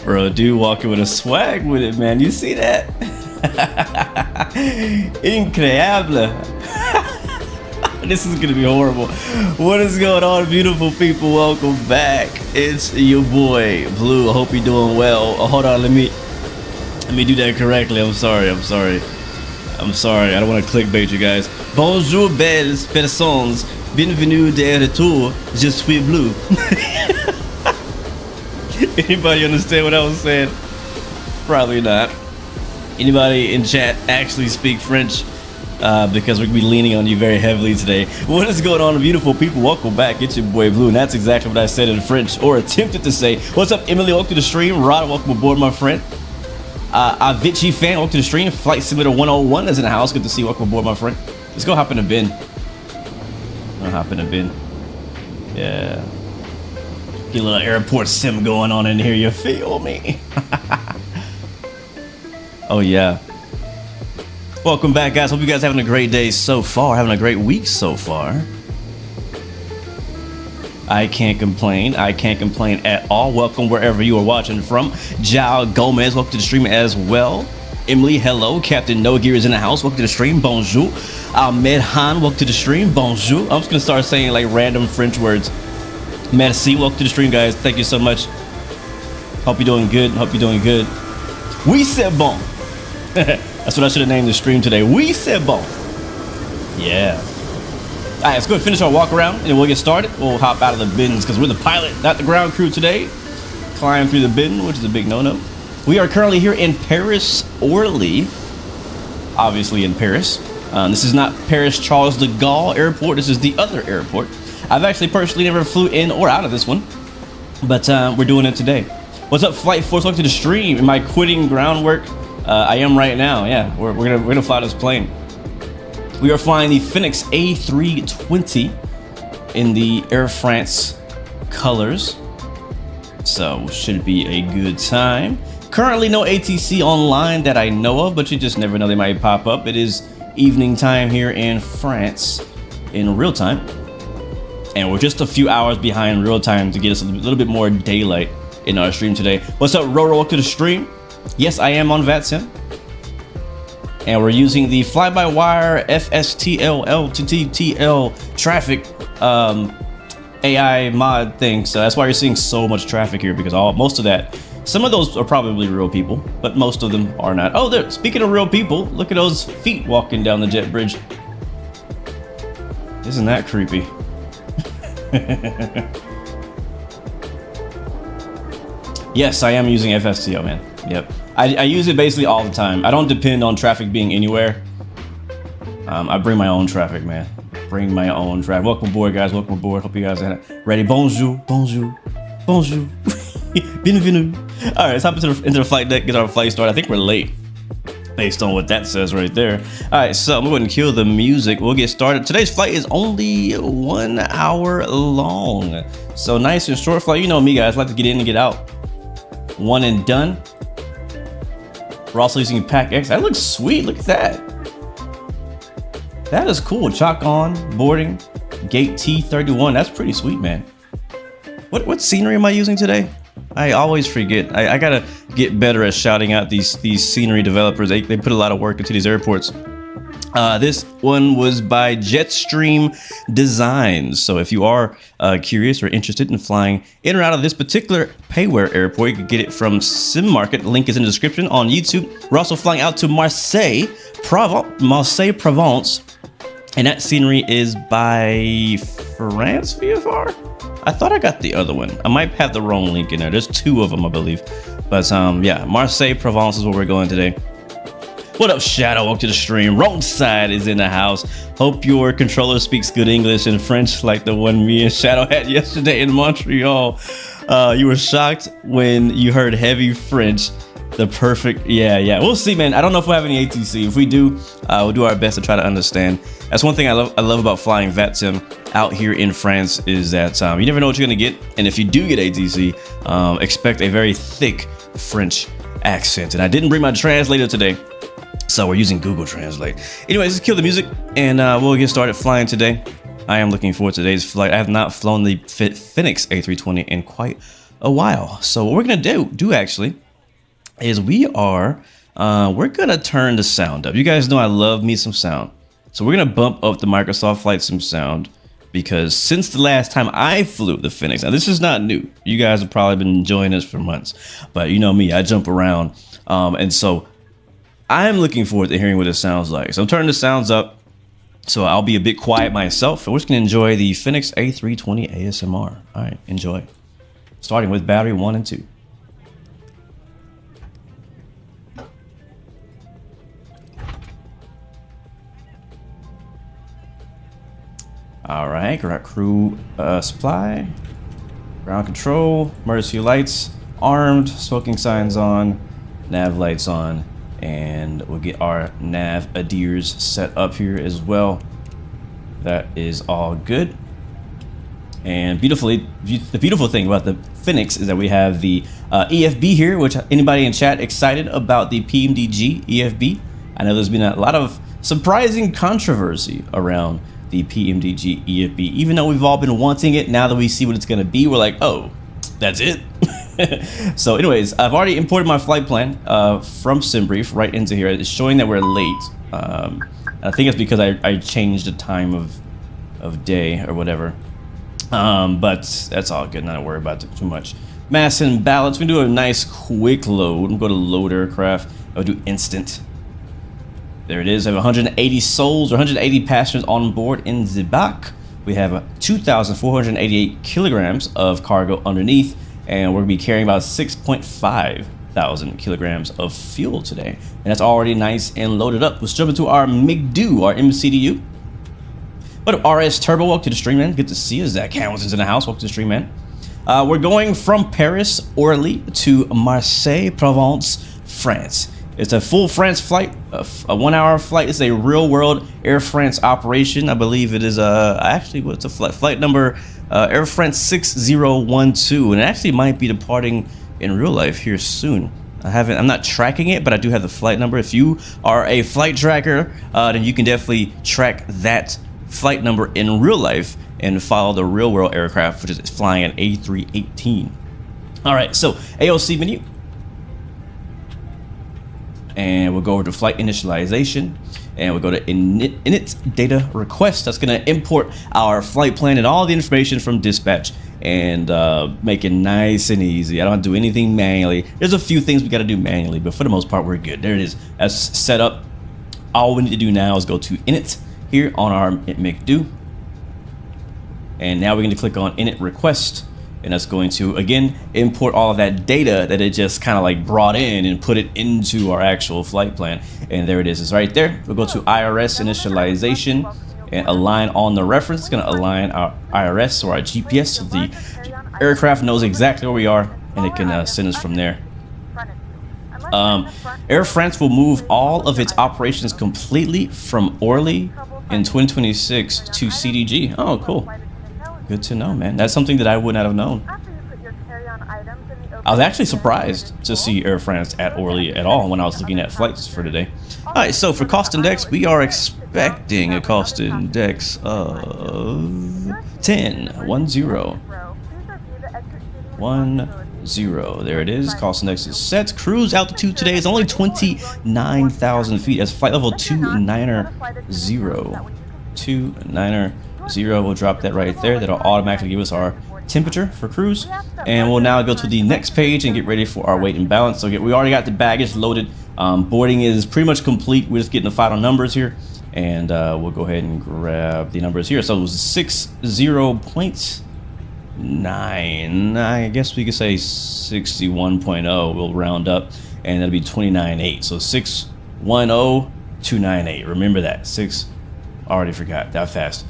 Bro, dude walking with a swag with it, man. You see that? Incredible. This is gonna be horrible. What is going on, beautiful people? Welcome back. It's your boy Blue. I hope you're doing well. Oh, hold on, let me do that correctly. I'm sorry. I don't want to clickbait you guys. Bonjour, belles personnes. Bienvenue de retour. Je suis Blue. Anybody understand what I was saying? Probably not. Anybody in chat actually speak French? Because we're gonna be leaning on you very heavily today. What is going on, beautiful people? Welcome back. It's your boy Blue, and that's exactly what I said in French, or attempted to say. What's up, Emily? Welcome to the stream. Rod, welcome aboard, my friend. Avicii fan, welcome to the stream. Flight Simulator 101 is in the house. Good to see you. Welcome aboard, my friend. Let's go hop in the bin. Yeah. Get a little airport sim going on in here. You feel me? Oh yeah. Welcome back, guys. Hope you guys are having a great day so far, having a great week so far. I can't complain at all. Welcome wherever you are watching from. Jao Gomez, welcome to the stream as well. Emily, hello. Captain No Gear is in the house. Welcome to the stream. Bonjour. Ahmed Han, welcome to the stream. Bonjour. I'm just gonna start saying like random French words. Merci. Welcome to the stream, guys. Thank you so much. Hope you're doing good. Oui, c'est bon. That's what I should have named the stream today. Oui, c'est bon. Yeah. All right, let's go and finish our walk around and we'll get started. We'll hop out of the bins because we're the pilot, not the ground crew today. Climb through the bin, which is a big no-no. We are currently here in Paris, Orly. Obviously in Paris. This is not Paris Charles de Gaulle Airport. This is the other airport. I've actually personally never flew in or out of this one, but we're doing it today. What's up, Flight Force? Welcome to the stream. Am I quitting groundwork? I am right now. Yeah, we're gonna fly this plane. We are flying the Fenix A320 in the Air France colors, so should be a good time. Currently, no ATC online that I know of, but you just never know, they might pop up. It is evening time here in France in real time, and we're just a few hours behind real time to get us a little bit more daylight in our stream today. What's up, Roro? Welcome to the stream. Yes, I am on Vatsim, and we're using the fly-by-wire FSTL traffic AI mod thing. So that's why you're seeing so much traffic here, because most of that, some of those are probably real people, but most of them are not. Oh, there. Speaking of real people, look at those feet walking down the jet bridge. Isn't that creepy? Yes, I am using FSTL, man. Yep. I use it basically all the time. I don't depend on traffic being anywhere. I bring my own traffic, man. Bring my own traffic. Welcome aboard, guys. Welcome aboard. Hope you guys are ready. Bonjour. Bienvenue. All right, let's hop into the flight deck, get our flight started. I think we're late based on what that says right there. All right, so I'm going to kill the music. We'll get started. Today's flight is only 1 hour long. So nice and short flight. You know me, guys. I like to get in and get out. One and done. We're also using Pack X. That looks sweet. Look at that. That is cool. Chalk on, boarding, gate T31. That's pretty sweet, man. What scenery am I using today? I always forget. I gotta get better at shouting out these scenery developers. They put a lot of work into these airports. This one was by Jetstream Designs. So if you are curious or interested in flying in or out of this particular payware airport, you can get it from Sim Market. The link is in the description on YouTube. We're also flying out to Marseille, Provence. And that scenery is by France VFR. I thought I got the other one. I might have the wrong link in there. There's 2 of them, I believe. But yeah, Marseille, Provence is where we're going today. What up, Shadow? Welcome to the stream. Wrong side is in the house. Hope your controller speaks good English and French like the one me and Shadow had yesterday in Montreal. You were shocked when you heard heavy French. The perfect, yeah. We'll see, man. I don't know if we'll have any ATC. If we do, we'll do our best to try to understand. That's one thing I love about flying Vatsim out here in France is that you never know what you're gonna get. And if you do get ATC, expect a very thick French accent. And I didn't bring my translator today, so we're using Google Translate. Anyways, let's kill the music and we'll get started flying today. I am looking forward to today's flight. I have not flown the Fenix A320 in quite a while. So what we're gonna do actually is we're gonna turn the sound up. You guys know I love me some sound, so we're gonna bump up the Microsoft Flight Sim sound, because since the last time I flew the Fenix, now this is not new. You guys have probably been enjoying this for months, but you know me, I jump around, and so I'm looking forward to hearing what it sounds like. So I'm turning the sounds up, so I'll be a bit quiet myself, and we're just gonna enjoy the Fenix A320 ASMR. All right, enjoy. Starting with battery 1 and 2. All right, got crew supply, ground control, emergency lights armed, smoking signs on, nav lights on, and we'll get our nav adheres set up here as well. That is all good. And the beautiful thing about the Fenix is that we have the EFB here, which anybody in chat excited about the PMDG EFB? I know there's been a lot of surprising controversy around the PMDG EFB. Even though we've all been wanting it, now that we see what it's gonna be, we're like, oh, that's it. So anyways, I've already imported my flight plan from SimBrief right into here. It's showing that we're late. I think it's because I changed the time of day or whatever. But that's all good, not to worry about it too much. Mass and balance, we do a nice quick load. We'll go to load aircraft. I'll do instant. There it is. I have 180 souls or 180 passengers on board in the back. We have 2,488 kilograms of cargo underneath, and we're gonna be carrying about 6.5 thousand kilograms of fuel today. And that's already nice and loaded up. Let's jump into our MCDU, our MCDU. But RS Turbo, welcome to the stream, man. Good to see you. Zach Hamilton's in the house. Welcome to the stream, man. We're going from Paris, Orly to Marseille, Provence, France. It's a full France flight, a 1 hour flight. It's a real world Air France operation. I believe it is actually, what's a flight number? Air France 6012, and it actually might be departing in real life here soon. I'm not tracking it, but I do have the flight number. If you are a flight tracker, then you can definitely track that flight number in real life and follow the real world aircraft, which is flying an A318. All right, so AOC menu. And we'll go over to flight initialization, and we'll go to init data request. That's going to import our flight plan and all the information from dispatch, and make it nice and easy. I don't have to do anything manually. There's a few things we got to do manually, but for the most part, we're good. There it is. That's set up. All we need to do now is go to init here on our MCDU, and now we're going to click on init request. And that's going to, again, import all of that data that it just kind of like brought in and put it into our actual flight plan. And there it is. It's right there. We'll go to IRS initialization and align on the reference. It's going to align our IRS or our GPS so the aircraft knows exactly where we are, and it can send us from there. Air France will move all of its operations completely from Orly in 2026 to CDG. Oh, cool. Good to know, man. That's something that I would not have known. I was actually surprised to see Air France at Orly at all when I was looking at flights for today. All right, so for cost index, we are expecting a cost index of 10. 10. There it is. Cost index is set. Cruise altitude today is only 29,000 feet. That's flight level 290. 290. We'll drop that right there. That'll automatically give us our temperature for cruise, and we'll now go to the next page and get ready for our weight and balance. So we already got the baggage loaded. Boarding is pretty much complete. We're just getting the final numbers here, and we'll go ahead and grab the numbers here. So it was 60.9. I guess we could say 61.0. We'll round up, and that'll be 29.8. So 610.298. Remember that. Already forgot that fast.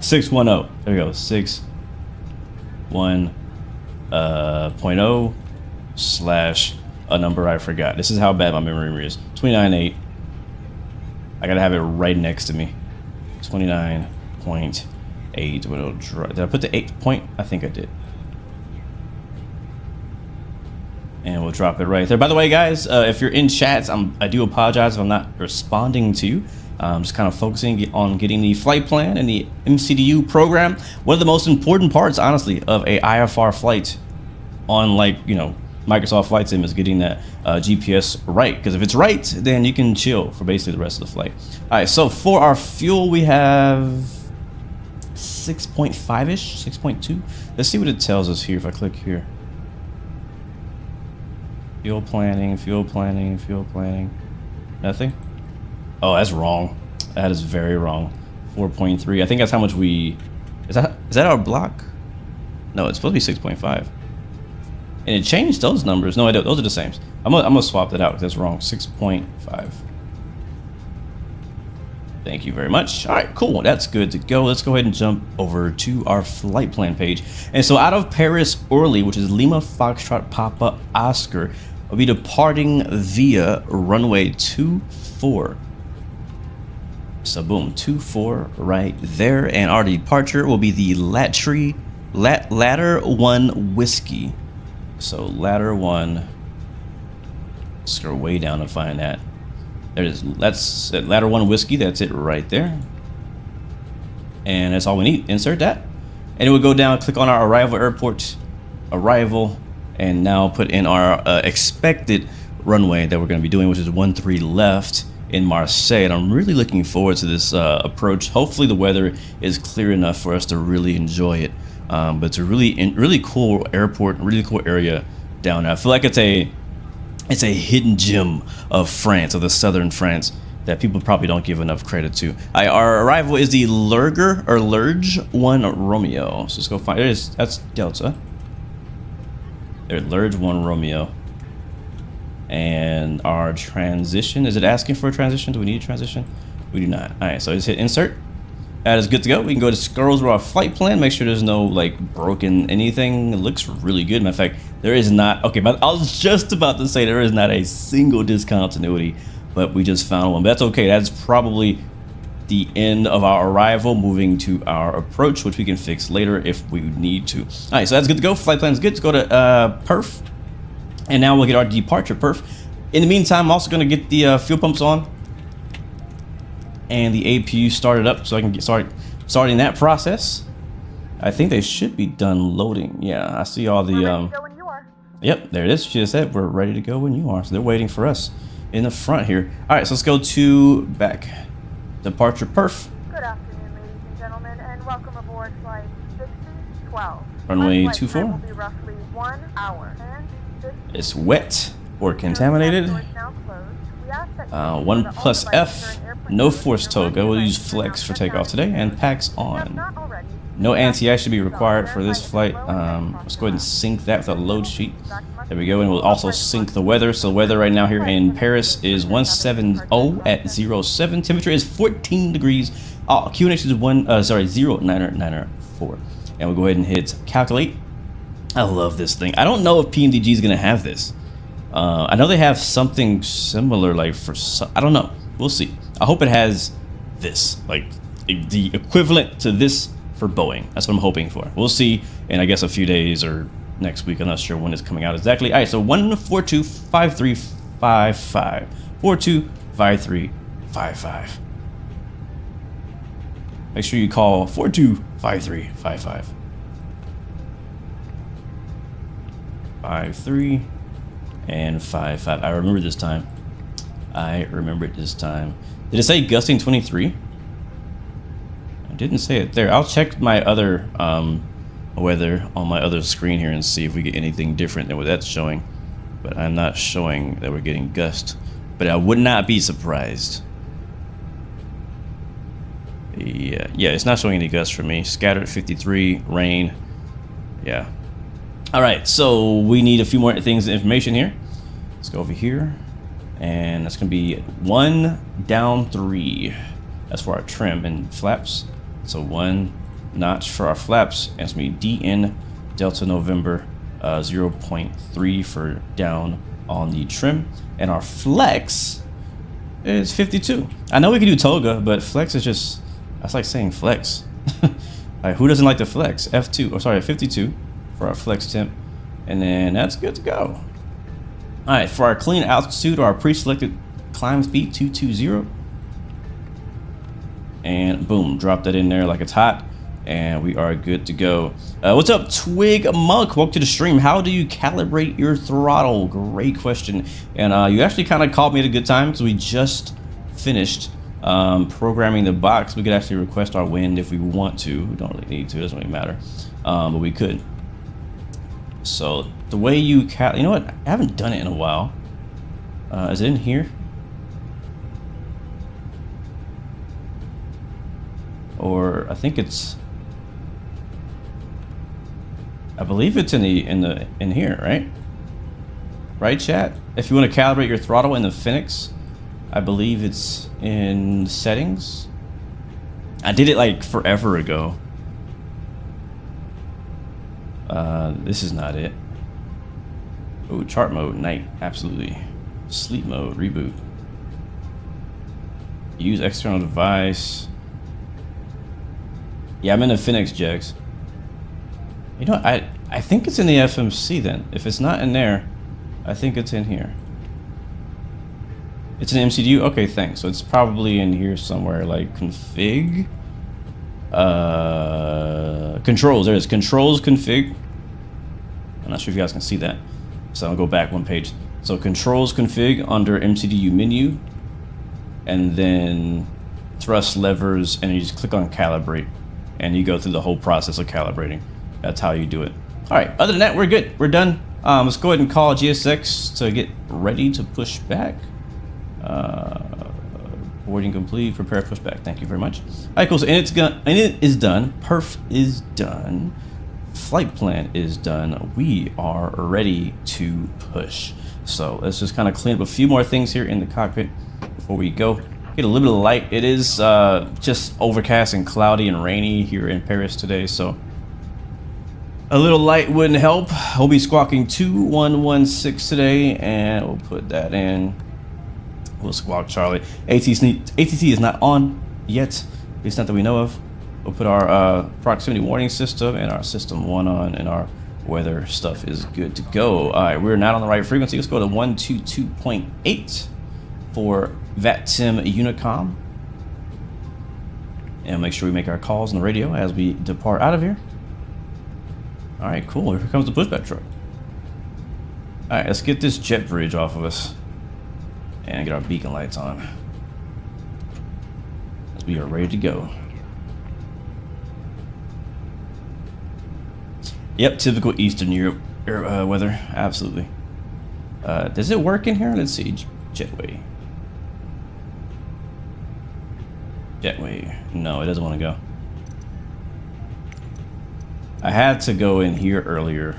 610. There we go. 61.0 slash a number I forgot. This is how bad my memory is. 29.8. I gotta have it right next to me. 29.8. Did I put the 8 point? I think I did. And we'll drop it right there. By the way, guys, if you're in chats, I do apologize if I'm not responding to you. Just kind of focusing on getting the flight plan and the MCDU program. One of the most important parts, honestly, of a IFR flight on, like, you know, Microsoft Flight Sim is getting that GPS right, because if it's right, then you can chill for basically the rest of the flight. All right, so for our fuel, we have 6.5-ish, 6.2. Let's see what it tells us here if I click here. Fuel planning, fuel planning, fuel planning. Nothing? Oh, that's wrong. That is very wrong. 4.3. I think that's how much we... Is that our block? No, it's supposed to be 6.5. And it changed those numbers. No, those are the same. I'm gonna swap that out because that's wrong. 6.5. Thank you very much. All right, cool. That's good to go. Let's go ahead and jump over to our flight plan page. And so out of Paris Orly, which is Lima Foxtrot Papa Oscar, will be departing via runway 24. So boom, 24 right there. And our departure will be the Ladder 1 Whiskey. So Ladder 1. Let's go way down to find that. There it is. That's Ladder 1 Whiskey. That's it right there. And that's all we need. Insert that. And it would go down, click on our arrival airport, arrival, and now put in our expected runway that we're going to be doing, which is 13 left in Marseille. And I'm really looking forward to this approach. Hopefully the weather is clear enough for us to really enjoy it. But it's a really cool airport, really cool area down there. I feel like it's a hidden gem of France, of the southern France, that people probably don't give enough credit to. Our arrival is the Lurge 1 Romeo. So let's go find it. That's Delta. There's Lurge 1 Romeo. And our transition, is it asking for a transition? Do we need a transition? We do not. All right, so just hit insert. That is good to go. We can go to scroll through our flight plan, make sure there's no like broken anything. It looks really good. Matter of fact, there is not. Okay, but I was just about to say there is not a single discontinuity, but we just found one. But that's okay. That's probably the end of our arrival, moving to our approach, which we can fix later if we need to. All right, so that's good to go. Flight plan is good. Let's go to perf, and now we'll get our departure perf. In the meantime, I'm also going to get the fuel pumps on and the APU started up so I can get starting that process. I think they should be done loading. Yeah, I see all the We're ready to go when you are. Yep, there it is. She just said we're ready to go when you are. So they're waiting for us in the front here. All right, so let's go to back departure perf. Good afternoon, ladies and gentlemen, and welcome aboard flight 6012. Runway Our flight 24. time will be roughly 1 hour and 50. It's wet or contaminated. Doors now closed. We ask that you 1 all plus devices F. during airplane No mode force and your toga. We'll use devices flex are for now takeoff shut down. today, and packs If you have on. not already, No anti-ice should be so required for this verify flight. that the low and Let's go ahead and sync that with a load sheet. back to There we go, and we'll also sync the weather. So the weather right now here in Paris is 170 at 07. Temperature is 14 degrees. QNH is 0.994. And we'll go ahead and hit calculate. I love this thing. I don't know if PMDG is going to have this. I know they have something similar, like for I don't know. We'll see. I hope it has this, like the equivalent to this for Boeing. That's what I'm hoping for. We'll see in I guess a few days or next week. I'm not sure when it's coming out exactly. All right, so 1425355. 425355. Make sure you call 425355. 53 and 55. I remember this time. I remember it this time. Did it say gusting 23? I didn't say it there. I'll check my other weather on my other screen here and see if we get anything different than what that's showing. But I'm not showing that we're getting gust. But I would not be surprised. Yeah, it's not showing any gust for me. Scattered 53, rain. Yeah. All right, so we need a few more things, information here. Let's go over here, and that's gonna be 1 down 3. That's for our trim and flaps. So 1 notch for our flaps, and it's gonna be DN Delta November 0.3 for down on the trim, and our flex is 52. I know we can do toga, but flex is just, that's like saying flex. Like, who doesn't like the flex? F2, or sorry, 52 for our flex temp, and then that's good to go. All right, for our clean altitude, our pre-selected climb speed 220, and boom, drop that in there like it's hot. And we are good to go. What's up, Twig Monk? Welcome to the stream. How do you calibrate your throttle? Great question. And you actually kind of called me at a good time because we just finished programming the box. We could actually request our wind if we want to. We don't really need to. It doesn't really matter. But we could. So the way you you know what? I haven't done it in a while. Is it in here? Or I think it's. I believe it's in here, right? Right, chat? If you want to calibrate your throttle in the Fenix, I believe it's in settings. I did it like forever ago. This is not it. Oh, chart mode, night, absolutely. Sleep mode, reboot. Use external device. Yeah, I'm in the Fenix, Jegs. You know, I think it's in the FMC then. If it's not in there, I think it's in here. It's an MCDU? Okay, thanks. So it's probably in here somewhere, like config. Controls, there it is. Controls config. I'm not sure if you guys can see that. So I'll go back one page. So controls config under MCDU menu. And then thrust levers, and you just click on calibrate. And you go through the whole process of calibrating. That's how you do it. All right, other than that, we're good. We're done. Let's go ahead and call GSX to get ready to push back. Boarding complete, prepare pushback. Thank you very much. All right, cool, so it is done. Perf is done. Flight plan is done. We are ready to push. So let's just kind of clean up a few more things here in the cockpit before we go. Get a little bit of light. It is just overcast and cloudy and rainy here in Paris today, so a little light wouldn't help. We'll be squawking 2116 today, and we'll put that in. We'll squawk Charlie. ATC is not on yet, at least not that we know of. We'll put our proximity warning system and our system 1 on, and our weather stuff is good to go. All right, we're not on the right frequency. Let's go to 122.8 for Vatsim Unicom. And make sure we make our calls on the radio as we depart out of here. All right, cool. Here comes the pushback truck. All right, let's get this jet bridge off of us and get our beacon lights on. We are ready to go. Yep, typical Eastern Europe weather. Absolutely. Does it work in here? Let's see. Jetway. Jetway. No, it doesn't want to go. I had to go in here earlier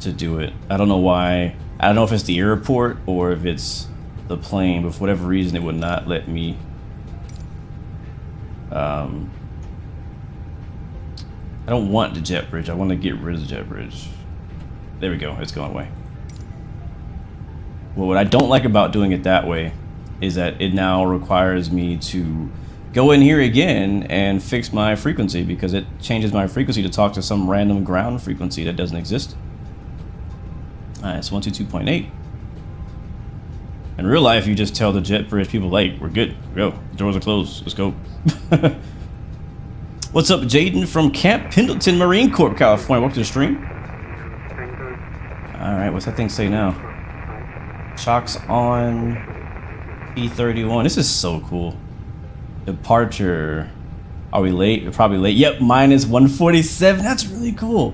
to do it. I don't know why. I don't know if it's the airport or if it's the plane, but for whatever reason it would not let me I don't want the jet bridge. I want to get rid of the jet bridge. There we go. It's going away. Well, what I don't like about doing it that way is that it now requires me to go in here again and fix my frequency, because it changes my frequency to talk to some random ground frequency that doesn't exist. Alright, it's 122.8. In real life, you just tell the jet bridge people, like, we're good, go, the doors are closed, let's go. What's up, Jaden from Camp Pendleton, Marine Corps, California? Welcome to the stream. Alright, what's that thing say now? Chalk's on P31. This is so cool. Departure. Are we late? We're probably late. Yep, minus 147. That's really cool.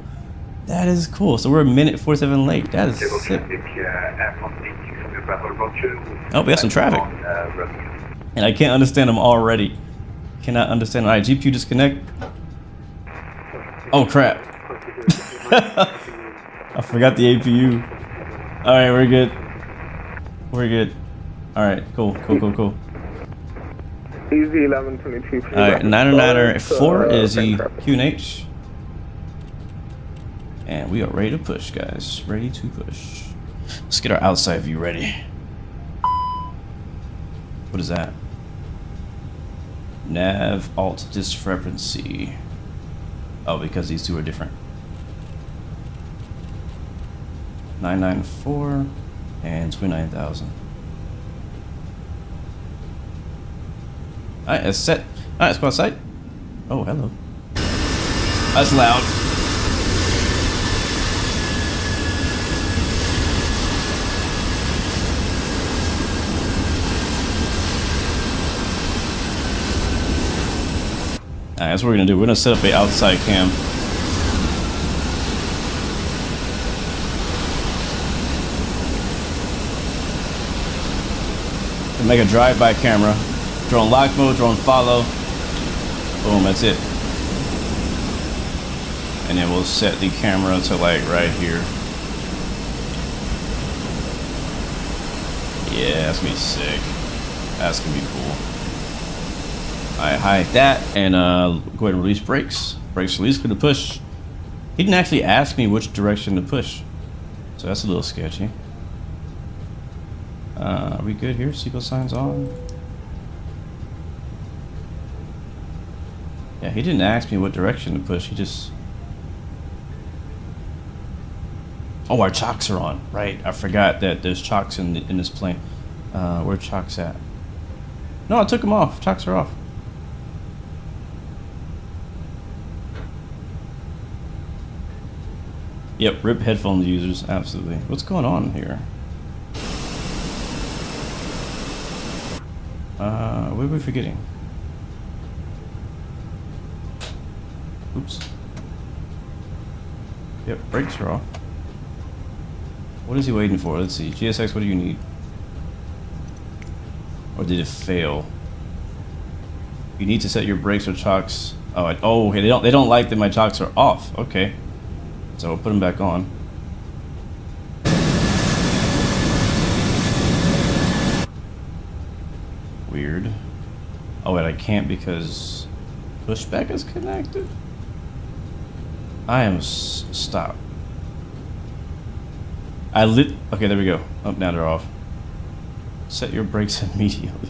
That is cool. So we're a minute 47 late. That is sick. Oh, we have some traffic. And I can't understand them already. Cannot understand. Alright, GPU disconnect. Oh, crap. I forgot the APU. Alright, we're good. We're good. Alright, cool. Easy 1122. Alright, 994 is the QNH. And we are ready to push, guys. Ready to push. Let's get our outside view ready. What is that? Nav alt discrepancy. Oh, because these two are different. 994 and 29,000. Alright, it's set. Alright, let's go outside. Oh, hello. That's loud. Alright, that's what we're gonna do. We're gonna set up a outside cam. And make a drive-by camera. Drone lock mode, drone follow. Boom, that's it. And then we'll set the camera to like right here. Yeah, that's gonna be sick. That's gonna be cool. Alright, hide that and go ahead and release brakes. Brakes release for the push. He didn't actually ask me which direction to push. So that's a little sketchy. Are we good here? Seatbelt signs on. Yeah, he didn't ask me what direction to push. He just... Oh, our chocks are on. Right, I forgot that there's chocks in this plane. Where chocks at? No, I took them off. Chocks are off. Yep, rip headphone users. Absolutely. What's going on here? What are we forgetting? Oops. Yep, brakes are off. What is he waiting for? Let's see. GSX, what do you need? Or did it fail? You need to set your brakes or chocks. Oh, okay. They don't like that my chocks are off. Okay. So we'll put them back on. Weird. Oh wait, I can't because pushback is connected. I am stop. Okay, there we go. Oh, now they're off. Set your brakes immediately.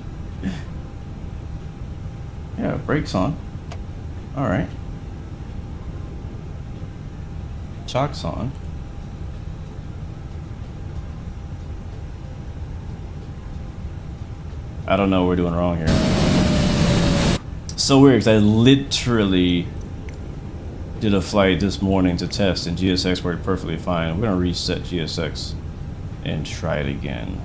Yeah, brakes on. All right. Chocks on. I don't know what we're doing wrong here. So weird because I literally did a flight this morning to test and GSX worked perfectly fine. We're gonna reset GSX and try it again.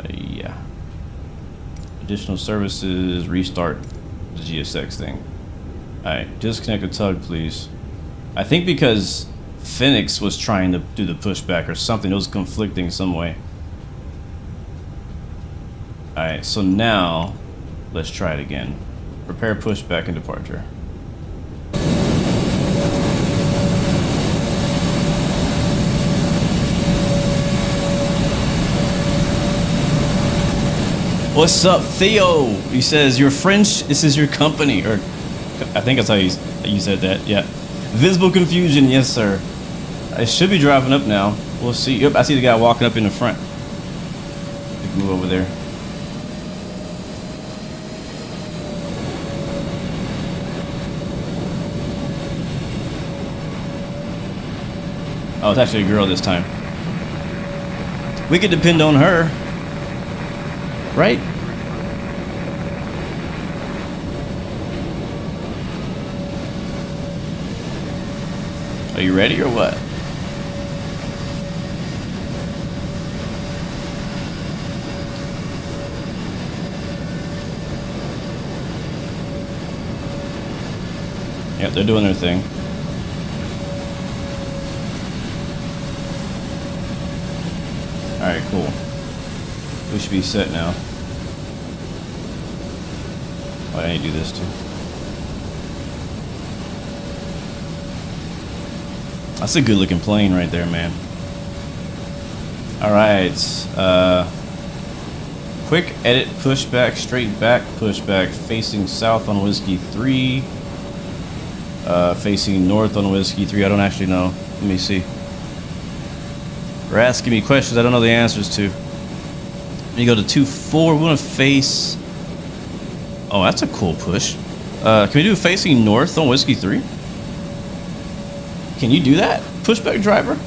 Yeah. Additional services, restart the GSX thing. Alright, disconnect the tug, please. I think because Fenix was trying to do the pushback or something, it was conflicting some way. Alright, so now let's try it again. Prepare pushback and departure. What's up, Theo? He says, you're French, this is your company. Or, I think that's how you said that, yeah. Visible confusion, yes, sir. I should be driving up now. We'll see. Yep, I see the guy walking up in the front. We can move over there. Oh, it's actually a girl this time. We could depend on her. Right? Are you ready or what? Yep, they're doing their thing. Alright, cool. We should be set now. Oh, I need to do this too. That's a good looking plane right there, man. Alright. Quick edit pushback, straight back pushback, facing south on Whiskey 3. Facing north on Whiskey 3. I don't actually know. Let me see. They're asking me questions I don't know the answers to. Let me go to 2-4. We want to face... Oh, that's a cool push. Can we do facing north on Whiskey 3? Can you do that? Pushback driver?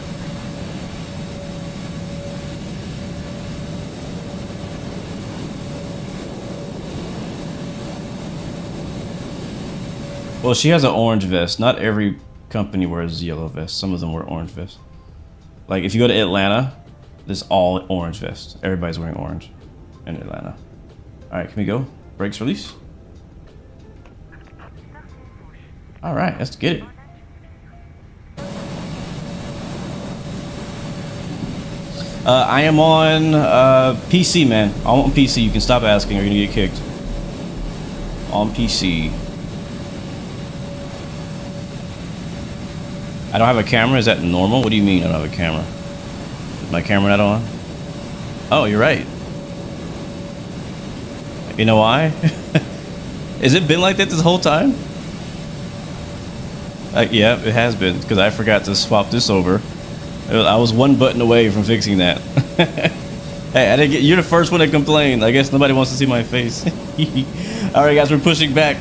Well, she has an orange vest. Not every company wears yellow vest. Some of them wear orange vests. Like if you go to Atlanta, there's all orange vests. Everybody's wearing orange in Atlanta. All right, can we go? Brakes release. All right, let's get it. I am on PC, man. I'm on PC. You can stop asking or you're gonna get kicked. On PC. I don't have a camera. Is that normal? What do you mean I don't have a camera? Is my camera not on? Oh, you're right. You know why? Has it been like that this whole time? Yeah, it has been, because I forgot to swap this over. I was one button away from fixing that. Hey, I didn't get. You're the first one to complain. I guess nobody wants to see my face. All right, guys, we're pushing back.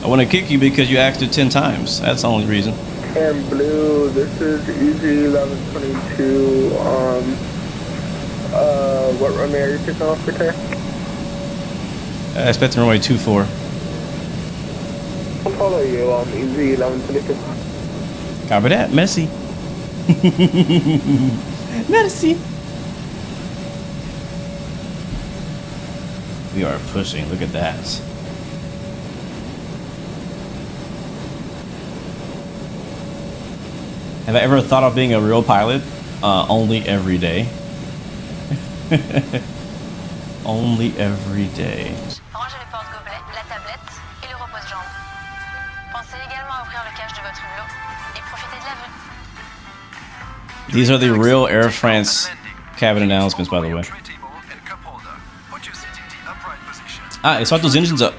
I want to kick you because you asked it 10 times. That's the only reason. And blue, this is EZ1122. What runway are you picking off for today? I expect to runway 24. I'll follow you on EZ1122. Copy that. Merci. Merci. We are pushing. Look at that. Have I ever thought of being a real pilot? Only every day. Only every day. Rangez les porte-gobelets, la tablette et le repose-jambes. Pensez également à ouvrir le cache de votre hublot et profitez de la vue. These are the real Air France cabin announcements, by the way. Ah, let's start those engines up.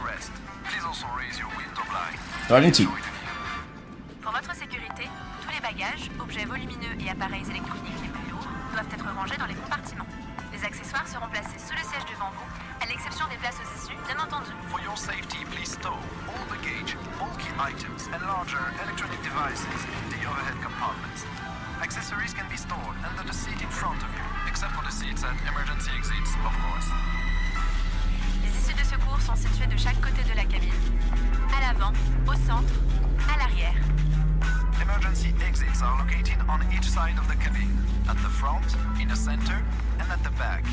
Starting to. Pour votre sécurité, tous les bagages, objets volumineux et appareils électroniques les plus lourds doivent être rangés dans les compartiments. Les accessoires seront placés sous le siège devant vous, à l'exception des places aux issues, bien entendu. For your safety, please stow all baggage, bulky items, and larger electronic devices in the overhead compartments. Accessories can be stored under the seat in front of you, except for the seats at emergency exits, of course. Les issues de secours sont situées de chaque côté de la cabine, à l'avant, au centre, à l'arrière. Emergency exits are located on each side of the cabin, at the front, in the center, and at the back.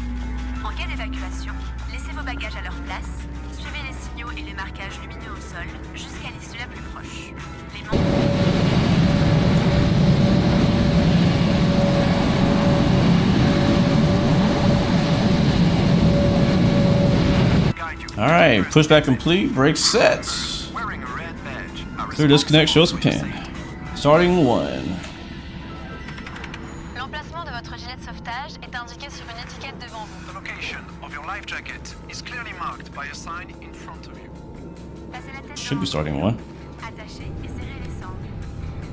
En cas d'évacuation, laissez vos bagages à leur place, suivez les signaux et les marquages lumineux au sol jusqu'à l'issue la plus proche. Les All right, pushback complete, brake set. Wearing a red badge. Clear disconnect, show us a pin. Starting 1. L'emplacement de votre gilet de sauvetage est indiqué sur une étiquette devant vous. The location of your life jacket is clearly marked by a sign in front of you. Passez la tête Should dans be starting 1. attachez et serrez les sangles.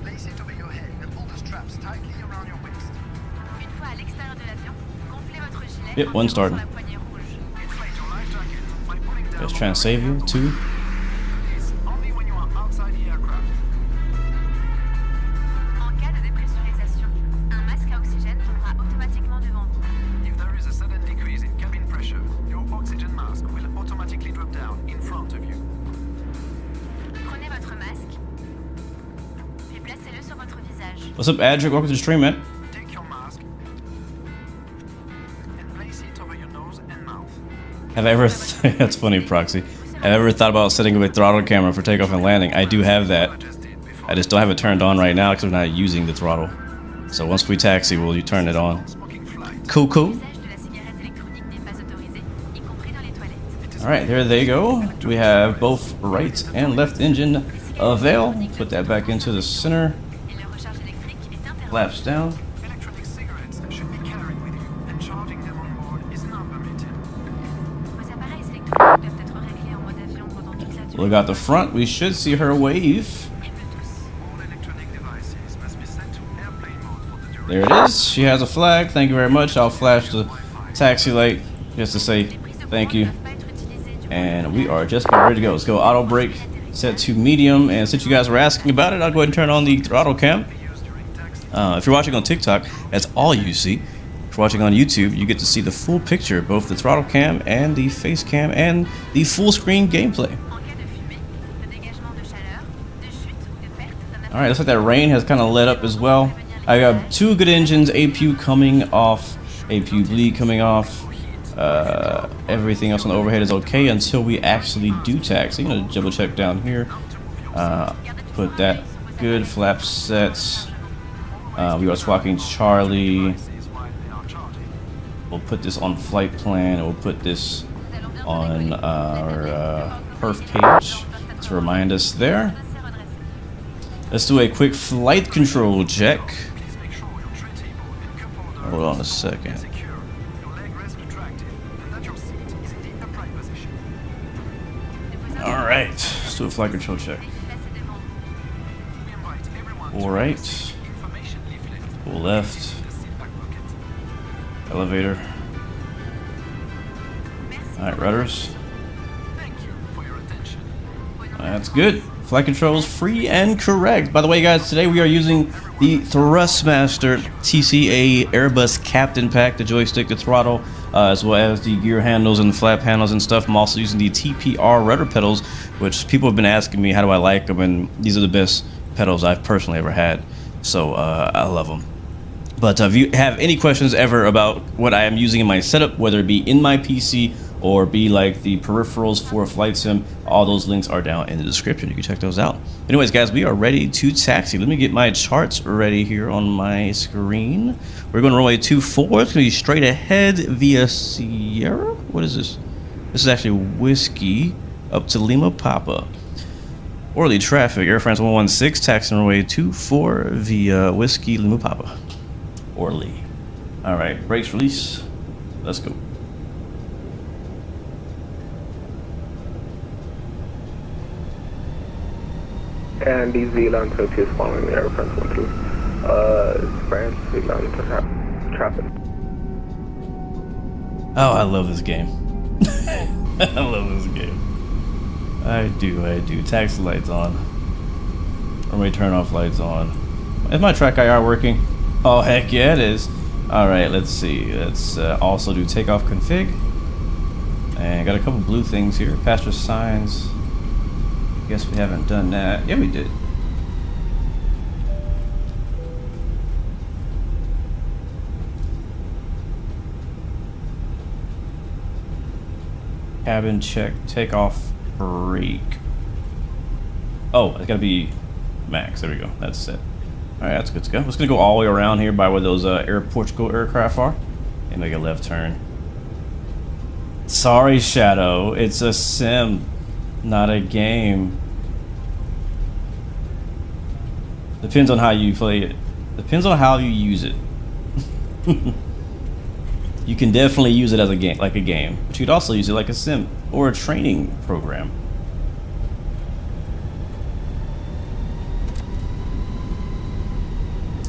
Place it over your head and pull the straps tightly around your waist. Une fois à l'extérieur de l'avion, gonflez votre gilet Yep, en one tirant starting. sur la poignée rouge. Inflate your life jacket by pulling down. Let's try and save you. 2. This only when you are outside the aircraft. En cas de dépressurisation, un masque à oxygène tombera automatiquement devant vous. If there is a sudden decrease in cabin pressure, your oxygen mask will automatically drop down in front of you. Prenez votre masque, puis placez-le sur votre visage. What's up, Adric? Welcome to the stream, man. Take your mask and place it over your nose and mouth. Have I ever... That's funny, Proxy. Have I ever thought about setting up a throttle camera for takeoff and landing? I do have that. I just don't have it turned on right now because we're not using the throttle. So once we taxi, we'll turn it on. Smoking flight. Cool, cool. L'usage de la cigarette électronique n'est pas autorisé, y compris dans les toilettes. All right, there they go. We have both right and left engine avail. Put that back into the center. Et leur recharge électrique est interdite. Flaps down. Electronic cigarettes should be carried with you, and charging them on board is not permitted. Vos appareils électroniques doivent être réglés en mode avion pendant toute la durée. Look out the front. We should see her wave. Et Bluetooth. All electronic devices must be set to airplane mode for the duration. There it is. She has a flag. Thank you very much. I'll flash the taxi light just to say thank you. Ne peuvent pas être utilisés durant And we are just about ready to go. Let's go auto brake, set to medium. And since you guys were asking about it, I'll go ahead and turn on the throttle cam. Used during taxi. If you're watching on TikTok, that's all you see. If you're watching on YouTube, you get to see the full picture, both the throttle cam and the face cam and the full screen gameplay. Alright, looks like that rain has kind of let up as well. I got 2 good engines, APU coming off, APU bleed coming off. Everything else on the overhead is okay until we actually do tax. So, you know, double check down here. Put that good, flap sets. We are swapping Charlie. We'll put this on flight plan. We'll put this on our perf page to remind us there. Let's do a quick flight control check. Hold on a second. Alright, let's do a flight control check. Alright. Pull left. Elevator. Alright, rudders. That's good. Flight controls free and correct. By the way, guys, today we are using the Thrustmaster TCA Airbus Captain Pack, the joystick, the throttle, as well as the gear handles and the flap handles and stuff. I'm also using the TPR rudder pedals, which people have been asking me how do I like them, and these are the best pedals I've personally ever had. So I love them. But if you have any questions ever about what I am using in my setup, whether it be in my PC or be like the peripherals for Flight Sim, all those links are down in the description. You can check those out. Anyways, guys, we are ready to taxi. Let me get my charts ready here on my screen. We're going to runway 24. It's going to be straight ahead via Sierra. What is this? This is actually Whiskey up to Lima Papa. Orly traffic, Air France 116, taxi runway 24 via Whiskey Lima Papa. Orly. All right, brakes release. Let's go. And the Zealand Tokyo is following the Air France 12. France, Zealand traffic. Oh, I love this game. I love this game. I do. Taxi lights on. Runway turn off lights on. Is my track IR working? Oh, heck yeah, it is. Alright, let's see. Let's also do takeoff config. And got a couple blue things here. Passenger signs. Guess we haven't done that. Yeah, we did. Cabin check, takeoff, brake. Oh, it's gotta be max. There we go. That's set. All right, that's good to go. I'm just gonna go all the way around here by where those Air Portugal aircraft are, and make a left turn. Sorry, Shadow. It's a sim, not a game. Depends on how you play it. Depends on how you use it. You can definitely use it as a game, like a game, but you could also use it like a sim or a training program.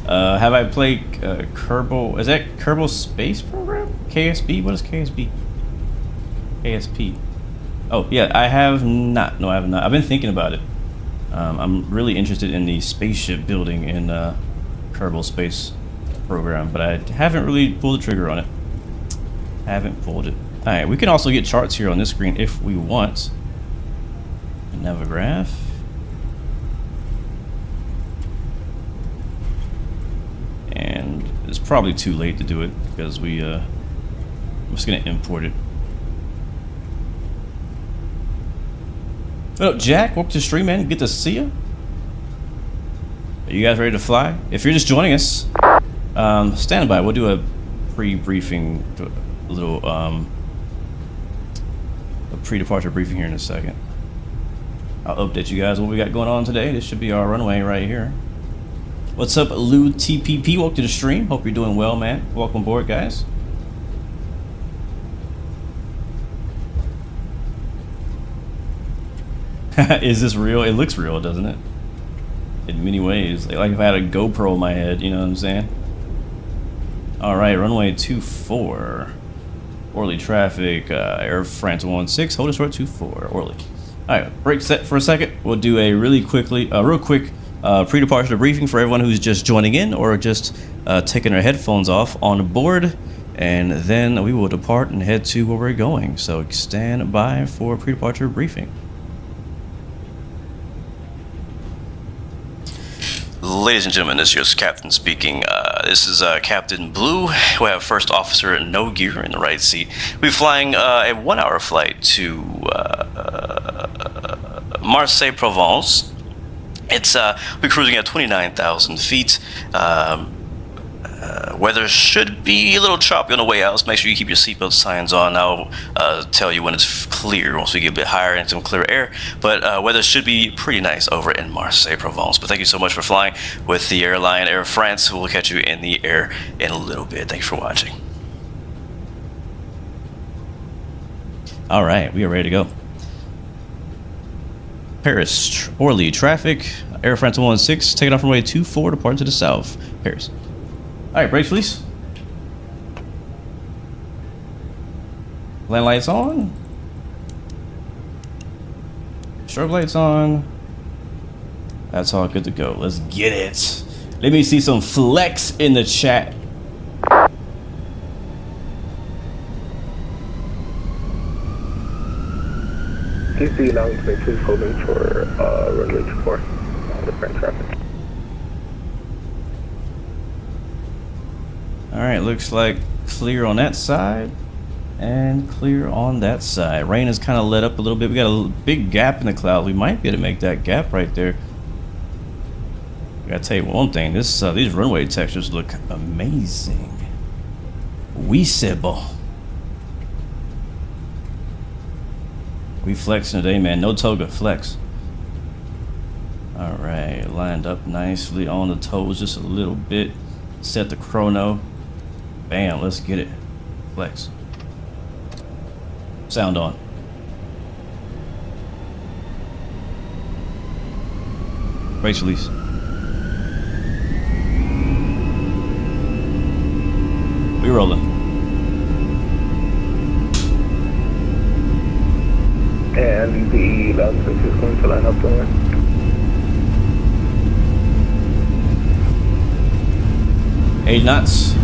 Have I played Kerbal? Is that Kerbal Space Program? KSB? What is KSB? KSP. Oh yeah, I have not. No, I have not. I've been thinking about it. I'm really interested in the spaceship building in Kerbal Space Program, but I haven't really pulled the trigger on it. Haven't pulled it. All right, we can also get charts here on this screen if we want. Navigraph. And it's probably too late to do it because I'm just gonna import it. What up, Jack? Welcome to the stream, man. Good to see you. Are you guys ready to fly? If you're just joining us, stand by. We'll do a pre-briefing, a little a pre-departure briefing here in a second. I'll update you guys on what we got going on today. This should be our runway right here. What's up, Lou TPP? Welcome to the stream. Hope you're doing well, man. Welcome aboard, guys. Is this real? It looks real, doesn't it? In many ways. Like if I had a GoPro in my head, you know what I'm saying? Alright, runway 24. Orly traffic, Air France 116, hold us short 24, Orly. Alright, break set for a second. We'll do a real quick pre-departure briefing for everyone who's just joining in or just taking their headphones off on board. and then we will depart and head to where we're going. So stand by for a pre-departure briefing. Ladies and gentlemen, this is your captain speaking. This is Captain Blue. We have First Officer No Gear in the right seat. We're flying a 1 hour flight to Marseille, Provence. It's we're cruising at 29,000 feet. Weather should be a little choppy on the way out, so make sure you keep your seatbelt signs on. I'll tell you when it's clear once we get a bit higher and some clear air. But weather should be pretty nice over in Marseille, Provence. But thank you so much for flying with the airline Air France. We'll catch you in the air in a little bit. Thank you for watching. All right, we are ready to go. Paris, Orly, traffic, Air France 116, taking off runway 24, departing to the south. Paris. All right, brakes release. Land lights on. Strobe lights on. That's all good to go. Let's get it. Let me see some flex in the chat. TC allowing 22 holding for runway 24, the French traffic. Alright, looks like clear on that side and clear on that side. Rain has kind of let up a little bit. We got a big gap in the cloud. We might be able to make that gap right there. I gotta tell you one thing, these runway textures look amazing. Weeseable. We flexing today, man. No toga, flex. Alright, lined up nicely on the toes just a little bit. Set the chrono. Bam, let's get it. Flex. Sound on. Brakes release. We rolling. And the ground switch is going to line up there. Eight knots.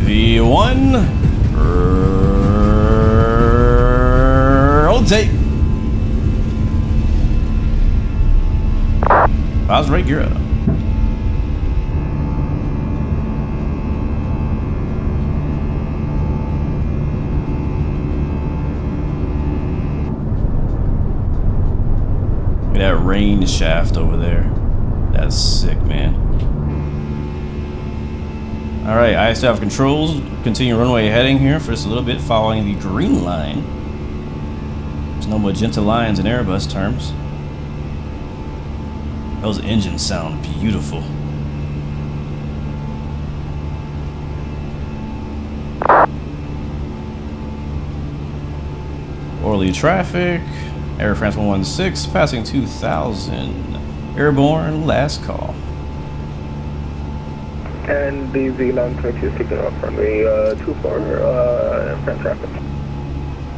V1. Rotate. I was right, gear up. Look at that rain shaft over there. That's sick, man. Alright, I still have controls. Continue runway heading here for just a little bit, following the green line. There's no magenta lines in Airbus terms. Those engines sound beautiful. Orly traffic, Air France 116, passing 2,000. Airborne, last call. And the VLAN 22 is taking off runway 24, French traffic.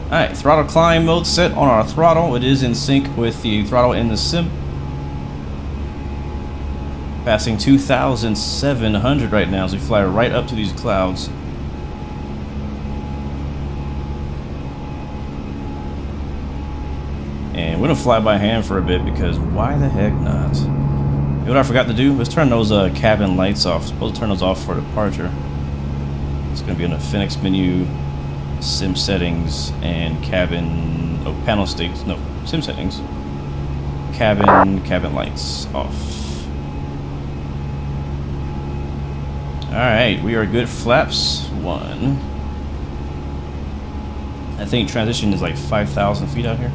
Alright, throttle climb mode set on our throttle. It is in sync with the throttle in the sim. Passing 2,700 right now as we fly right up to these clouds. And we're gonna fly by hand for a bit because why the heck not? You know what I forgot to do? Let's turn those cabin lights off. Supposed to turn those off for departure. It's gonna be on the Fenix menu, sim settings, and cabin, oh, panel states, no, sim settings. Cabin lights off. Alright, we are good. Flaps 1. I think transition is like 5,000 feet out here.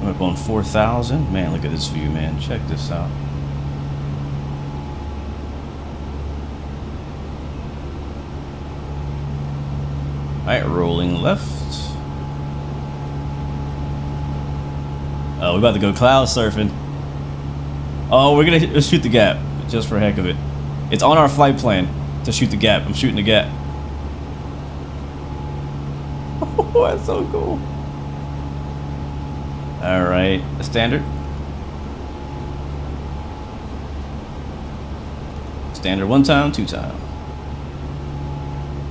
I'm up on 4,000. Man, look at this view, man. Check this out. Alright, rolling left. Oh, we're about to go cloud surfing. Oh, we're gonna shoot the gap, just for heck of it. It's on our flight plan. to shoot the gap. I'm shooting the gap. Oh, that's so cool. All right, a standard. Standard 1 time, 2 time.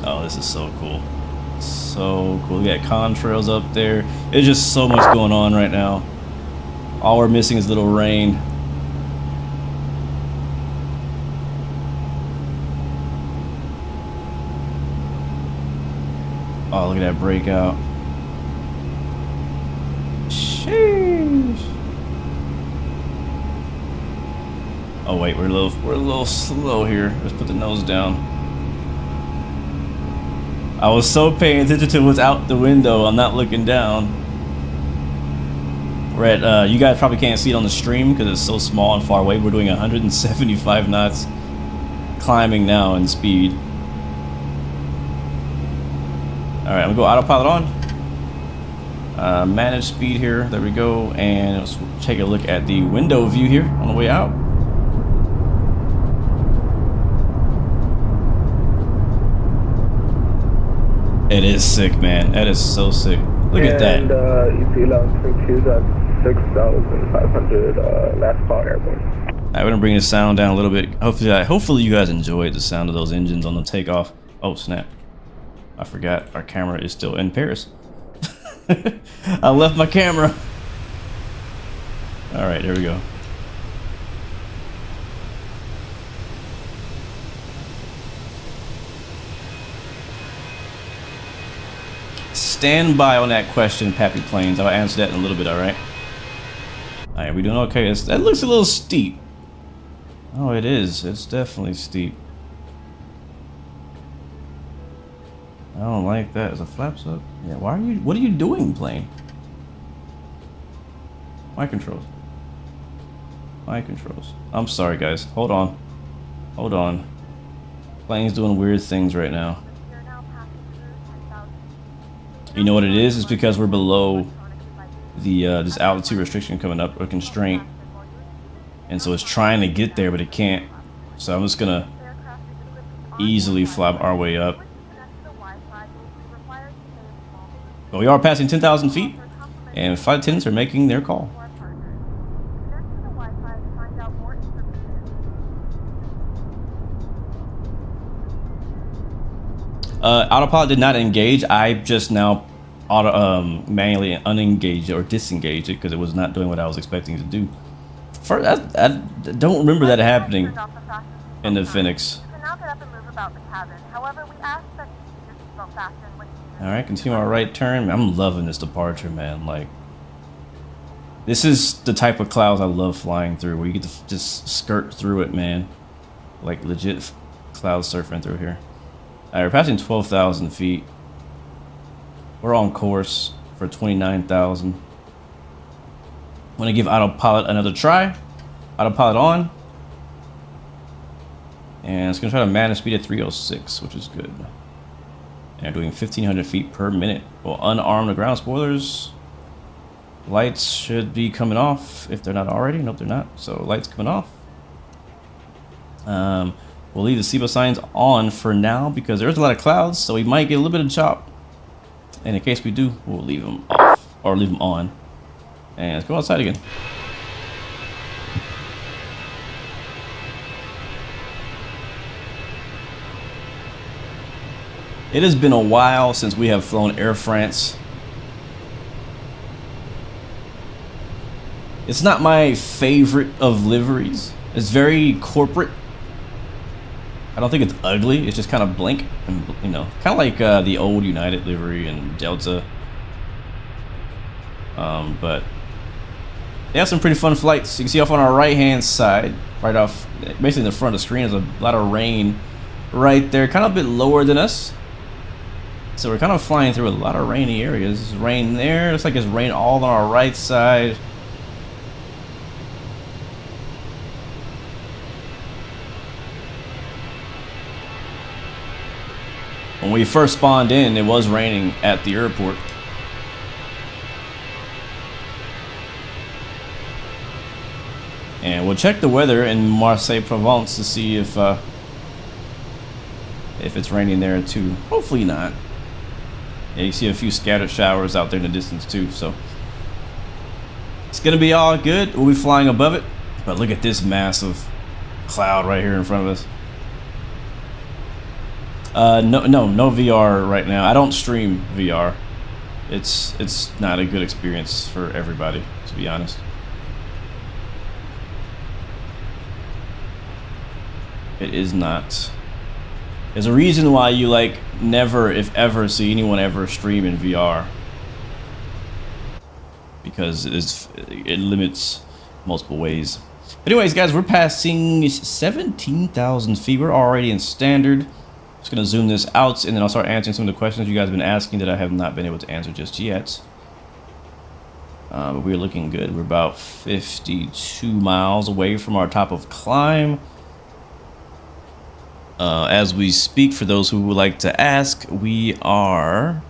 Oh, this is so cool. So cool. We got contrails up there. There's just so much going on right now. All we're missing is little rain. Oh, look at that breakout. Sheesh. Oh wait, we're a little slow here. Let's put the nose down. I was so paying attention to what's out the window. I'm not looking down. We're at, you guys probably can't see it on the stream because it's so small and far away. We're doing 175 knots climbing now in speed. Alright, I'm gonna go autopilot on. Manage speed here. There we go. And let's take a look at the window view here on the way out. It is sick, man. That is so sick. Look at that. And EC Lounge 32 at 6,500 last call airborne. Alright, we're gonna bring the sound down a little bit. Hopefully you guys enjoyed the sound of those engines on the takeoff. Oh snap. I forgot our camera is still in Paris. I left my camera. Alright, there we go. Stand by on that question, Pappy Planes. I'll answer that in a little bit, alright? Alright, we doing okay? That looks a little steep. Oh, it is. It's definitely steep. I don't like that. Is the flaps up? Yeah, why are you... What are you doing, plane? My controls. My controls. I'm sorry, guys. Hold on. Hold on. Plane's doing weird things right now. You know what it is? It's because we're below the this altitude restriction coming up, or constraint. And so it's trying to get there, but it can't. So I'm just gonna easily flap our way up. But we are passing 10,000 feet, and flight attendants are making their call. Autopilot did not engage. I just now manually unengaged or disengaged it because it was not doing what I was expecting to do. First, I don't remember that happening in the Fenix. Alright, continue our right turn. I'm loving this departure, man. Like, this is the type of clouds I love flying through, where you get to just skirt through it, man. Like, legit cloud surfing through here. Alright, we're passing 12,000 feet. We're on course for 29,000. I'm gonna give autopilot another try. Autopilot on. And it's gonna try to manage speed at 306, which is good. And doing 1,500 feet per minute. We'll unarm the ground spoilers. Lights should be coming off if they're not already. Nope, they're not. So lights coming off. We'll leave the SIBA signs on for now because there's a lot of clouds, so we might get a little bit of chop. And in case we do, we'll leave them off or leave them on. And let's go outside again. It has been a while since we have flown Air France. It's not my favorite of liveries. It's very corporate. I don't think it's ugly. It's just kind of blank, and you know, kind of like the old United livery and Delta. But they have some pretty fun flights. You can see off on our right-hand side, right off, basically in the front of the screen, there's a lot of rain right there, kind of a bit lower than us. So we're kind of flying through a lot of rainy areas. There's rain there. Looks like it's rain all on our right side. When we first spawned in, it was raining at the airport. And we'll check the weather in Marseille, Provence to see if if it's raining there too. Hopefully not. Yeah, you see a few scattered showers out there in the distance too, so it's gonna be all good. We'll be flying above it, but look at this massive cloud right here in front of us. No VR right now. I don't stream VR. It's not a good experience for everybody, to be honest. It is not. There's a reason why you like never, if ever, see anyone ever stream in VR. Because it limits multiple ways. But anyways, guys, we're passing 17,000 feet. We're already in standard. Just gonna zoom this out, and then I'll start answering some of the questions you guys have been asking that I have not been able to answer just yet. But we're looking good. We're about 52 miles away from our top of climb. As we speak, for those who would like to ask, we are,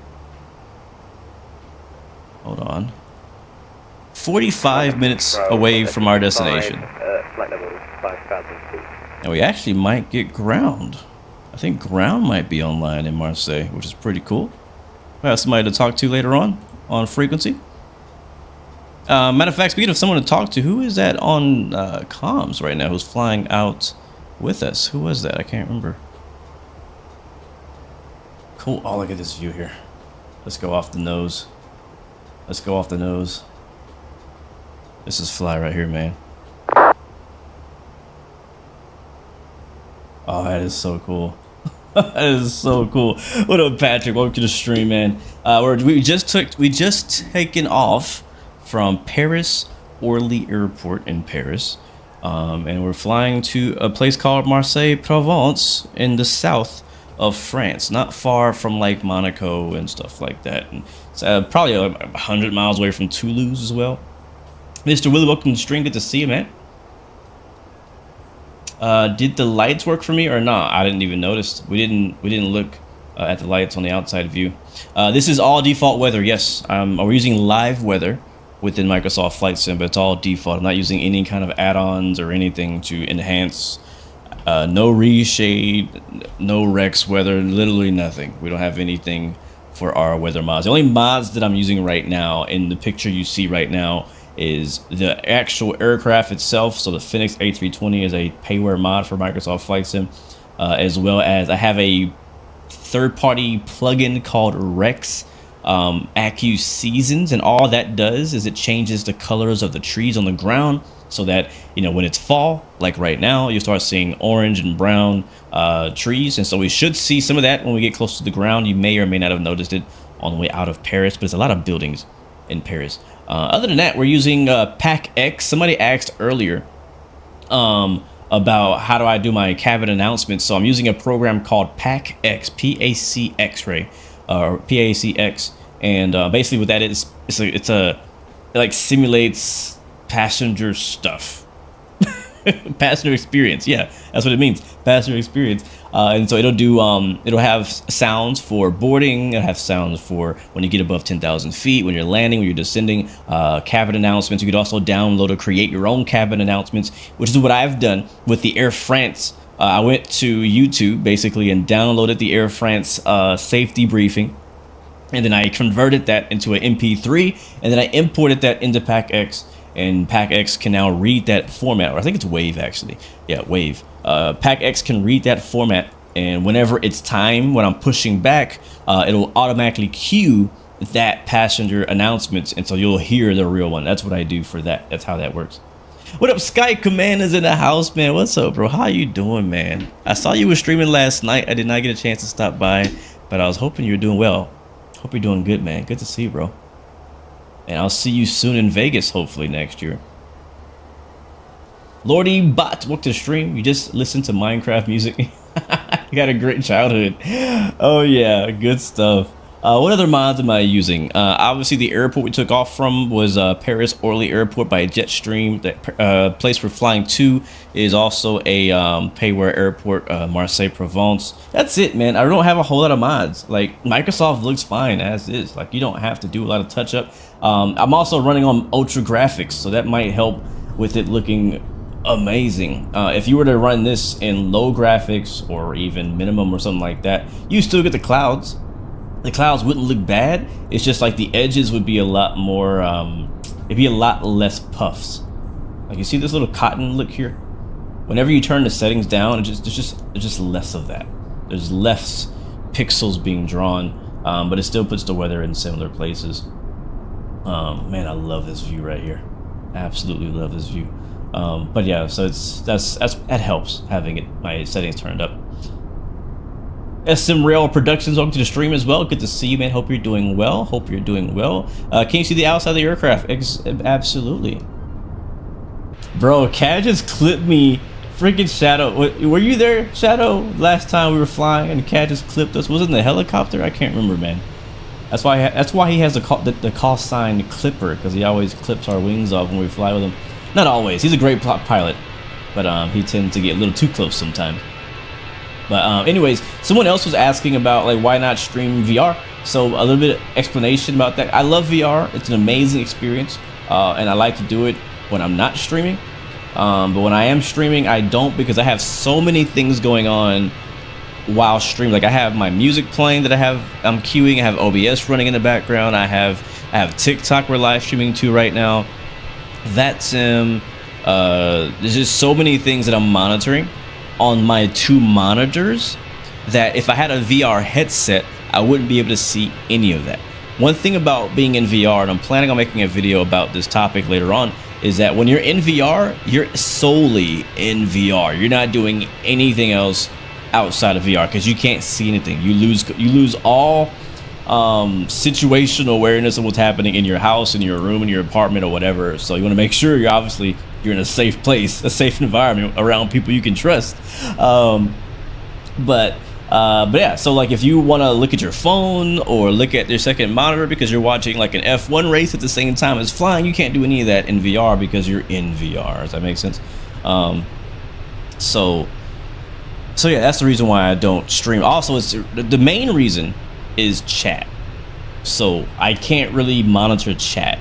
hold on, 45 minutes away from our destination. Flight level 5,000 feet. And we actually might get ground. I think ground might be online in Marseille, which is pretty cool. We have somebody to talk to later on frequency. Matter of fact, speaking of someone to talk to, who is that on comms right now who's flying out with us? Who was that? I can't remember. Cool. Oh, look at this view here. Let's go off the nose. Let's go off the nose. This is fly right here, man. Oh, that is so cool. That is so cool. What up, Patrick? Welcome to the stream, man. We just taken off from Paris Orly Airport in Paris. And we're flying to a place called Marseille, Provence, in the south of France, not far from like Monaco and stuff like that. And it's probably 100 miles away from Toulouse as well. Mr. Willie, welcome to the stream. Good to see you, man. Did the lights work for me or not? I didn't even notice. We didn't look at the lights on the outside view. This is all default weather. Yes, we're using live weather within Microsoft Flight Sim, but it's all default. I'm not using any kind of add-ons or anything to enhance. No reshade, no Rex weather, literally nothing. We don't have anything for our weather mods. The only mods that I'm using right now in the picture you see right now is the actual aircraft itself. So the Fenix A320 is a payware mod for Microsoft Flight Sim, as well as I have a third-party plugin called Rex Accu Seasons, and all that does is it changes the colors of the trees on the ground so that, you know, when it's fall, like right now, you start seeing orange and brown trees. And so we should see some of that when we get close to the ground. You may or may not have noticed it on the way out of Paris, but it's a lot of buildings in Paris. Other than that, we're using PAC-X. Somebody asked earlier about how do I do my cabin announcements. So I'm using a program called PAC-X, P-A-C-X-ray, or P-A-C-X. And basically what that is, it like simulates passenger stuff. Passenger experience, yeah, that's what it means, passenger experience. And so it'll do it'll have sounds for boarding, it'll have sounds for when you get above 10,000 feet, when you're landing, when you're descending, cabin announcements. You could also download or create your own cabin announcements, which is what I've done with the Air France. I went to YouTube basically and downloaded the Air France safety briefing, and then I converted that into an MP3, and then I imported that into PAC-X. And PAC-X can now read that format, or I think it's WAVE actually. Yeah, WAVE. PAC-X can read that format, and whenever it's time, when I'm pushing back, it'll automatically cue that passenger announcements, and so you'll hear the real one. That's what I do for that. That's how that works. What up, Sky Commander's in the house, man? What's up, bro? How you doing, man? I saw you were streaming last night. I did not get a chance to stop by, but I was hoping you were doing well. Hope you're doing good, man. Good to see you, bro. And I'll see you soon in Vegas, hopefully next year. Lordy Bot, welcome to the stream. You just listened to Minecraft music. You got a great childhood. Oh yeah, good stuff. What other mods am I using? Obviously the airport we took off from was Paris Orly Airport by Jetstream. The place we're flying to is also a payware airport, Marseille Provence. That's it, man. I don't have a whole lot of mods. Like, Microsoft looks fine as is. Like, you don't have to do a lot of touch up. I'm also running on ultra graphics, so that might help with it looking amazing. If you were to run this in low graphics or even minimum or something like that, you still get the clouds. The clouds wouldn't look bad. It's just like the edges would be a lot more, it'd be a lot less puffs. Like you see this little cotton look here? Whenever you turn the settings down, there's just less of that. There's less pixels being drawn, but it still puts the weather in similar places. Man, I love this view right here. Absolutely love this view. But yeah, so that helps having my settings turned up. SM Rail Productions, welcome to the stream as well. Good to see you, man. Hope you're doing well. Hope you're doing well. Can you see the outside of the aircraft? Absolutely. Bro, Cat just clipped me. Freaking Shadow. Were you there, Shadow? Last time we were flying and Cat just clipped us. Was it in the helicopter? I can't remember, man. That's why he has the call sign Clipper, because he always clips our wings off when we fly with him. Not always. He's a great pilot, but he tends to get a little too close sometimes. But anyways, someone else was asking about like why not stream VR. So a little bit of explanation about that. I love VR. It's an amazing experience, and I like to do it when I'm not streaming. But when I am streaming, I don't, because I have so many things going on while streaming. Like I have my music playing that I'm queuing. I have OBS running in the background. I have TikTok we're live streaming to right now. Vatsim. There's just so many things that I'm monitoring on my 2 monitors that if I had a VR headset, I wouldn't be able to see any of that. One thing about being in VR, and I'm planning on making a video about this topic later on, is that when you're in VR, you're solely in VR. You're not doing anything else outside of VR because you can't see anything. You lose all situational awareness of what's happening in your house, in your room, in your apartment, or whatever. So you want to make sure you're in a safe place, a safe environment around people you can trust. But yeah, so like if you want to look at your phone or look at your second monitor because you're watching like an F1 race at the same time as flying, you can't do any of that in VR because you're in VR. Does that make sense? So yeah, that's the reason why I don't stream. Also, it's the main reason is chat. So I can't really monitor chat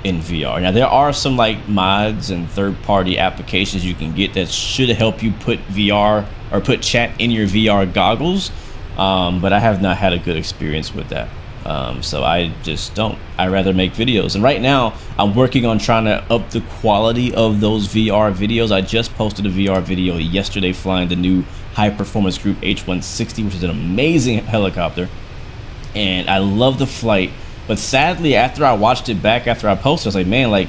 in VR. Now there are some like mods and third-party applications you can get that should help you put VR or put chat in your VR goggles, but I have not had a good experience with that. So I just don't. I rather make videos, and right now I'm working on trying to up the quality of those VR videos. I just posted a VR video yesterday flying the new high performance group H160, which is an amazing helicopter, and I love the flight. But sadly, after I watched it back after I posted, I was like, man, like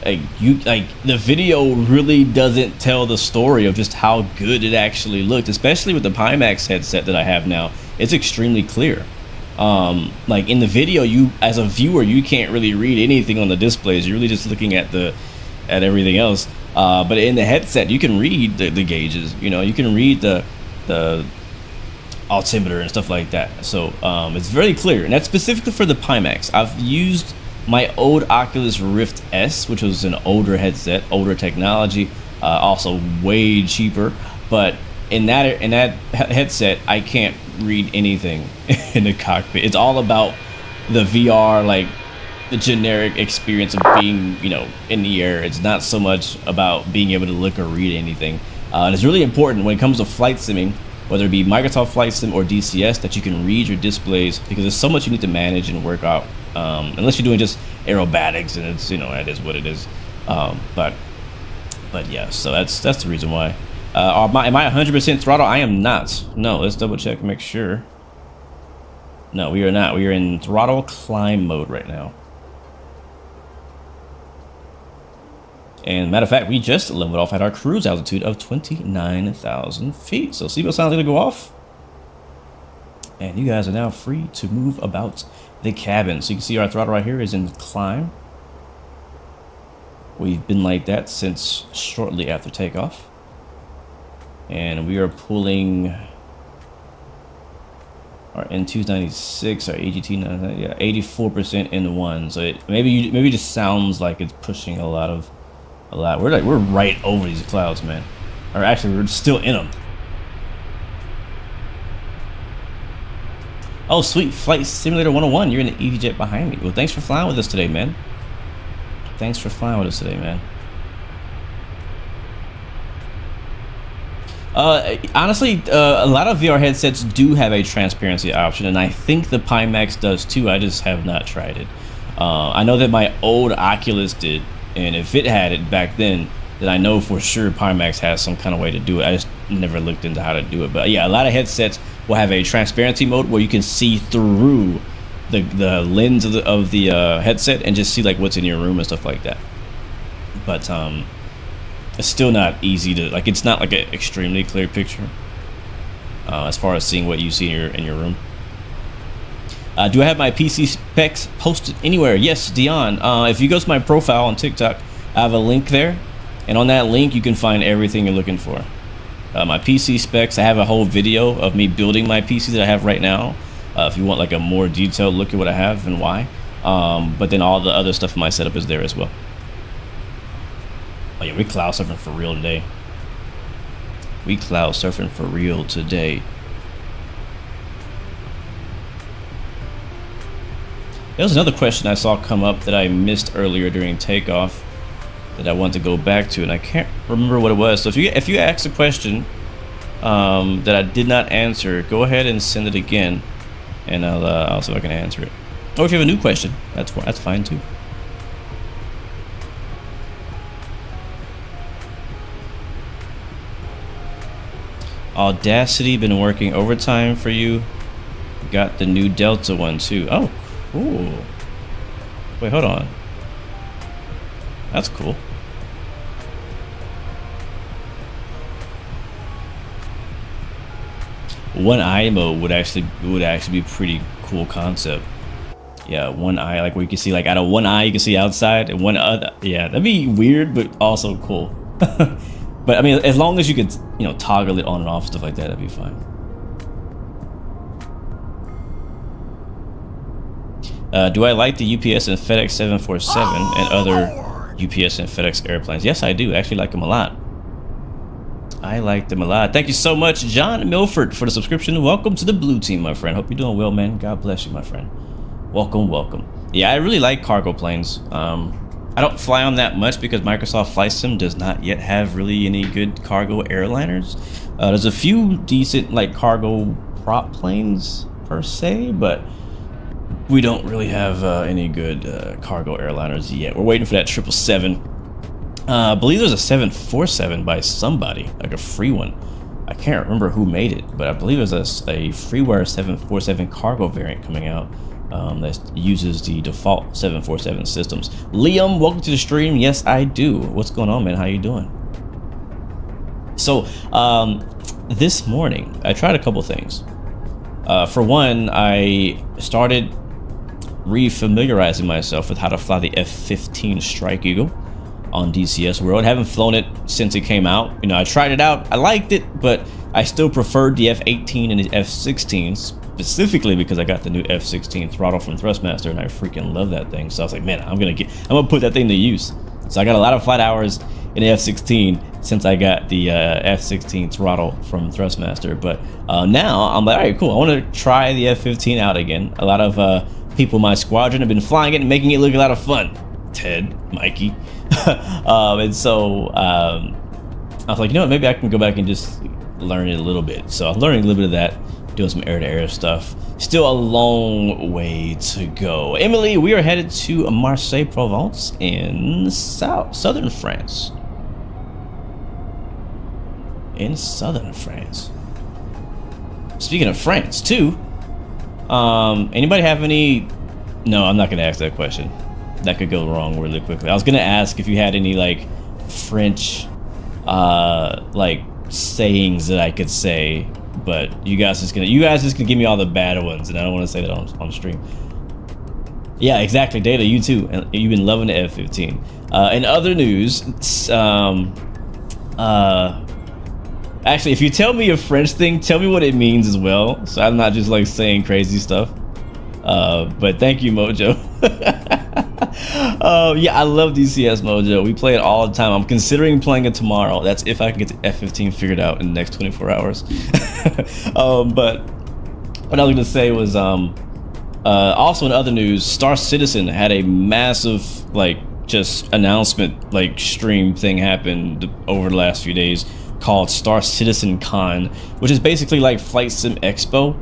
the video really doesn't tell the story of just how good it actually looked, especially with the Pimax headset that I have now. It's extremely clear. Like in the video, you as a viewer, you can't really read anything on the displays. You're really just looking at everything else. But in the headset, you can read the gauges. You know, you can read the altimeter and stuff like that. So it's very clear, and that's specifically for the Pimax. I've used my old Oculus Rift S, which was an older headset, older technology, also way cheaper. But in that headset, I can't read anything in the cockpit. It's all about the VR, like the generic experience of being, you know, in the air. It's not so much about being able to look or read anything. And it's really important when it comes to flight simming, whether it be Microsoft Flight Sim or DCS, that you can read your displays, because there's so much you need to manage and work out. Unless you're doing just aerobatics, and it's, you know, that is what it is. But yeah, so that's the reason why. Am I 100% throttle? I am not. No, let's double check and make sure. No, we are not. We are in throttle climb mode right now. And matter of fact, we just leveled off at our cruise altitude of 29,000 feet. So seatbelt sound's gonna go off. And you guys are now free to move about the cabin. So you can see our throttle right here is in climb. We've been like that since shortly after takeoff. And we are pulling our N296, our AGT 990, yeah, 84% in one. So it maybe just sounds like it's pushing a lot. We're right over these clouds, man. Or actually, we're still in them. Oh, sweet. Flight Simulator 101. You're in the EasyJet behind me. Well, thanks for flying with us today, man. Thanks for flying with us today, man. Honestly, a lot of VR headsets do have a transparency option, and I think the Pimax does too. I just have not tried it. I know that my old Oculus did, and if it had it back then I know for sure Pimax has some kind of way to do it. I just never looked into how to do it. But yeah, a lot of headsets will have a transparency mode where you can see through the lens of the headset and just see like what's in your room and stuff like that. But it's still not easy to, like, it's not like an extremely clear picture as far as seeing what you see in your room. Do I have my PC specs posted anywhere? Yes, Dion. If you go to my profile on TikTok, I have a link there, and on that link you can find everything you're looking for. My PC specs, I have a whole video of me building my PC that I have right now. If you want like a more detailed look at what I have and why. But then all the other stuff in my setup is there as well. Oh yeah, we cloud surfing for real today. We cloud surfing for real today. There was another question I saw come up that I missed earlier during takeoff that I want to go back to, and I can't remember what it was. So if you ask a question that I did not answer, go ahead and send it again, and I'll see if I can answer it. Or if you have a new question, that's fine too. Audacity been working overtime for you. Got the new Delta one too. Oh, cool. Wait, hold on. That's cool. One eye mode would actually be pretty cool concept. Yeah, one eye, like where you can see, like out of one eye you can see outside, and one other. Yeah, that'd be weird, but also cool. But I mean, as long as you could, you know, toggle it on and off, stuff like that, that'd be fine. Do I like the UPS and FedEx 747 and other UPS and FedEx airplanes? Yes, I do. I actually like them a lot. I like them a lot. Thank you so much, John Milford, for the subscription. Welcome to the blue team, my friend. Hope you're doing well, man. God bless you, my friend. Welcome, welcome. Yeah, I really like cargo planes. I don't fly on that much because Microsoft Flight Sim does not yet have really any good cargo airliners. There's a few decent like cargo prop planes per se, but we don't really have any good cargo airliners yet. We're waiting for that 777. I believe there's a 747 by somebody, like a free one. I can't remember who made it, but I believe there's a freeware 747 cargo variant coming out that uses the default 747 systems. Liam, welcome to the stream. Yes, I do. What's going on, man? How you doing? So this morning I tried a couple things. For one, I started re-familiarizing myself with how to fly the F-15 Strike Eagle on DCS World. I haven't flown it since it came out. You know, I tried it out, I liked it, but I still preferred the F-18 and the F-16, specifically because I got the new F-16 throttle from Thrustmaster, and I freaking love that thing. So I was like, man, I'm gonna put that thing to use. So I got a lot of flight hours in the F-16 since I got the F-16 throttle from Thrustmaster. But now I'm like, all right, cool. I want to try the F-15 out again. A lot of people in my squadron have been flying it and making it look a lot of fun. Ted, Mikey. And so I was like, you know what, maybe I can go back and just learn it a little bit. So I'm learning a little bit of that, doing some air-to-air stuff. Still a long way to go. Emily, we are headed to Marseille, Provence in southern France. In southern France. Speaking of France, too, anybody have any... No, I'm not going to ask that question. That could go wrong really quickly. I was going to ask if you had any, like, French, like, sayings that I could say, but you guys just gonna give me all the bad ones, and I don't want to say that on stream. Yeah, exactly, Data, you too. And you've been loving the F-15. In other news, actually, if you tell me a French thing, tell me what it means as well, so I'm not just like saying crazy stuff. But thank you, Mojo. Yeah, I love DCS, Mojo. We play it all the time. I'm considering playing it tomorrow. That's if I can get the F-15 figured out in the next 24 hours. But what I was gonna say was also in other news, Star Citizen had a massive like just announcement like stream thing happened over the last few days called Star Citizen Con, which is basically like Flight Sim Expo,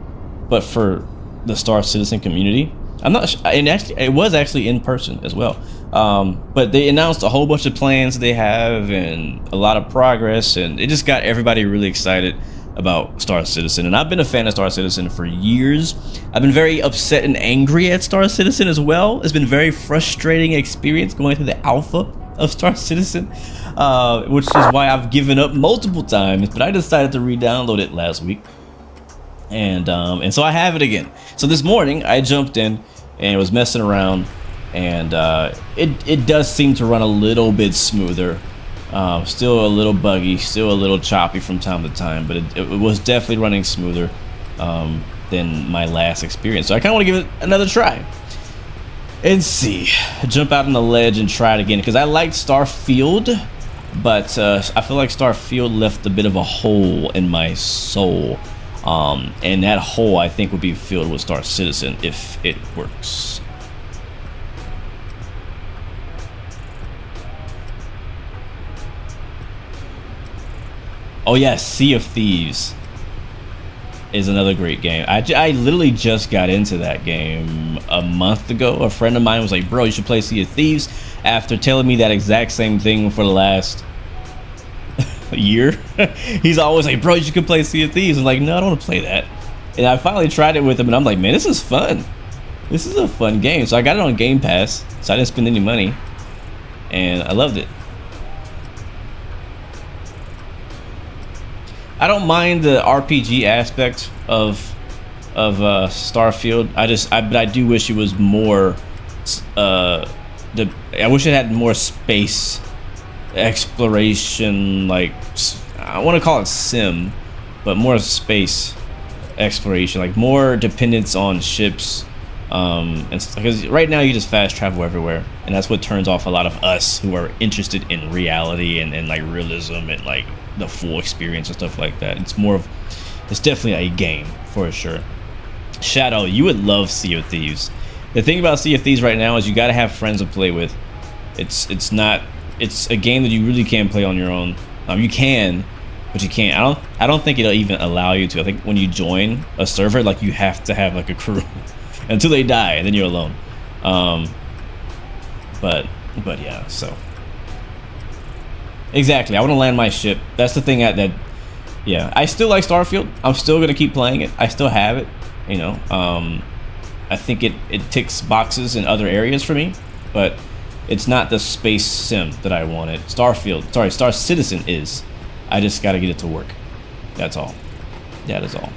but for the Star Citizen community. I'm not and actually it was actually in person as well, but they announced a whole bunch of plans they have and a lot of progress, and it just got everybody really excited about Star Citizen. And I've been a fan of Star Citizen for years. I've been very upset and angry at Star Citizen as well. It's been a very frustrating experience going through the alpha of Star Citizen, which is why I've given up multiple times, but I decided to re-download it last week. And so I have it again. So this morning I jumped in and was messing around, and it does seem to run a little bit smoother. Still a little buggy, still a little choppy from time to time, but it was definitely running smoother than my last experience. So I kind of want to give it another try and see, jump out on the ledge and try it again, because I liked Starfield, but I feel like Starfield left a bit of a hole in my soul. And that hole, I think, would be filled with Star Citizen if it works. Oh yes, Sea of Thieves is another great game. I literally just got into that game a month ago. A friend of mine was like, bro, you should play Sea of Thieves, after telling me that exact same thing for the last year. He's always like, bro, you should play Sea of Thieves. I'm like, no, I don't want to play that. And I finally tried it with him, and I'm like, man, this is fun. This is a fun game. So I got it on Game Pass, so I didn't spend any money, and I loved it. I don't mind the RPG aspect of Starfield. But I do wish it was more. I wish it had more space exploration. Like, I want to call it sim, but more space exploration. Like more dependence on ships. And because right now you just fast travel everywhere, and that's what turns off a lot of us who are interested in reality and like realism and like the full experience and stuff like that. It's definitely a game for sure. Shadow, you would love Sea of Thieves. The thing about Sea of Thieves right now is you got to have friends to play with. It's a game that you really can't play on your own. You can, but you can't. I don't think it'll even allow you to. I think when you join a server, like, you have to have like a crew until they die, and then you're alone. But yeah, so exactly. I want to land my ship. That's the thing yeah, I still like Starfield. I'm still gonna keep playing it. I still have it, you know. I think it ticks boxes in other areas for me, but it's not the space sim that I wanted. Star Citizen is. I just gotta get it to work. That's all. That is all.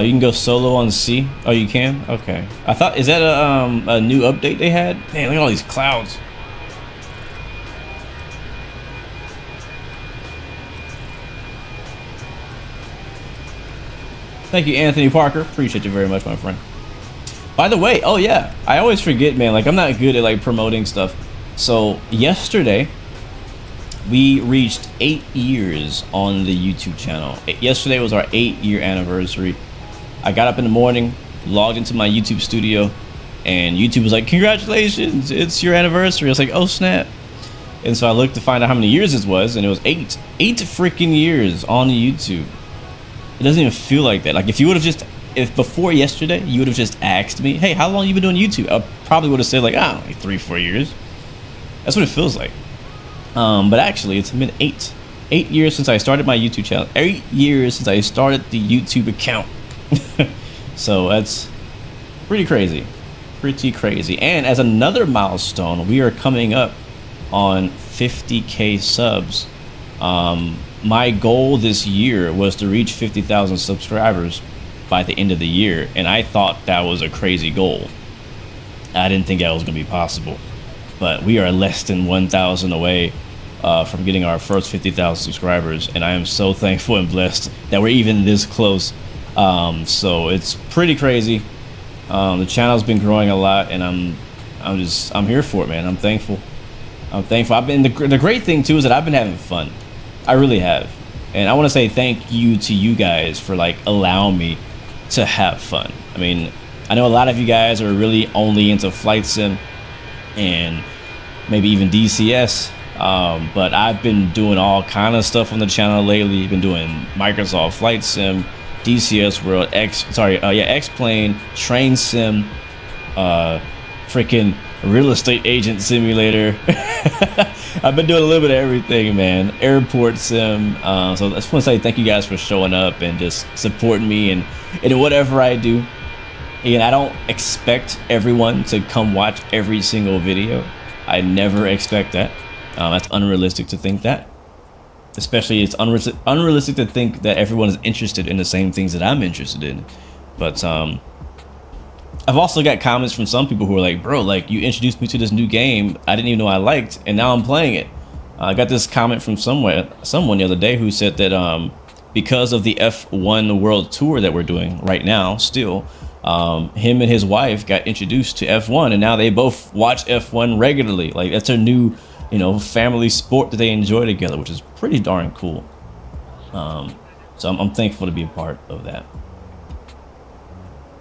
You can go solo on the sea. Oh, you can? Okay. I thought, is that a new update they had? Man, look at all these clouds. Thank you, Anthony Parker. Appreciate you very much, my friend. By the way, oh yeah, I always forget, man. Like, I'm not good at like promoting stuff. So yesterday, we reached 8 years on the YouTube channel. Yesterday was our 8-year anniversary. I got up in the morning, logged into my YouTube studio, and YouTube was like, congratulations, it's your anniversary. I was like, oh snap. And so I looked to find out how many years it was, and it was 8 freaking years on YouTube. It doesn't even feel like that. Like, if before yesterday you would have just asked me, hey, how long you been doing YouTube, I probably would have said like, oh, like 3-4 years. That's what it feels like. But actually, it's been 8 years since I started my YouTube channel. 8 years since I started the YouTube account. So that's pretty crazy. And as another milestone, we are coming up on 50K subs. My goal this year was to reach 50,000 subscribers by the end of the year, and I thought that was a crazy goal. I didn't think that was going to be possible, but we are less than 1,000 away from getting our first 50,000 subscribers, and I am so thankful and blessed that we're even this close. So it's pretty crazy. The channel's been growing a lot, and I'm here for it, man. I'm thankful. I've been the great thing too is that I've been having fun. I really have, and I want to say thank you to you guys for like allowing me to have fun. I mean, I know a lot of you guys are really only into flight sim, and maybe even DCS. But I've been doing all kind of stuff on the channel lately. Been doing Microsoft Flight Sim, DCS World, X-Plane, Train Sim, freaking Real Estate Agent Simulator. I've been doing a little bit of everything, man. Airport Sim. So I just want to say thank you guys for showing up and just supporting me and whatever I do. And I don't expect everyone to come watch every single video. I never expect that. That's unrealistic to think that. Especially it's unrealistic to think that everyone is interested in the same things that I'm interested in. But I've also got comments from some people who are like, bro, like you introduced me to this new game I didn't even know I liked, and now I'm playing it. I got this comment from someone the other day who said that because of the F1 World Tour that we're doing right now still, him and his wife got introduced to F1, and now they both watch F1 regularly. Like that's their new, you know, family sport that they enjoy together, which is pretty darn cool. So I'm thankful to be a part of that.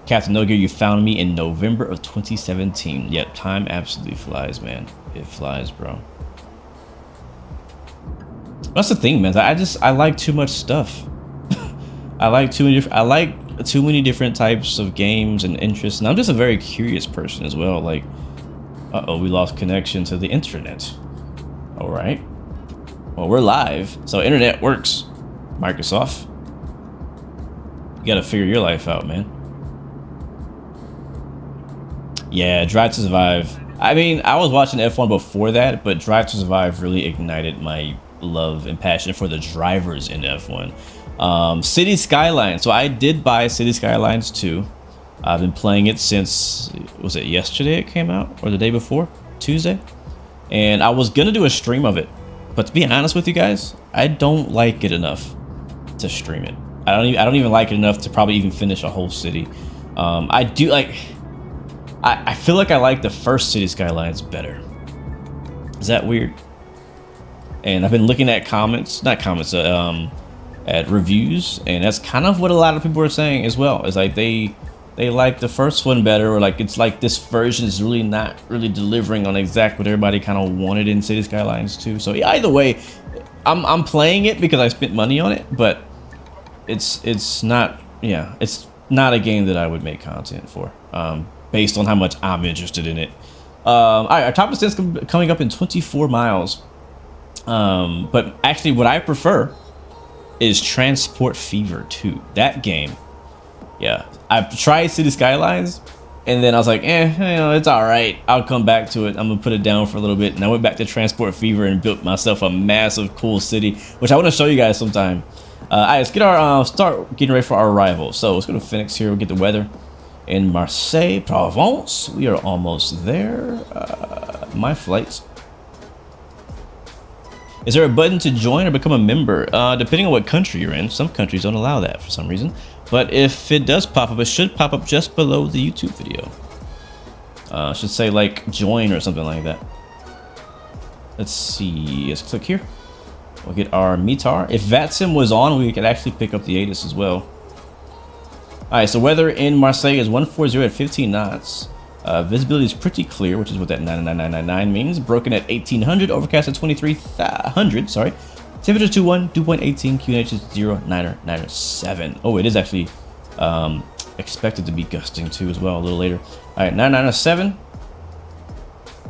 Captain No Gear, you found me in November of 2017. Yep, time absolutely flies, man. It flies, bro. That's the thing, man. I like too much stuff. I like too many different types of games and interests, and I'm just a very curious person as well. Like, uh-oh, we lost connection to the internet. All right. Well, we're live, so internet works. Microsoft, you gotta figure your life out, man. Yeah, Drive to Survive. I mean, I was watching F1 before that, but Drive to Survive really ignited my love and passion for the drivers in F1. City Skylines. So I did buy City Skylines 2. I've been playing it since, was it yesterday it came out? Or the day before? Tuesday? And I was gonna do a stream of it. But to be honest with you guys, I don't like it enough to stream it. I don't even like it enough to probably even finish a whole city. I do like... I feel like I like the first City Skylines better. Is that weird? And I've been looking at at reviews, and that's kind of what a lot of people are saying as well. It's like they like the first one better, or like it's like this version is really not really delivering on exactly what everybody kind of wanted in City Skylines 2. So yeah, either way, I'm playing it because I spent money on it, but it's not a game that I would make content for. Based on how much I'm interested in it. All right, our top distance coming up in 24 miles. But actually what I prefer is Transport Fever 2. That game, yeah. I've tried City Skylines, and then I was like, it's all right. I'll come back to it. I'm gonna put it down for a little bit. And I went back to Transport Fever and built myself a massive, cool city, which I want to show you guys sometime. All right, let's get our start getting ready for our arrival. So let's go to Fenix here. We'll get the weather. In Marseille, Provence, we are almost there. My flights. Is there a button to join or become a member? Depending on what country you're in. Some countries don't allow that for some reason. But if it does pop up, it should pop up just below the YouTube video. It should say like join or something like that. Let's see. Let's click here. We'll get our METAR. If Vatsim was on, we could actually pick up the ATIS as well. Alright, so weather in Marseille is 140 at 15 knots. Visibility is pretty clear, which is what that 99999 means. Broken at 1800, overcast at 2300, sorry. Temperature 21, dew point 18, QNH is 0.997. Oh, it is actually expected to be gusting too as well a little later. Alright, 997.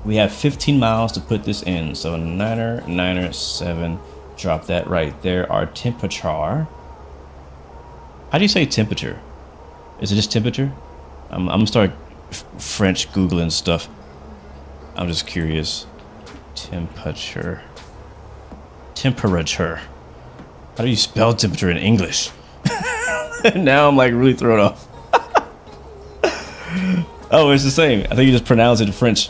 We have 15 miles to put this in. So 997, drop that right there. Our temperature. How do you say temperature? Is it just temperature? I'm gonna start French Googling stuff. I'm just curious. Temperature. Temperature. How do you spell temperature in English? Now I'm like really thrown off. Oh, it's the same. I think you just pronounce it in French.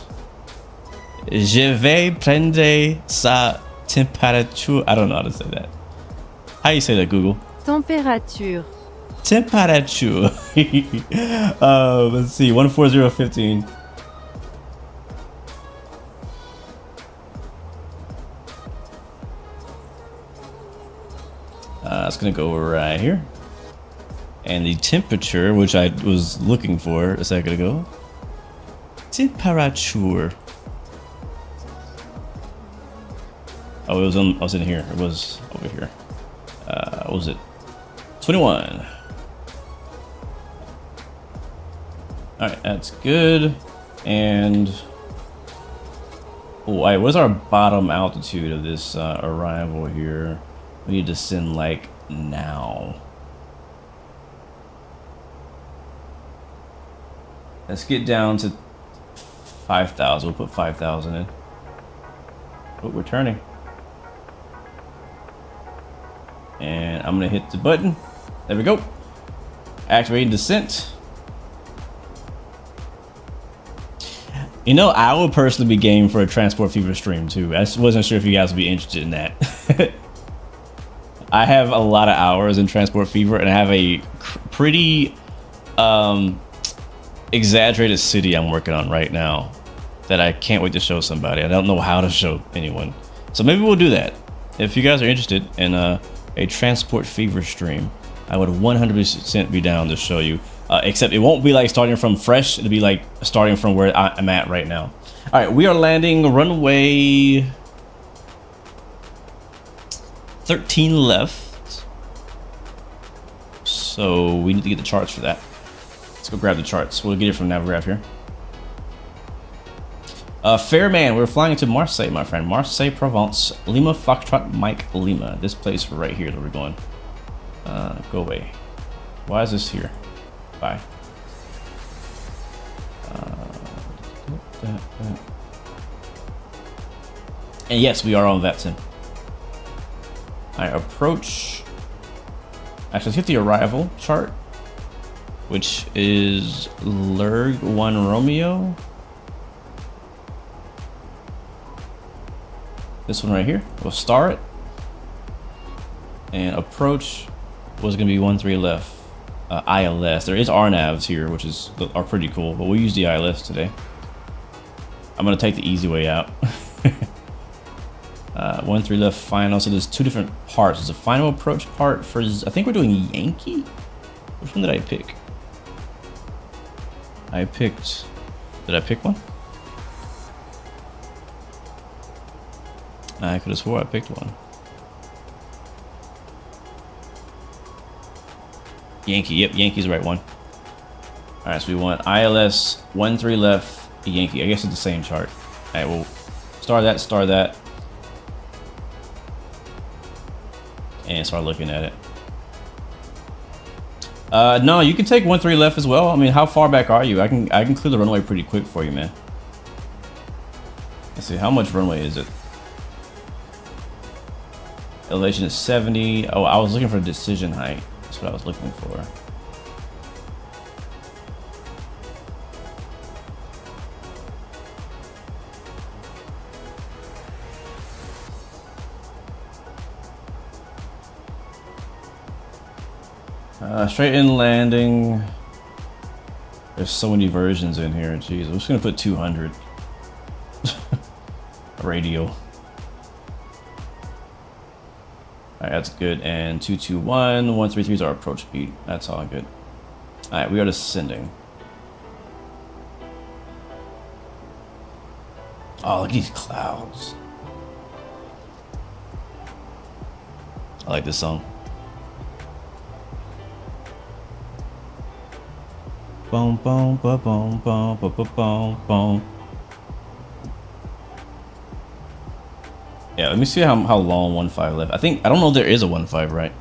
Je vais prendre sa temperature. I don't know how to say that. How do you say that, Google? Température. Temperature. Let's see, 14015. It's gonna go right here. And the temperature, which I was looking for a second ago. Temperature. Oh, I was in here. It was over here. What was it? 21. All right, that's good. And oh, wait, what's our bottom altitude of this arrival here? We need to descend like now. Let's get down to 5,000. We'll put 5,000 in. Oh, we're turning. And I'm gonna hit the button. There we go. Activating descent. You know, I would personally be game for a Transport Fever stream too. I just wasn't sure if you guys would be interested in that. I have a lot of hours in Transport Fever, and I have a pretty exaggerated city I'm working on right now that I can't wait to show somebody. I don't know how to show anyone, so maybe we'll do that. If you guys are interested in a Transport Fever stream, I would 100% be down to show you. Except it won't be like starting from fresh. It'll be like starting from where I'm at right now. All right, we are landing runway 13 left. So we need to get the charts for that. Let's go grab the charts. We'll get it from Navigraph here. Fairman, we're flying to Marseille, my friend. Marseille, Provence. Lima, Foxtrot, Mike, Lima. This place right here is where we're going. Go away. Why is this here? Bye. And yes, we are on Vatsim. I approach. Actually, let's get the arrival chart, which is Lurg 1 Romeo. This one right here. We'll star it. And approach was going to be 13 left. ILS. There is RNAVs here, which are pretty cool, but we'll use the ILS today. I'm gonna take the easy way out. 13 left final. So there's two different parts. There's a final approach part for. I think we're doing Yankee. Which one did I pick? I picked. Did I pick one? I could have swore I picked one. Yankee, yep, Yankee's the right one. All right, so we want ILS 13 left, Yankee. I guess it's the same chart. All right, we'll star that, and start looking at it. No, you can take 13 left as well. I mean, how far back are you? I can clear the runway pretty quick for you, man. Let's see, how much runway is it? Elevation is 70. Oh, I was looking for decision height. That's what I was looking for. Straight in landing. There's so many versions in here. Jeez, I'm just gonna put 200. Radial. Alright, that's good. And 221, 133 is our approach speed. That's all good. Alright, we are descending. Oh, look at these clouds. I like this song. Boom, boom, boom, boom, boom, boom, boom, boom. Yeah, let me see how long 15 left. I don't know if there is a 15, right?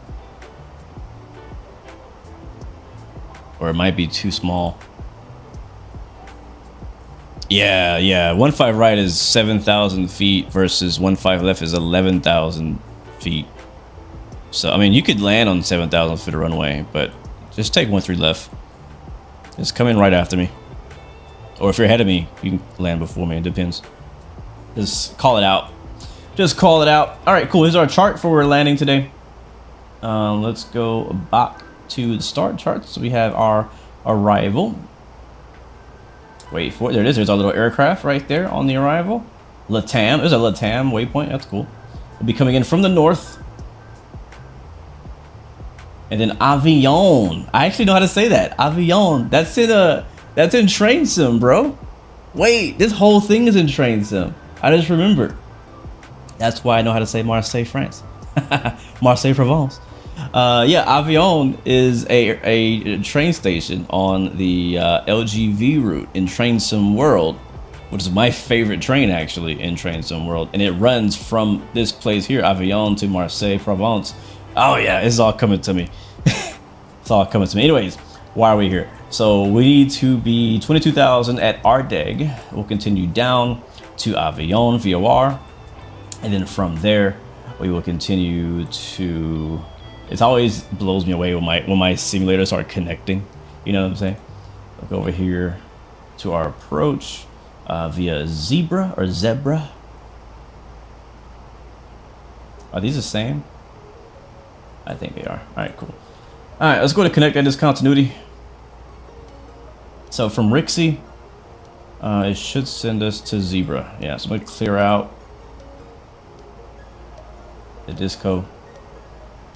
Or it might be too small. Yeah, 15 right is 7,000 feet versus 15 left is 11,000 feet. So, I mean, you could land on 7,000 foot of runway, but just take 13 left. Just come in right after me. Or if you're ahead of me, you can land before me. It depends. Just call it out. Just call it out. All right, cool. Here's our chart for where we're landing today. Let's go back to the start chart. So we have our arrival. Wait for it. There it is. There's our little aircraft right there on the arrival. LATAM. There's a LATAM waypoint. That's cool. We'll be coming in from the north. And then avion. I actually know how to say that. Avion. That's in Train Sim, bro. Wait, this whole thing is in Train Sim. I just remembered. That's why I know how to say Marseille, France. Marseille, Provence. Yeah, Avion is a train station on the LGV route in Train Sim World, which is my favorite train actually in Train Sim World, and it runs from this place here, Avion, to Marseille, Provence. Oh yeah, it's all coming to me. It's all coming to me. Anyways, why are we here? So we need to be 22,000 at Ardeg. We'll continue down to Avion, VOR, and then from there we will continue to. It always blows me away when my simulators start connecting. You know what I'm saying? Look over here to our approach via Zebra or Zebra. Are these the same? I think they are. All right, cool. All right, let's go to connect at discontinuity. So from Rixie, it should send us to Zebra. Yeah, so I'm gonna clear out the disco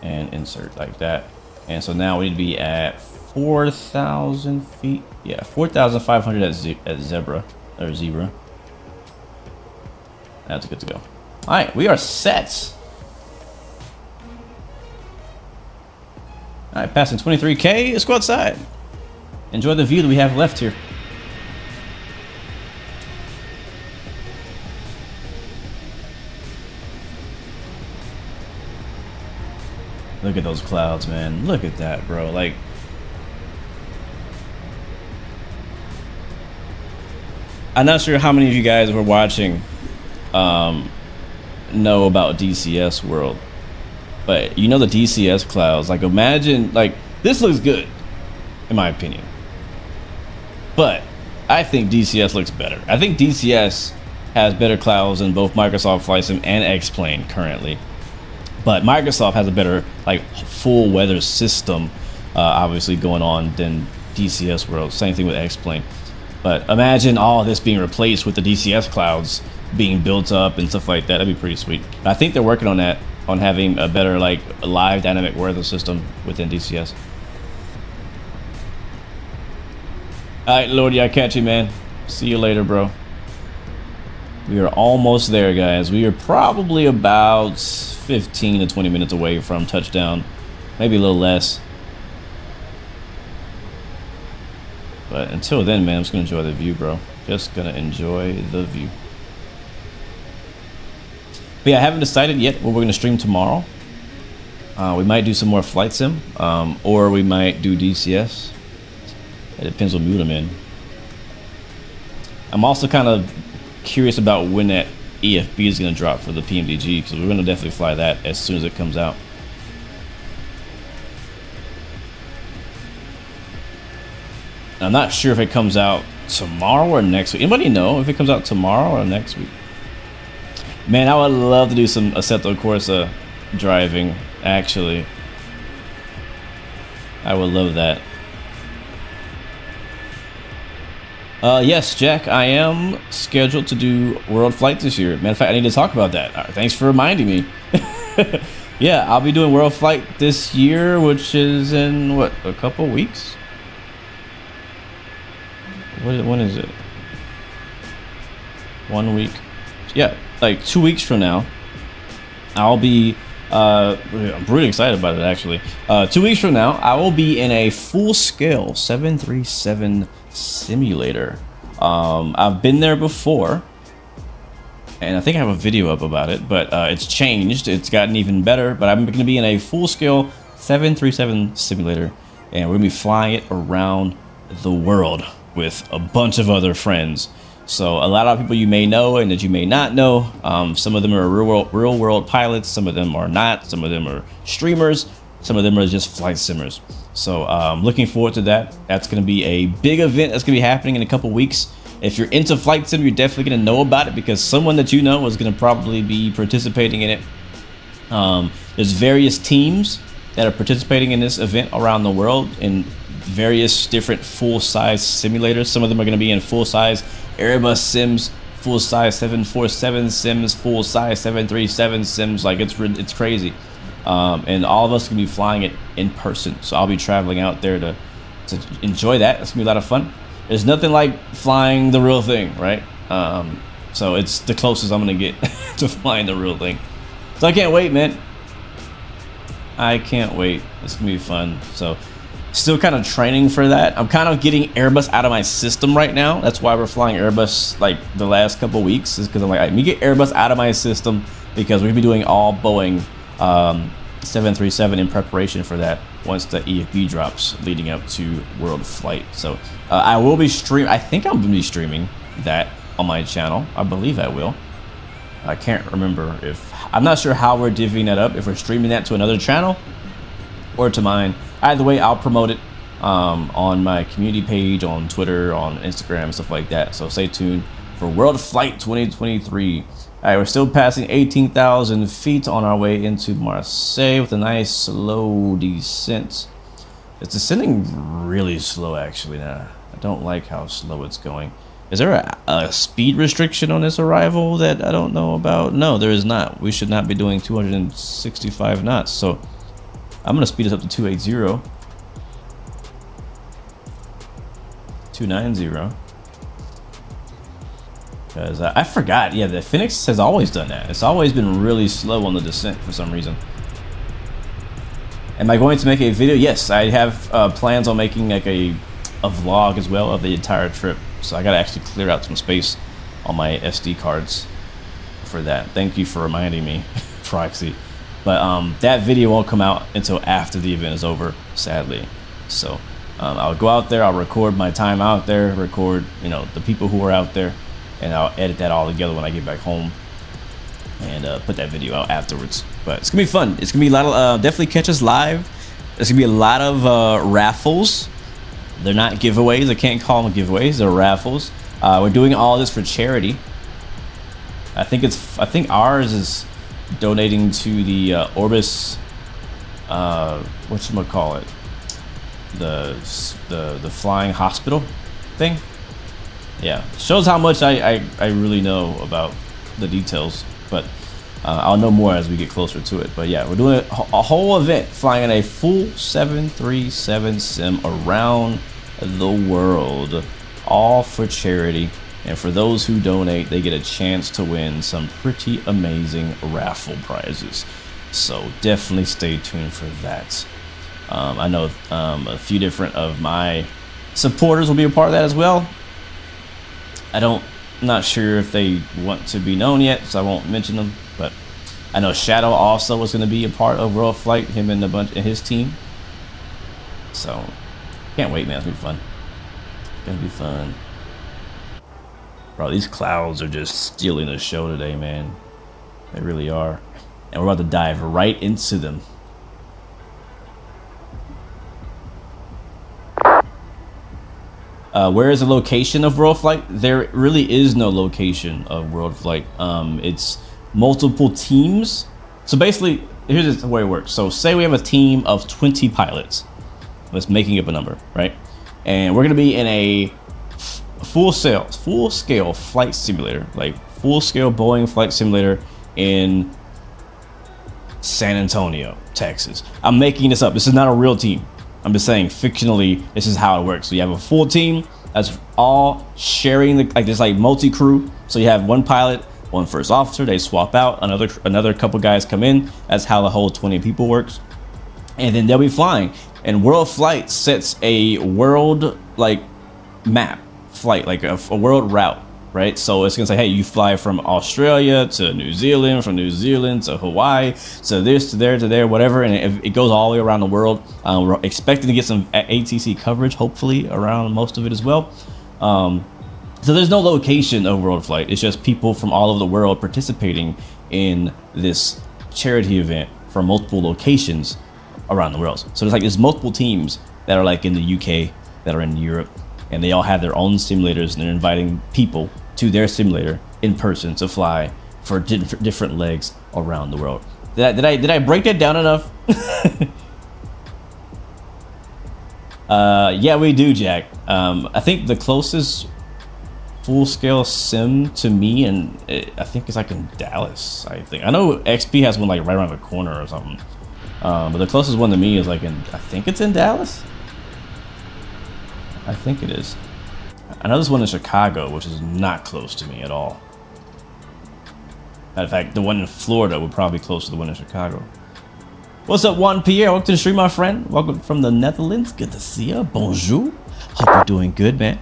and insert like that. And so now we need to be at 4,000 feet. Yeah, 4,500 at Zebra or Zebra. That's good to go. All right, we are set. All right, passing 23K. Let's go outside. Enjoy the view that we have left here. Look at those clouds, man. Look at that, bro. Like, I'm not sure how many of you guys who are watching know about DCS World, but you know the DCS clouds. Like, imagine, like, this looks good, in my opinion. But I think DCS looks better. I think DCS has better clouds than both Microsoft Flight Sim and X-Plane currently. But Microsoft has a better, like, full weather system, obviously, going on than DCS World. Same thing with X-Plane. But imagine all this being replaced with the DCS clouds being built up and stuff like that. That'd be pretty sweet. I think they're working on that, on having a better, like, live dynamic weather system within DCS. All right, Lordy, I catch you, man. See you later, bro. We are almost there, guys. We are probably about 15 to 20 minutes away from touchdown. Maybe a little less. But until then, man, I'm just gonna enjoy the view, bro. Just gonna enjoy the view. But yeah, I haven't decided yet what we're gonna stream tomorrow. We might do some more flight sim, or we might do DCS. It depends what mood I'm in. I'm also kind of curious about when that EFB is going to drop for the PMDG, because we're going to definitely fly that as soon as it comes out. I'm not sure if it comes out tomorrow or next week. Anybody know if it comes out tomorrow or next week? Man, I would love to do some Assetto Corsa driving, actually. I would love that. Yes, Jack, I am scheduled to do World Flight this year. Matter of fact, I need to talk about that. Thanks for reminding me. Yeah, I'll be doing World Flight this year, which is in, what, a couple weeks? When is it? 1 week. Yeah, like 2 weeks from now. I'll be, I'm really excited about it, actually. 2 weeks from now, I will be in a full-scale 737 simulator. I've been there before, and I think I have a video up about it, but it's changed. It's gotten even better, but I'm going to be in a full-scale 737 simulator, and we're going to be flying it around the world with a bunch of other friends. So a lot of people you may know and that you may not know. Some of them are real world pilots, some of them are not, some of them are streamers, some of them are just flight simmers. So looking forward to that. That's going to be a big event that's going to be happening in a couple weeks. If you're into flight sim, you're definitely going to know about it, because someone that you know is going to probably be participating in it. There's various teams that are participating in this event around the world in various different full-size simulators. Some of them are going to be in full-size Airbus sims, full-size 747 sims, full-size 737 sims. Like, it's crazy. And all of us can be flying it in person. So I'll be traveling out there to enjoy that. It's gonna be a lot of fun. There's nothing like flying the real thing, right? So it's the closest I'm gonna get to flying the real thing. So I can't wait, man. I can't wait. It's gonna be fun. So still kind of training for that. I'm kind of getting Airbus out of my system right now. That's why we're flying Airbus like the last couple weeks, is because I'm like, let me get Airbus out of my system, because we're gonna be doing all Boeing 737 in preparation for that once the EFB drops leading up to World Flight. So I will be I think I'm gonna be streaming that on my channel. I believe I will. I can't remember if, I'm not sure how we're divvying that up, if we're streaming that to another channel or to mine. Either way, I'll promote it on my community page, on Twitter, on Instagram, stuff like that. So stay tuned for World Flight 2023. All right, we're still passing 18,000 feet on our way into Marseille with a nice slow descent. It's descending really slow, actually. Now, I don't like how slow it's going. Is there a speed restriction on this arrival that I don't know about? No, there is not. We should not be doing 265 knots. So I'm gonna speed us up to 280, 290, because I forgot. Yeah, the Fenix has always done that. It's always been really slow on the descent for some reason. Am I going to make a video? Yes, I have plans on making like a vlog as well of the entire trip. So I gotta actually clear out some space on my SD cards for that. Thank you for reminding me, Proxy. But that video won't come out until after the event is over, sadly. So I'll go out there, I'll record my time out there, record, you know, the people who are out there, and I'll edit that all together when I get back home and put that video out afterwards. But it's gonna be fun. It's gonna be a lot of definitely catch us live. There's gonna be a lot of raffles. They're not giveaways. I can't call them giveaways. They're raffles. We're doing all this for charity. I think ours is donating to the Orbis, whatchamacallit, the flying hospital thing. Yeah, shows how much I really know about the details, but I'll know more as we get closer to it. But yeah, we're doing a whole event, flying in a full 737 sim around the world, all for charity. And for those who donate, they get a chance to win some pretty amazing raffle prizes. So definitely stay tuned for that. I know a few different of my supporters will be a part of that as well. I'm not sure if they want to be known yet, so I won't mention them. But I know Shadow also was going to be a part of World Flight, him and his team. So can't wait, man. It's gonna be fun. It's gonna be fun. Bro, these clouds are just stealing the show today, man. They really are. And we're about to dive right into them. Where is the location of World Flight? There really is no location of World Flight. It's multiple teams. So basically, here's the way it works. So say we have a team of 20 pilots. Let's making up a number, right? And we're gonna be in a full scale flight simulator, like full scale Boeing flight simulator in San Antonio, Texas. I'm making this up. This is not a real team. I'm just saying fictionally, this is how it works. So you have a full team that's all sharing like this, like multi-crew. So you have one pilot, one first officer, they swap out, another couple guys come in. That's how the whole 20 people works. And then they'll be flying. And World Flight sets a world like map flight, like a world route, right? So it's gonna say, hey, you fly from Australia to New Zealand, from New Zealand to Hawaii, to this, to there, whatever, and it goes all the way around the world. We're expecting to get some ATC coverage, hopefully, around most of it as well. So there's no location of World Flight. It's just people from all over the world participating in this charity event from multiple locations around the world. So there's multiple teams that are like in the UK, that are in Europe, and they all have their own simulators, and they're inviting people to their simulator in person to fly for different legs around the world. Did I break that down enough? Yeah, we do, Jack. I think the closest full-scale sim to me, and I think it's like in Dallas. I know XP has one like right around the corner or something. But the closest one to me is like I think it's in Dallas. I think it is. I know there's one in Chicago, which is not close to me at all. In fact, the one in Florida would probably be close to the one in Chicago. What's up, Juan Pierre? Welcome to the stream, my friend. Welcome from the Netherlands. Good to see you. Bonjour. Hope you're doing good, man.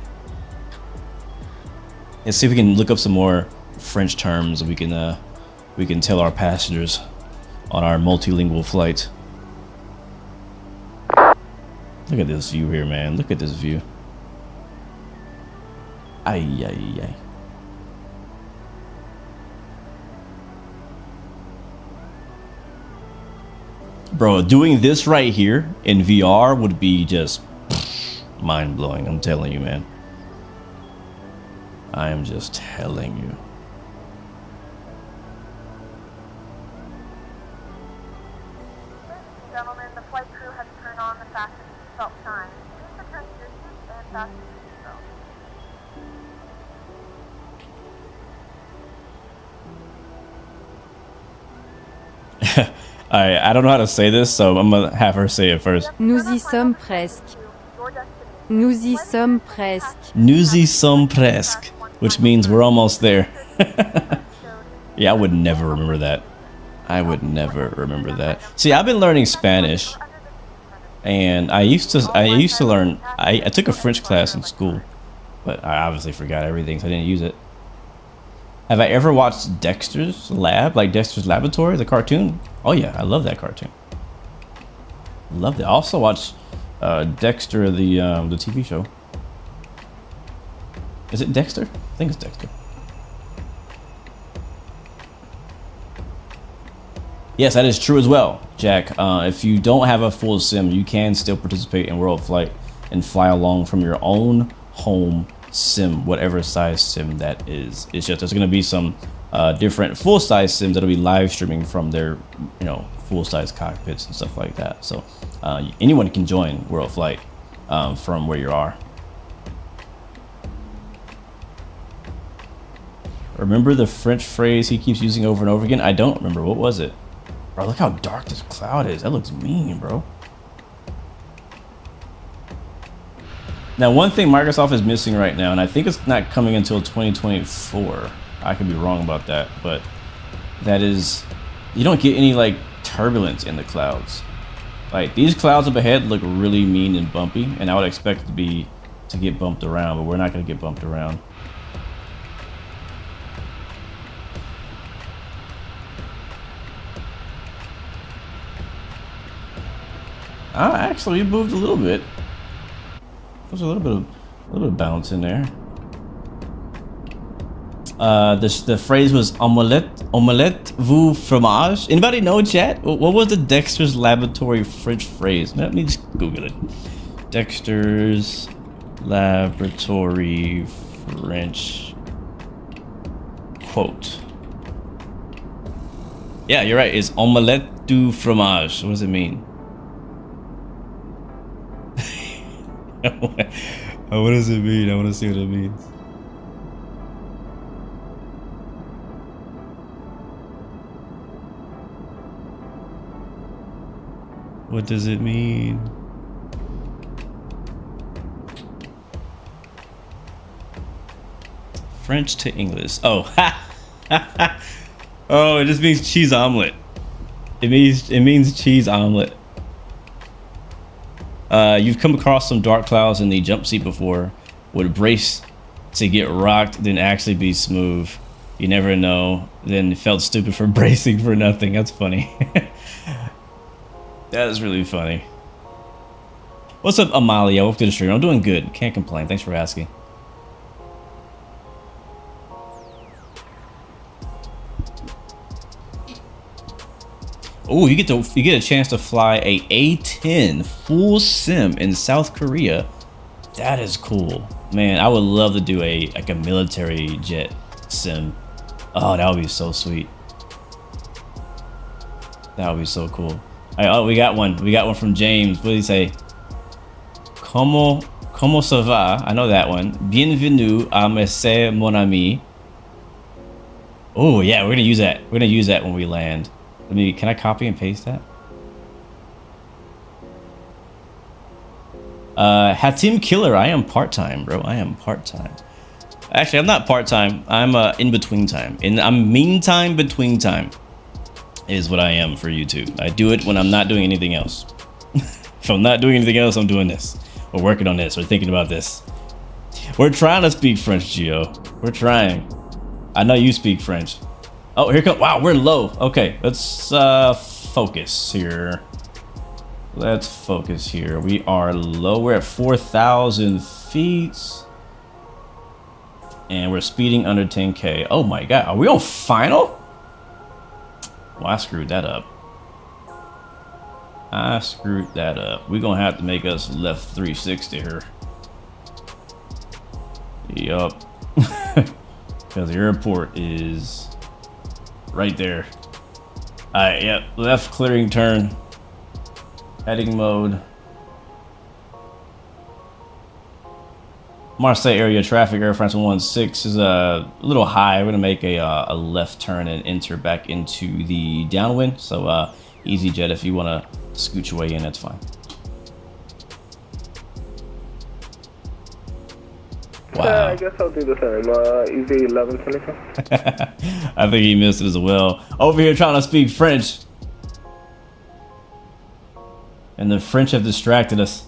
Let's see if we can look up some more French terms we can tell our passengers on our multilingual flight. Look at this view here, man. Look at this view. Ay, ay, ay. Bro, doing this right here in VR would be just mind-blowing. I'm telling you, man. I am just telling you. Ladies and gentlemen, the flight crew has turned on the fasten seatbelt sign. Please return to your seats and fasten your seatbelt. Alright, I don't know how to say this, so I'm gonna have her say it first. Nous y sommes presque. Nous y sommes presque. Nous y sommes presque, which means we're almost there. Yeah, I would never remember that. I would never remember that. See, I've been learning Spanish, and I used to learn. I took a French class in school, but I obviously forgot everything, so I didn't use it. Have I ever watched Dexter's Lab, like Dexter's Laboratory, the cartoon? Oh yeah, I love that cartoon. Loved it. I also watched Dexter, the TV show. Is it Dexter? I think it's Dexter. Yes, that is true as well, Jack. If you don't have a full sim, you can still participate in World Flight and fly along from your own home sim, whatever size sim that is. It's just there's going to be some different full-size sims that'll be live streaming from their, you know, full-size cockpits and stuff like that. So anyone can join World Flight from where you are. Remember the French phrase he keeps using over and over again? I don't remember. What was it? Bro, look how dark this cloud is. That looks mean, bro. Now, one thing Microsoft is missing right now, and I think it's not coming until 2024. I could be wrong about that, but that is, you don't get any like turbulence in the clouds. Like these clouds up ahead look really mean and bumpy, and I would expect it to get bumped around, but we're not going to get bumped around. Actually, we moved a little bit. There's a little bit of bounce in there. The phrase was omelette vous fromage. Anybody know, chat? What was the Dexter's Laboratory French phrase? Let me just Google it. Dexter's Laboratory French quote. Yeah, you're right. It's omelette du fromage. What does it mean? What does it mean? I want to see what it means. What does it mean? French to English. Oh, oh, it just means cheese omelet. It means cheese omelet. You've come across some dark clouds in the jump seat before. Would brace to get rocked, then actually be smooth. You never know. Then felt stupid for bracing for nothing. That's funny. That is really funny. What's up, Amalia? Welcome to the stream. I'm doing good. Can't complain. Thanks for asking. Oh, you get a chance to fly a A-10 full sim in South Korea. That is cool, man. I would love to do like a military jet sim. Oh, that would be so sweet. That would be so cool. All right, oh, we got one. We got one from James. What did he say? Comment ça va? I know that one. Bienvenue à monsieur mon ami. Oh yeah, we're gonna use that. We're gonna use that when we land. Can I copy and paste that? Hatim Killer, I am part-time, bro. I am part-time. Actually, I'm not part-time. I'm in between time. I'm meantime between time is what I am for YouTube. I do it when I'm not doing anything else. If I'm not doing anything else, I'm doing this or working on this or thinking about this. We're trying to speak French, Gio. We're trying. I know you speak French. Oh, here come. Wow, we're low. Okay, let's focus here. Let's focus here. We are low. We're at 4,000 feet. And we're speeding under 10K. Oh my God. Are we on final? Well, I screwed that up. I screwed that up. We're going to have to make us left 360 here. Yup. Because the airport is right there. Alright, yep. Left clearing turn. Heading mode. Marseille area traffic, Air France 116 is a little high. We're going to make a left turn and enter back into the downwind. So EasyJet, if you want to scooch your way in, that's fine. Wow. I guess I'll do the same. Easy 1125. I think he missed it as well. Over here trying to speak French. And the French have distracted us.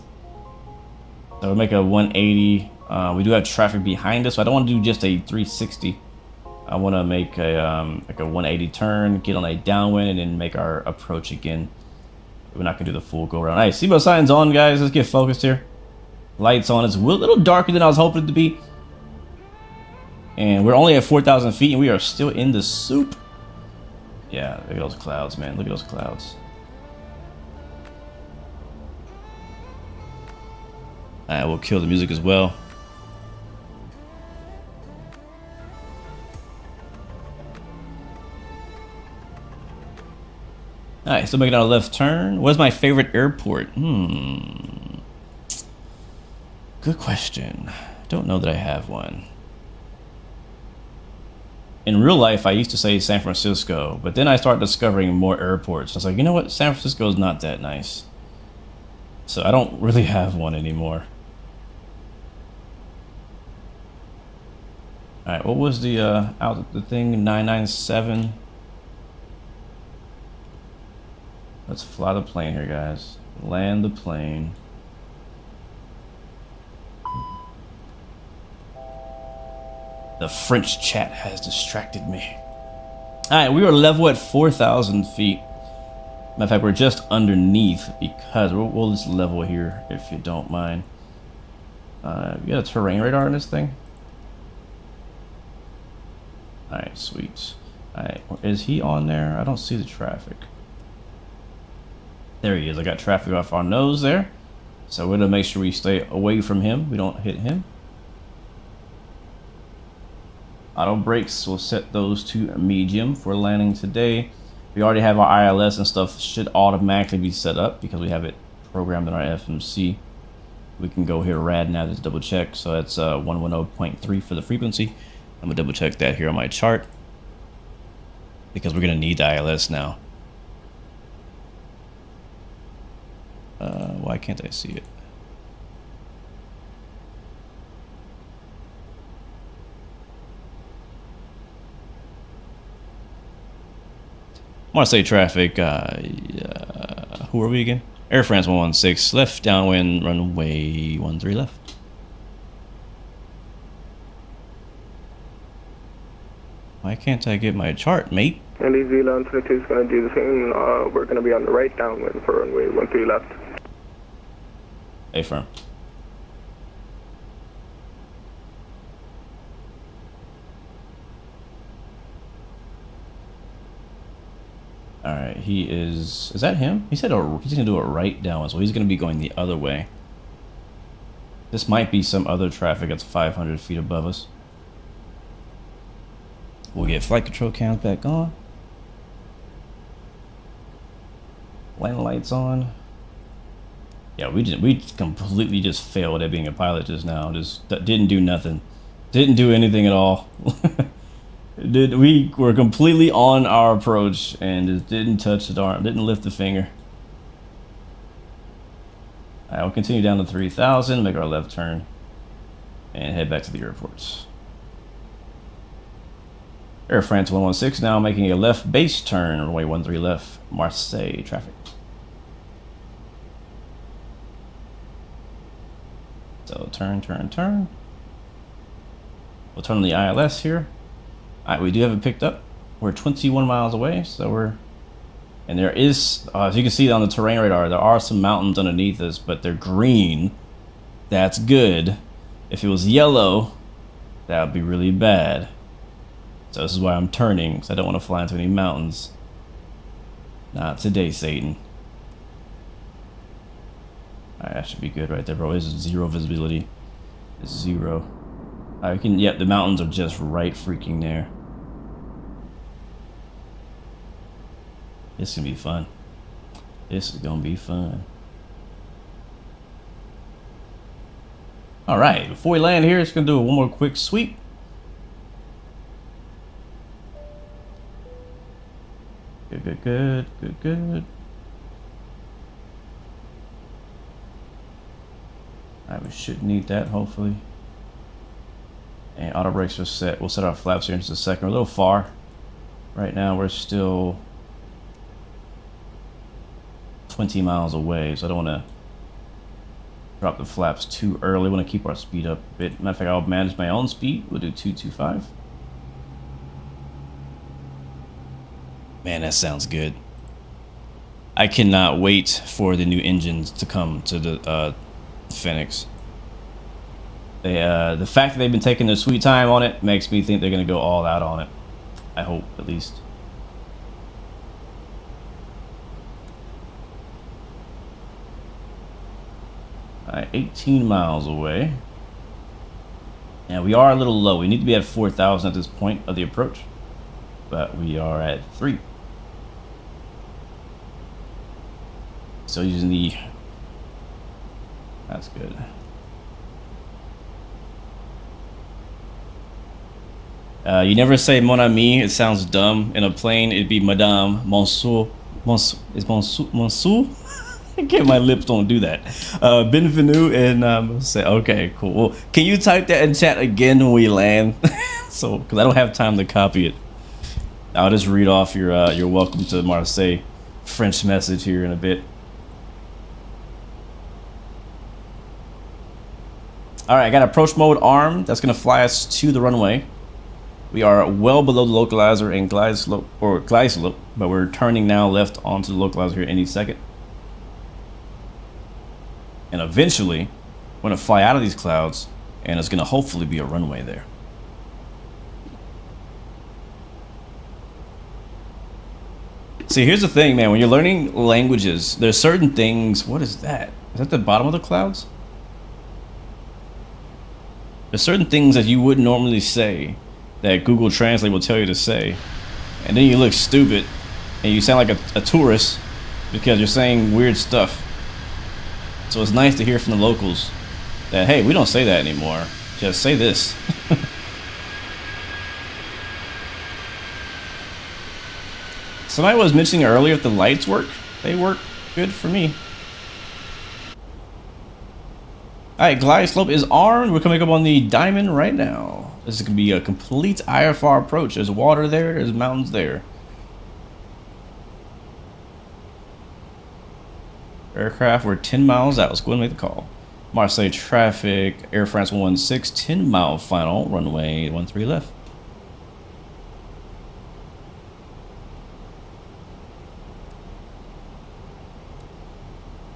So we'll make a 180. We do have traffic behind us, so I don't want to do just a 360. I want to make a like a 180 turn, get on a downwind, and then make our approach again. We're not gonna do the full go around. All right, seatbelt signs on, guys. Let's get focused here. Lights on. It's a little darker than I was hoping it to be. And we're only at 4,000 feet, and we are still in the soup. Yeah, look at those clouds, man. Look at those clouds. All right, we'll kill the music as well. All right, so making our left turn. What's my favorite airport? Good question. Don't know that I have one. In real life, I used to say San Francisco, but then I started discovering more airports. I was like, you know what? San Francisco is not that nice. So I don't really have one anymore. All right, what was the thing? 997. Let's fly the plane here, guys. Land the plane. The French chat has distracted me. All right, we are level at 4,000 feet. Matter of fact, we're just underneath because we'll just level here if you don't mind. You got a terrain radar in this thing? All right, sweet. All right, is he on there? I don't see the traffic. There he is. I got traffic off our nose there. So we're gonna make sure we stay away from him. We don't hit him. Auto brakes, we'll set those to medium for landing today. We already have our ILS and stuff should automatically be set up because we have it programmed in our FMC. We can go here rad now, just double check. So that's 110.3 for the frequency. I'm gonna double check that here on my chart because we're gonna need the ILS now. Why can't I see it? Marseille traffic, who are we again? Air France 116, left downwind, runway 13 left. Why can't I get my chart, mate? And Easy 1122 is going to do the same. We're going to be on the right downwind for runway 13 left. Hey, firm. Alright, he is that him? He said he's gonna do a right down, so he's gonna be going the other way. This might be some other traffic that's 500 feet above us. We'll get flight control cams back on. Landing lights on. Yeah, we completely just failed at being a pilot just now. Just didn't do nothing. Didn't do anything at all. We were completely on our approach and just didn't touch the arm, didn't lift the finger. Alright, we'll continue down to 3,000, make our left turn, and head back to the airports. Air France 116 now making a left base turn, runway 13 left, Marseille traffic. So turn. We'll turn on the ILS here. All right, we do have it picked up. We're 21 miles away, so we're, and there is, as you can see on the terrain radar, there are some mountains underneath us, but they're green. That's good. If it was yellow, that would be really bad. So this is why I'm turning, because I don't want to fly into any mountains. Not today, Satan. Alright, that should be good right there, bro. It's 0 visibility. It's 0. Alright, we can, yep, the mountains are just right freaking there. This is gonna be fun. This is gonna be fun. Alright, before we land here, it's gonna do one more quick sweep. Good. Alright, we should need that, hopefully. And auto brakes are set. We'll set our flaps here in just a second. We're a little far. Right now, we're still 20 miles away, so I don't want to drop the flaps too early. I want to keep our speed up a bit. Matter of fact, I'll manage my own speed. We'll do 225. Man, that sounds good. I cannot wait for the new engines to come to the Fenix. The fact that they've been taking their sweet time on it makes me think they're going to go all out on it. I hope, at least. Alright, 18 miles away. And we are a little low. We need to be at 4,000 at this point of the approach. But we are at 3. So using the... That's good. You never say mon ami. It sounds dumb. In a plane, it'd be madame, monsieur. Is monsieur? My lips don't do that. Bienvenue, and say, okay, cool. Well, can you type that in chat again when we land? So, because I don't have time to copy it. I'll just read off your welcome to Marseille French message here in a bit. All right, I got approach mode armed. That's gonna fly us to the runway. We are well below the localizer and glide slope, but we're turning now left onto the localizer here any second. And eventually, we're gonna fly out of these clouds, and it's gonna hopefully be a runway there. See, here's the thing, man. When you're learning languages, there's certain things. What is that? Is that the bottom of the clouds? There's certain things that you wouldn't normally say that Google Translate will tell you to say, and then you look stupid and you sound like a tourist because you're saying weird stuff. So it's nice to hear from the locals that, hey, we don't say that anymore. Just say this. Somebody was mentioning earlier if the lights work. They work good for me. Alright, glide slope is armed. We're coming up on the diamond right now. This is going to be a complete IFR approach. There's water there, there's mountains there. Aircraft, we're 10 miles out. Let's go ahead and make the call. Marseille traffic, Air France 116, 10 mile final, runway 13 left.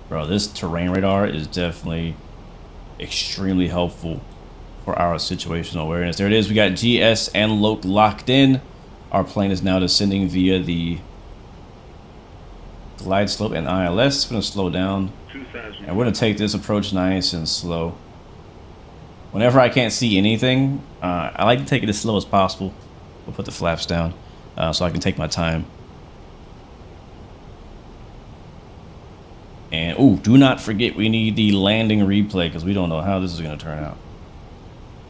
Bro, this terrain radar is definitely extremely helpful for our situational awareness. There it is. We got GS and LOC locked in. Our plane is now descending via the glide slope and ILS. It's going to slow down. And we're going to take this approach nice and slow. Whenever I can't see anything, I like to take it as slow as possible. We'll put the flaps down so I can take my time. And, oh, do not forget we need the landing replay because we don't know how this is going to turn out.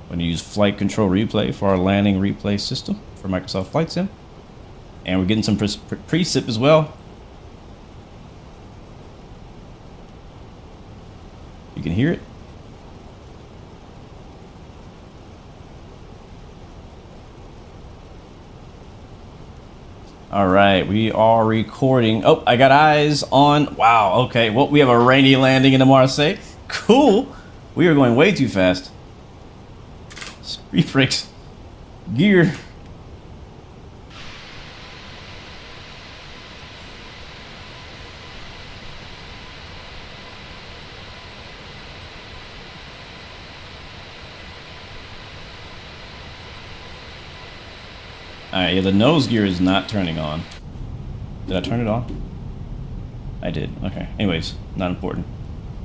We're going to use flight control replay for our landing replay system for Microsoft Flight Sim. And we're getting some precip as well. You can hear it. All right, we are recording. Oh, I got eyes on. Wow, okay. Well, we have a rainy landing into Marseille. Cool. We are going way too fast. Speed brakes. Gear. Alright, yeah, the nose gear is not turning on. Did I turn it on? I did. Okay. Anyways, not important.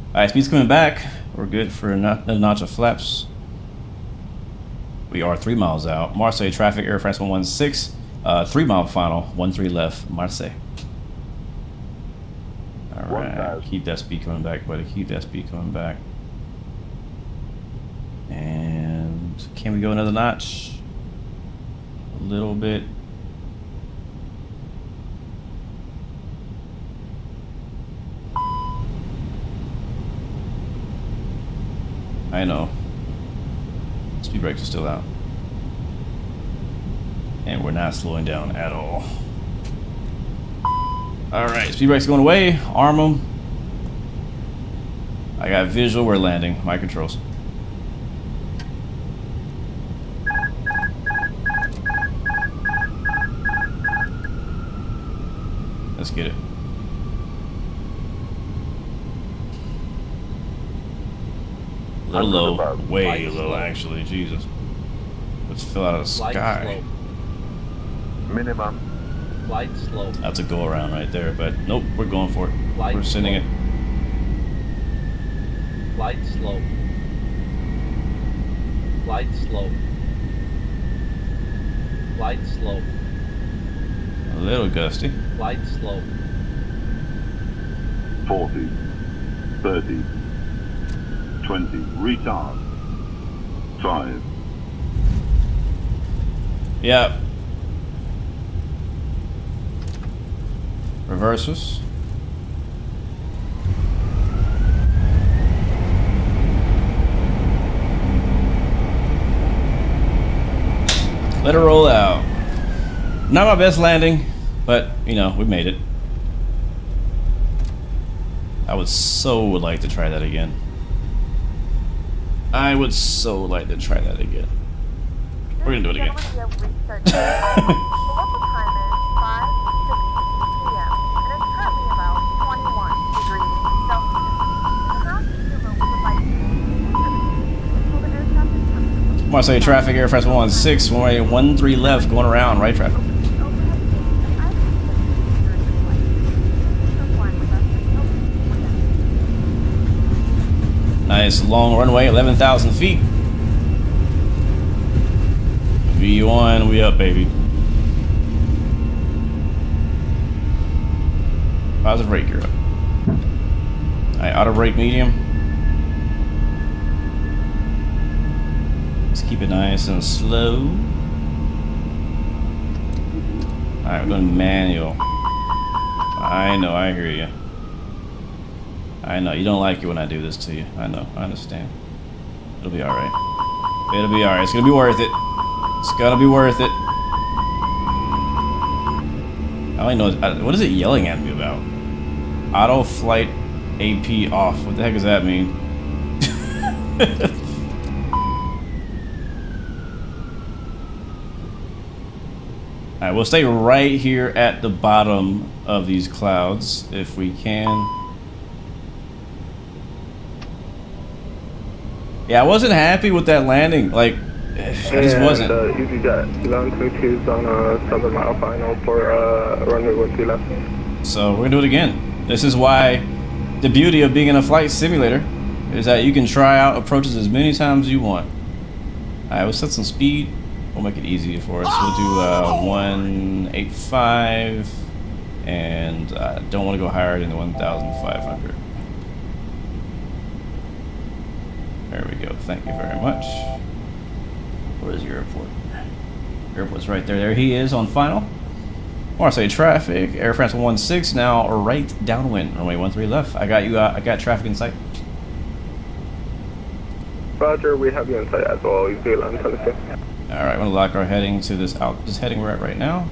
Alright, speed's coming back. We're good for a notch of flaps. We are 3 miles out. Marseille traffic, Air France 116. 3 mile final, 13 left, Marseille. Alright, keep that speed coming back, buddy. Keep that speed coming back. And can we go another notch? A little bit. I know. Speed brakes are still out. And we're not slowing down at all. Alright, speed brakes going away. Arm them. I got visual, we're landing. My controls. Let's get it. A little low, way low actually, Jesus. Let's fill out of the sky. Minimum. Flight slow. That's a go around right there, but nope, we're going for it. We're sending it. Flight slow. Flight slow. Flight slow. A little gusty. Flight slow. 40, 30, 20, retard. 5. Yep. Reverses. Let it roll out. Not my best landing, but you know, we made it. I would so like to try that again. I would so like to try that again. We're gonna do it again. The local time is 5:60 p.m. and it's currently about 21 degrees Celsius. The ground consumer would like to the aircraft is coming. Marseille traffic, Air France 116, runway 13 left, going around, right traffic. Nice long runway, 11,000 feet. V1, we up, baby. Positive brake, you're up. Alright, auto brake medium. Let's keep it nice and slow. Alright, we're going manual. I know, I hear you. I know, you don't like it when I do this to you. I know, I understand. It'll be alright. It'll be alright. It's gonna be worth it. It's gonna be worth it. I don't even know, what is it yelling at me about? Auto flight AP off. What the heck does that mean? Alright, we'll stay right here at the bottom of these clouds if we can. Yeah, I wasn't happy with that landing. Like, I just wasn't. EasyJet, Elan 22's on a 7 mile final for runway 13 left. So we're gonna do it again. This is why the beauty of being in a flight simulator is that you can try out approaches as many times as you want. Alright, we'll set some speed. We'll make it easier for us. We'll do 185, and I don't want to go higher than 1,500. There we go. Thank you very much. Where is your airport? Airport's right there. There he is on final. Marseille traffic. Air France 116 now right downwind. Runway 13 left. I got you. I got traffic in sight. Roger, we have you in sight as well. You see Elan 22. All right, I'm gonna lock our heading to this heading we're at right now.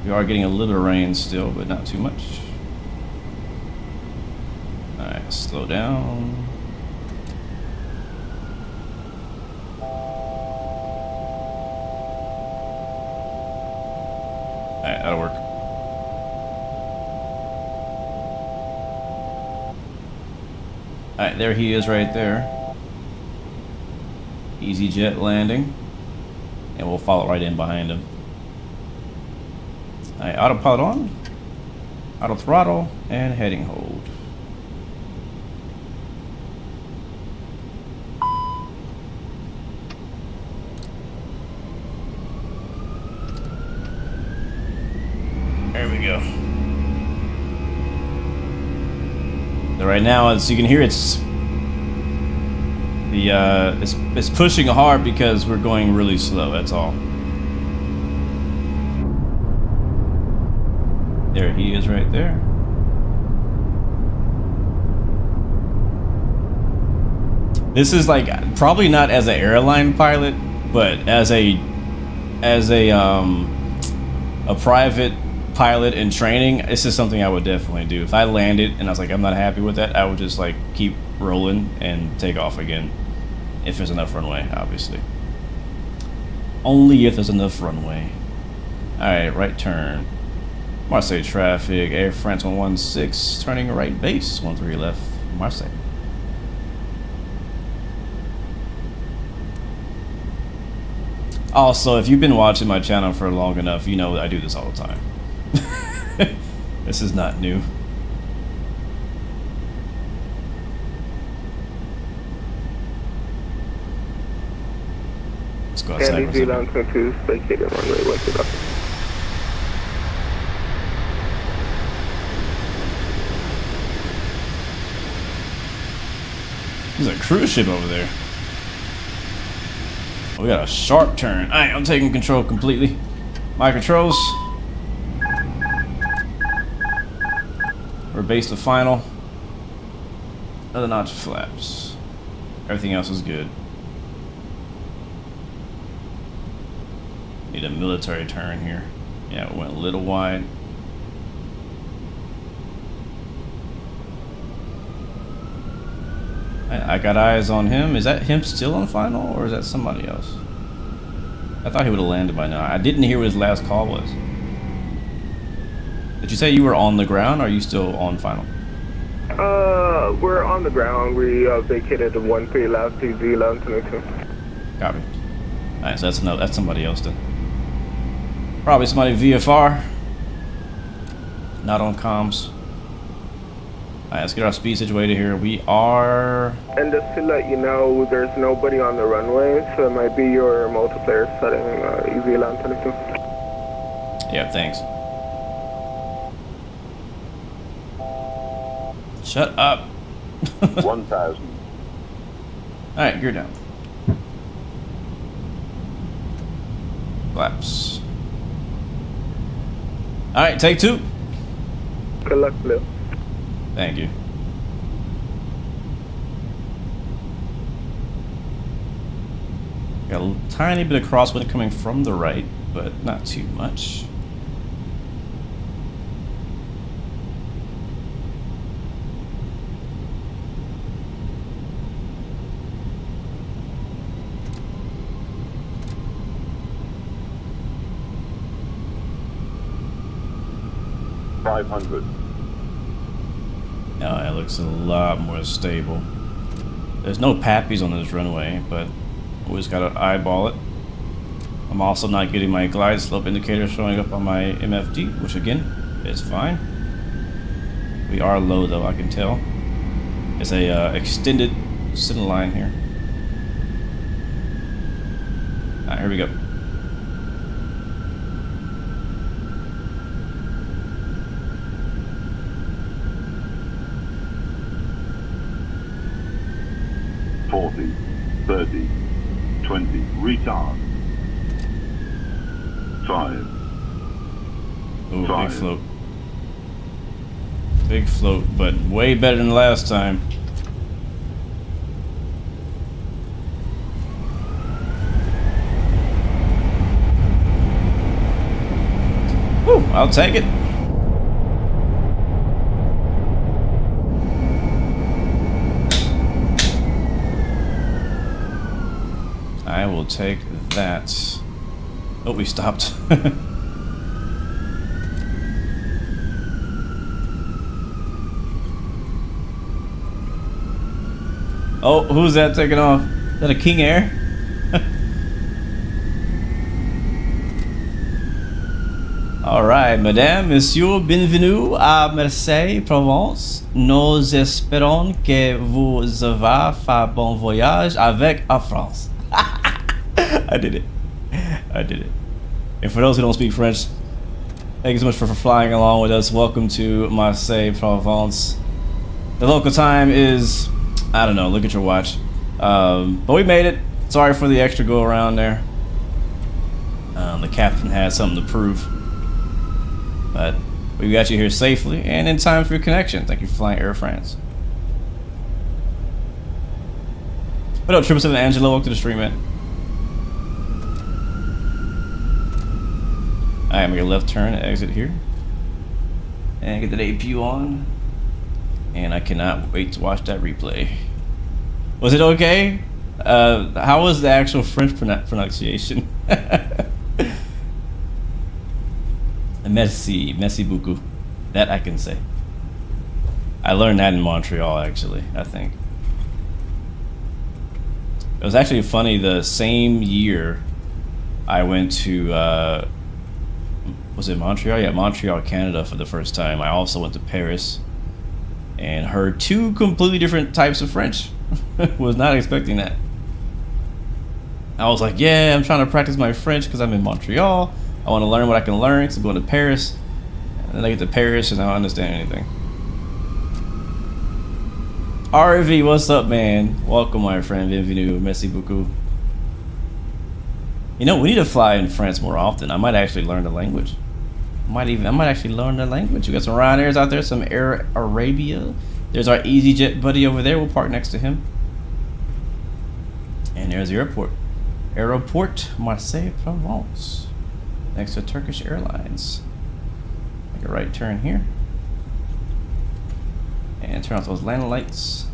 We are getting a little rain still, but not too much. Alright, slow down. Alright, that'll work. Alright, there he is right there. Easy jet landing. And we'll follow right in behind him. Alright, autopilot on. Auto throttle and heading hold. There we go. So right now, as you can hear, it's pushing hard because we're going really slow. That's all. There he is, right there. This is like probably not as an airline pilot, but as a private pilot in training, this is something I would definitely do. If I landed and I was like, I'm not happy with that, I would just like keep rolling and take off again. If there's enough runway, obviously. Only if there's enough runway. Alright, right turn. Marseille traffic, Air France 116, turning right base, 13 left, Marseille. Also, if you've been watching my channel for long enough, you know I do this all the time. This is not new. Let's go outside. Andy Zealand 22, vacated runway 12. There's a cruise ship over there. Oh, we got a sharp turn. Alright, I'm taking control completely. My controls. We're base to final. Another notch flaps. Everything else is good. Need a military turn here. Yeah, it went a little wide. I got eyes on him. Is that him still on final, or is that somebody else? I thought he would have landed by now. I didn't hear what his last call was. Did you say you were on the ground, or are you still on final? We're on the ground. We vacated the 13 left to Zealand 22. Copy. Alright, so that's somebody else then. Probably somebody VFR. Not on comms. Alright, let's get our speed situated here. We are... And just to let you know, there's nobody on the runway, so it might be your multiplayer setting, Zealand 22. Yeah, thanks. Shut up. 1,000. Alright, gear down. Flaps. Alright, take two. Good luck, Blue. Thank you. Got a tiny bit of crosswind coming from the right, but not too much. No, it looks a lot more stable. There's no pappies on this runway, but always gotta eyeball it. I'm also not getting my glide slope indicator showing up on my MFD, which again is fine. We are low though, I can tell. It's a extended center line here. Alright, here we go. 40, 30, 20, retard. 5. Ooh, Five. big float. Big float, but way better than last time. Whew, I'll take it. I will take that. Oh, we stopped. Oh, who's that taking off? Is that a King Air? Alright, madame, monsieur, bienvenue à Marseille, Provence. Nous espérons que vous avez fait bon voyage avec Air France. I did it. I did it. And for those who don't speak French, thank you so much for flying along with us. Welcome to Marseille, Provence. The local time is, I don't know, look at your watch. But we made it. Sorry for the extra go around there. The captain had something to prove. But we got you here safely and in time for your connection. Thank you for flying Air France. What up, 777 Angelo? Welcome to the stream, man. Alright, make a left turn and exit here. And get that APU on. And I cannot wait to watch that replay. Was it okay? How was the actual French pronunciation? Merci, merci beaucoup. That I can say. I learned that in Montreal, actually, I think. It was actually funny, the same year I went to, was it Montreal? Yeah, Montreal, Canada for the first time. I also went to Paris and heard two completely different types of French. Was not expecting that. I was like, yeah, I'm trying to practice my French because I'm in Montreal. I want to learn what I can learn, so I'm going to Paris. And then I get to Paris and I don't understand anything. RV, what's up, man? Welcome, my friend. Bienvenue. Merci beaucoup. You know, we need to fly in France more often. I might actually learn the language. I might actually learn the language. We got some Ryanairs out there, some Air Arabia. There's our EasyJet buddy over there. We'll park next to him. And there's the airport. Aéroport Marseille, Provence. Next to Turkish Airlines. Make a right turn here. And turn off those landing lights.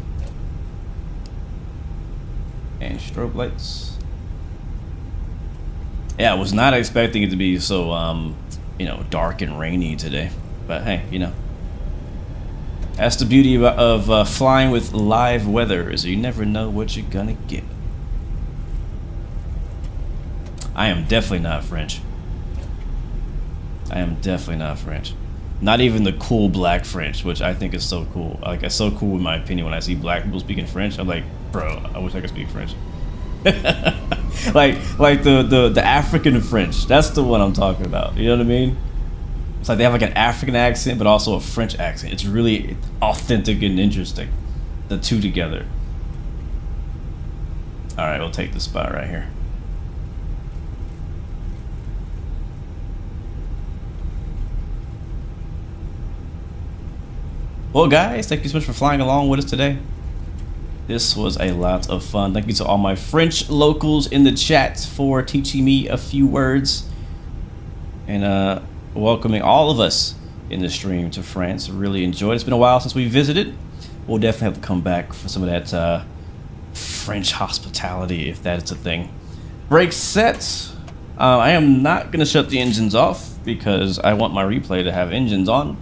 And strobe lights. Yeah, I was not expecting it to be so, you know, dark and rainy today. But hey, you know. That's the beauty of flying with live weather, is you never know what you're gonna get. I am definitely not French. I am definitely not French. Not even the cool black French, which I think is so cool. Like, it's so cool in my opinion when I see black people speaking French. I'm like, bro, I wish I could speak French. like the African French. That's the one I'm talking about. You know what I mean? It's like they have like an African accent, but also a French accent. It's really authentic and interesting. The two together. All right, we'll take this spot right here. Well, guys, thank you so much for flying along with us today. This was a lot of fun. Thank you to all my French locals in the chat for teaching me a few words and welcoming all of us in the stream to France. Really enjoyed it. It's been a while since we visited. We'll definitely have to come back for some of that French hospitality, if that is a thing. Brake set. I am not going to shut the engines off because I want my replay to have engines on.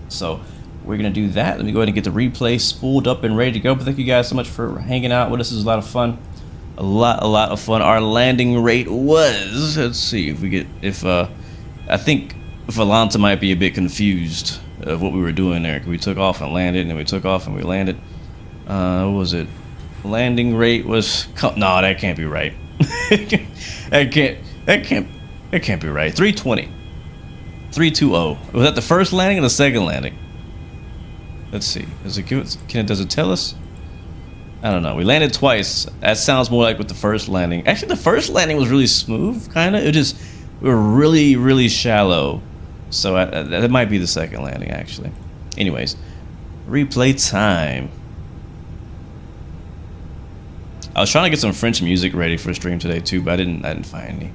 So we're going to do that. Let me go ahead and get the replay spooled up and ready to go. But thank you guys so much for hanging out with us. This is a lot of fun. A lot of fun. Our landing rate was, let's see if we get, I think Valanta might be a bit confused of what we were doing there. We took off and landed, and then we took off and we landed. What was it? Landing rate was, no, that can't be right. that can't be right. 320. 320. Was that the first landing or the second landing? Let's see. Does it tell us? I don't know. We landed twice. That sounds more like with the first landing. Actually, the first landing was really smooth, kind of. We were really shallow. So that might be the second landing, actually. Anyways, replay time. I was trying to get some French music ready for stream today too, but I didn't find any.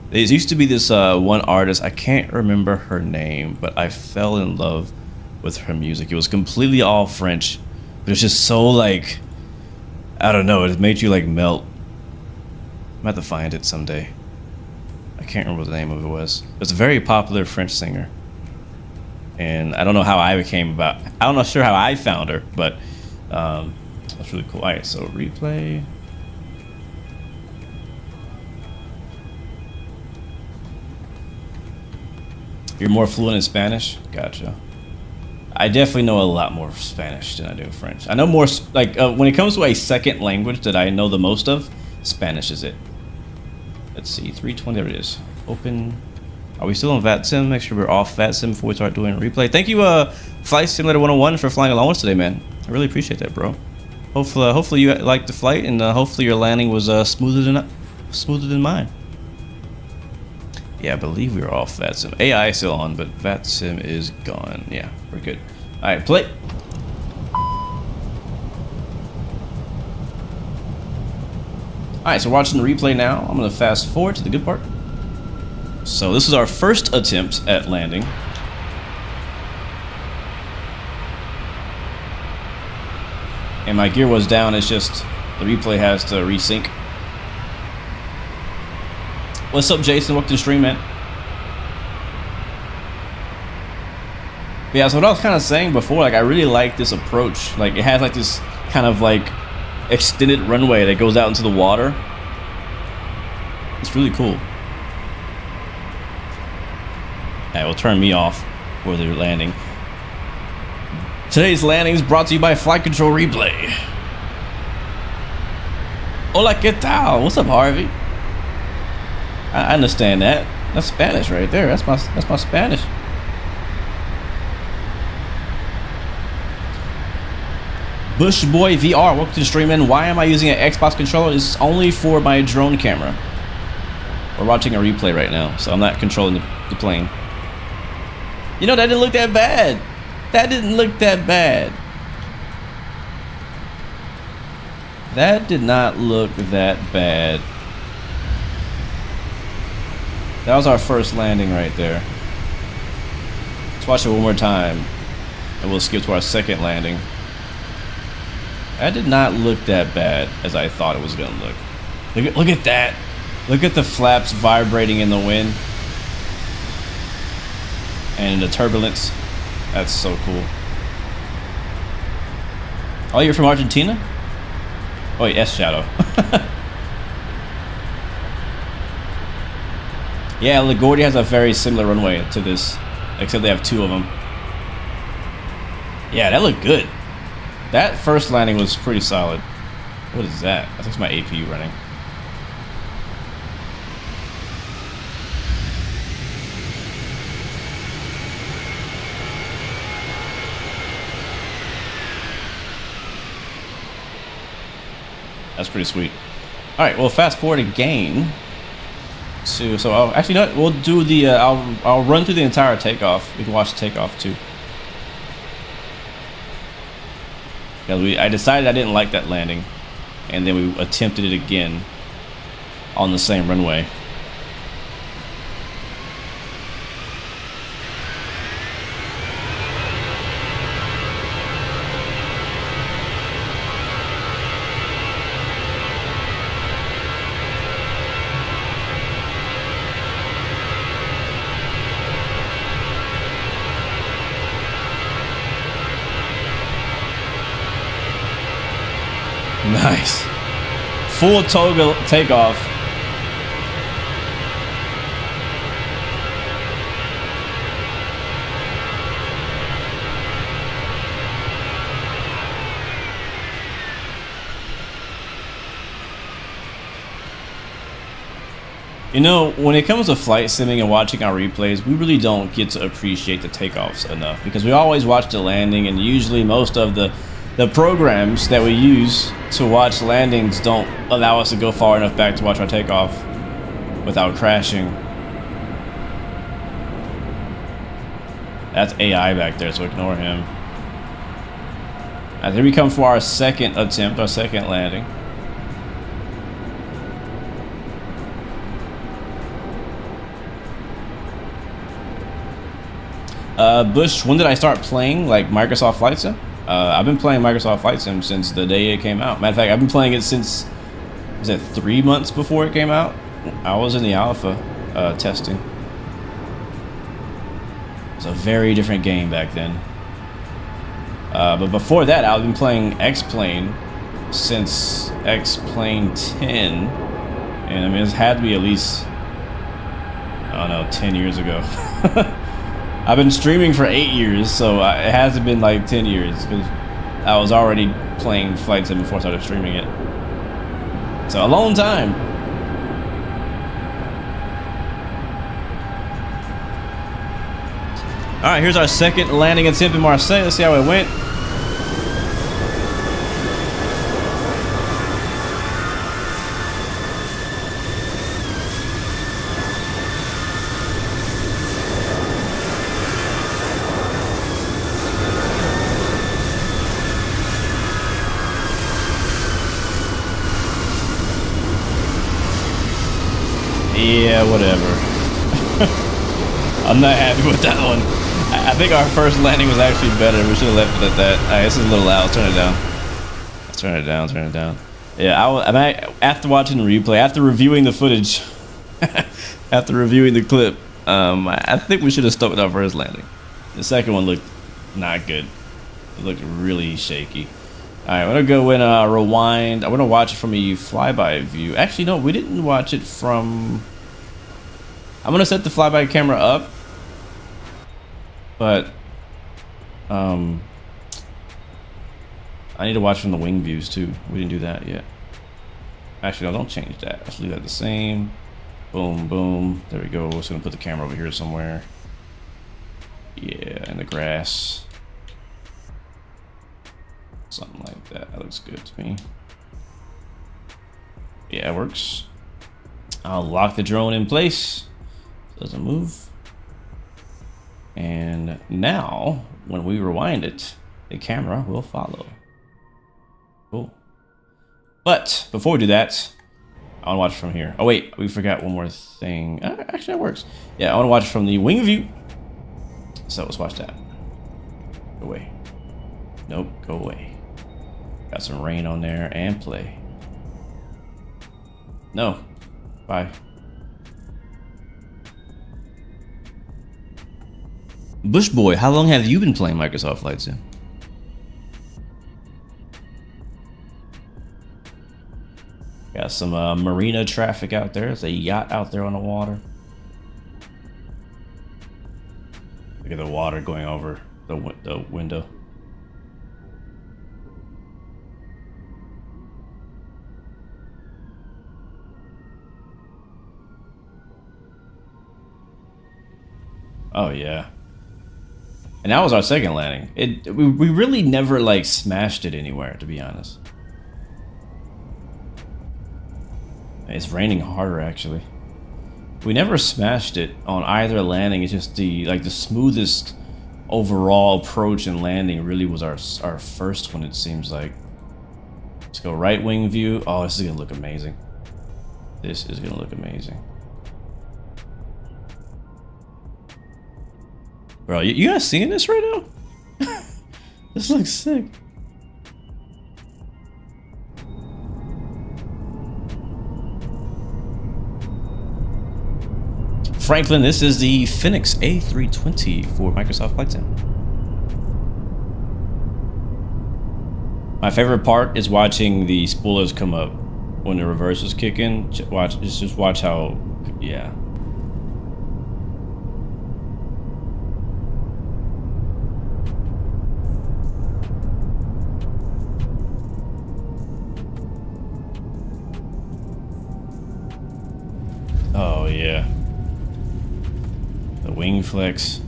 There used to be this one artist, I can't remember her name, but I fell in love with her music. It was completely all French, but it's just so like, I don't know, it made you like melt. I'm gonna have to find it someday. I can't remember what the name of it was. It's a very popular French singer. And I don't know how I I'm not sure how I found her, but that's really cool. All right, so replay. You're more fluent in Spanish? Gotcha. I definitely know a lot more Spanish than I do French. I know more, like, when it comes to a second language that I know the most of, Spanish is it. Let's see, 320, there it is. Open. Are we still on Vatsim? Make sure we're off Vatsim before we start doing a replay. Thank you, Flight Simulator 101 for flying along with us today, man. I really appreciate that, bro. Hopefully you liked the flight, and hopefully your landing was smoother than mine. Yeah, I believe we were off Vatsim. AI is still on, but Vatsim is gone. Yeah, we're good. All right, play. All right, so we're watching the replay now. I'm gonna fast forward to the good part. So this is our first attempt at landing. And my gear was down, it's just the replay has to resync. What's up, Jason? Welcome to the stream, man. But yeah, so what I was kind of saying before, like, I really like this approach. Like, it has like this kind of like extended runway that goes out into the water. It's really cool. Alright, we'll turn me off for the landing. Today's landing is brought to you by Flight Control Replay. Hola, ¿qué tal? What's up, Harvey? I understand that. That's Spanish right there. That's my Spanish. Bush Boy VR, welcome to the stream, man. Why am I using an Xbox controller? It's only for my drone camera. We're watching a replay right now, so I'm not controlling the plane. You know, that didn't look that bad. That didn't look that bad. That did not look that bad. That was our first landing right there. Let's watch it one more time, and we'll skip to our second landing. That did not look that bad as I thought it was gonna look. Look at that. Look at the flaps vibrating in the wind and the turbulence. That's so cool. Oh, you're from Argentina? Oh, yes, Shadow. Yeah, LaGuardia has a very similar runway to this, except they have two of them. Yeah, that looked good. That first landing was pretty solid. What is that? I think it's my APU running. That's pretty sweet. All right, well, fast forward again. So I'll, actually, you know what? We'll do the. I'll run through the entire takeoff. We can watch the takeoff too. Because I decided I didn't like that landing, and then we attempted it again on the same runway. Nice. Full toggle takeoff. You know, when it comes to flight simming and watching our replays, we really don't get to appreciate the takeoffs enough, because we always watch the landing, and usually most of the programs that we use to watch landings don't allow us to go far enough back to watch our takeoff without crashing. That's AI back there, so ignore him. Alright, here we come for our second attempt, our second landing. Bush, when did I start playing like Microsoft Flight Sim? I've been playing Microsoft Flight Sim since the day it came out. Matter of fact, I've been playing it since, was it 3 months before it came out? I was in the alpha testing. It's a very different game back then. But before that, I've been playing X-Plane since X-Plane 10. And I mean, it's had to be at least, I don't know, 10 years ago. I've been streaming for 8 years, so it hasn't been like 10 years because I was already playing Flight Sim before I started streaming it. So a long time. All right, here's our second landing attempt in Marseille. Let's see how it went. Yeah, whatever. I'm not happy with that one. I think our first landing was actually better. We should have left it at that. All right, this is a little loud. Let's turn it down. Let's turn it down. Turn it down. Yeah, after watching the replay, after reviewing the footage, after reviewing the clip, I think we should have stuck with our first landing. The second one looked not good. It looked really shaky. All right, I'm gonna go and rewind. I'm gonna watch it from a flyby view. Actually, no, we didn't watch it from. I'm gonna set the flyby camera up, but I need to watch from the wing views too. We didn't do that yet. Actually, no, don't change that. Let's leave that the same. Boom, boom. There we go. Just gonna put the camera over here somewhere. Yeah, in the grass. Something like that. That looks good to me. Yeah, it works. I'll lock the drone in place. Doesn't move. And now, when we rewind it, the camera will follow. Cool. But before we do that, I want to watch from here. Oh wait, we forgot one more thing. Actually, that works. Yeah, I want to watch from the wing view. So let's watch that. Go away. Nope, go away. Got some rain on there and play. No. Bye. Bush Boy, how long have you been playing Microsoft Flight Sim? Got some marina traffic out there. There's a yacht out there on the water. Look at the water going over the window. Oh yeah. And that was our second landing. We really never like smashed it anywhere, to be honest. It's raining harder actually. We never smashed it on either landing. It's just the smoothest overall approach and landing really was our first one, it seems like. Let's go right wing view. Oh, this is gonna look amazing. This is gonna look amazing. Bro, you guys seeing this right now? This looks sick. Franklin, this is the Fenix A320 for Microsoft Flight Sim. My favorite part is watching the spoilers come up when the reversers kick in. Just watch how, yeah. Oh yeah, the wing flex.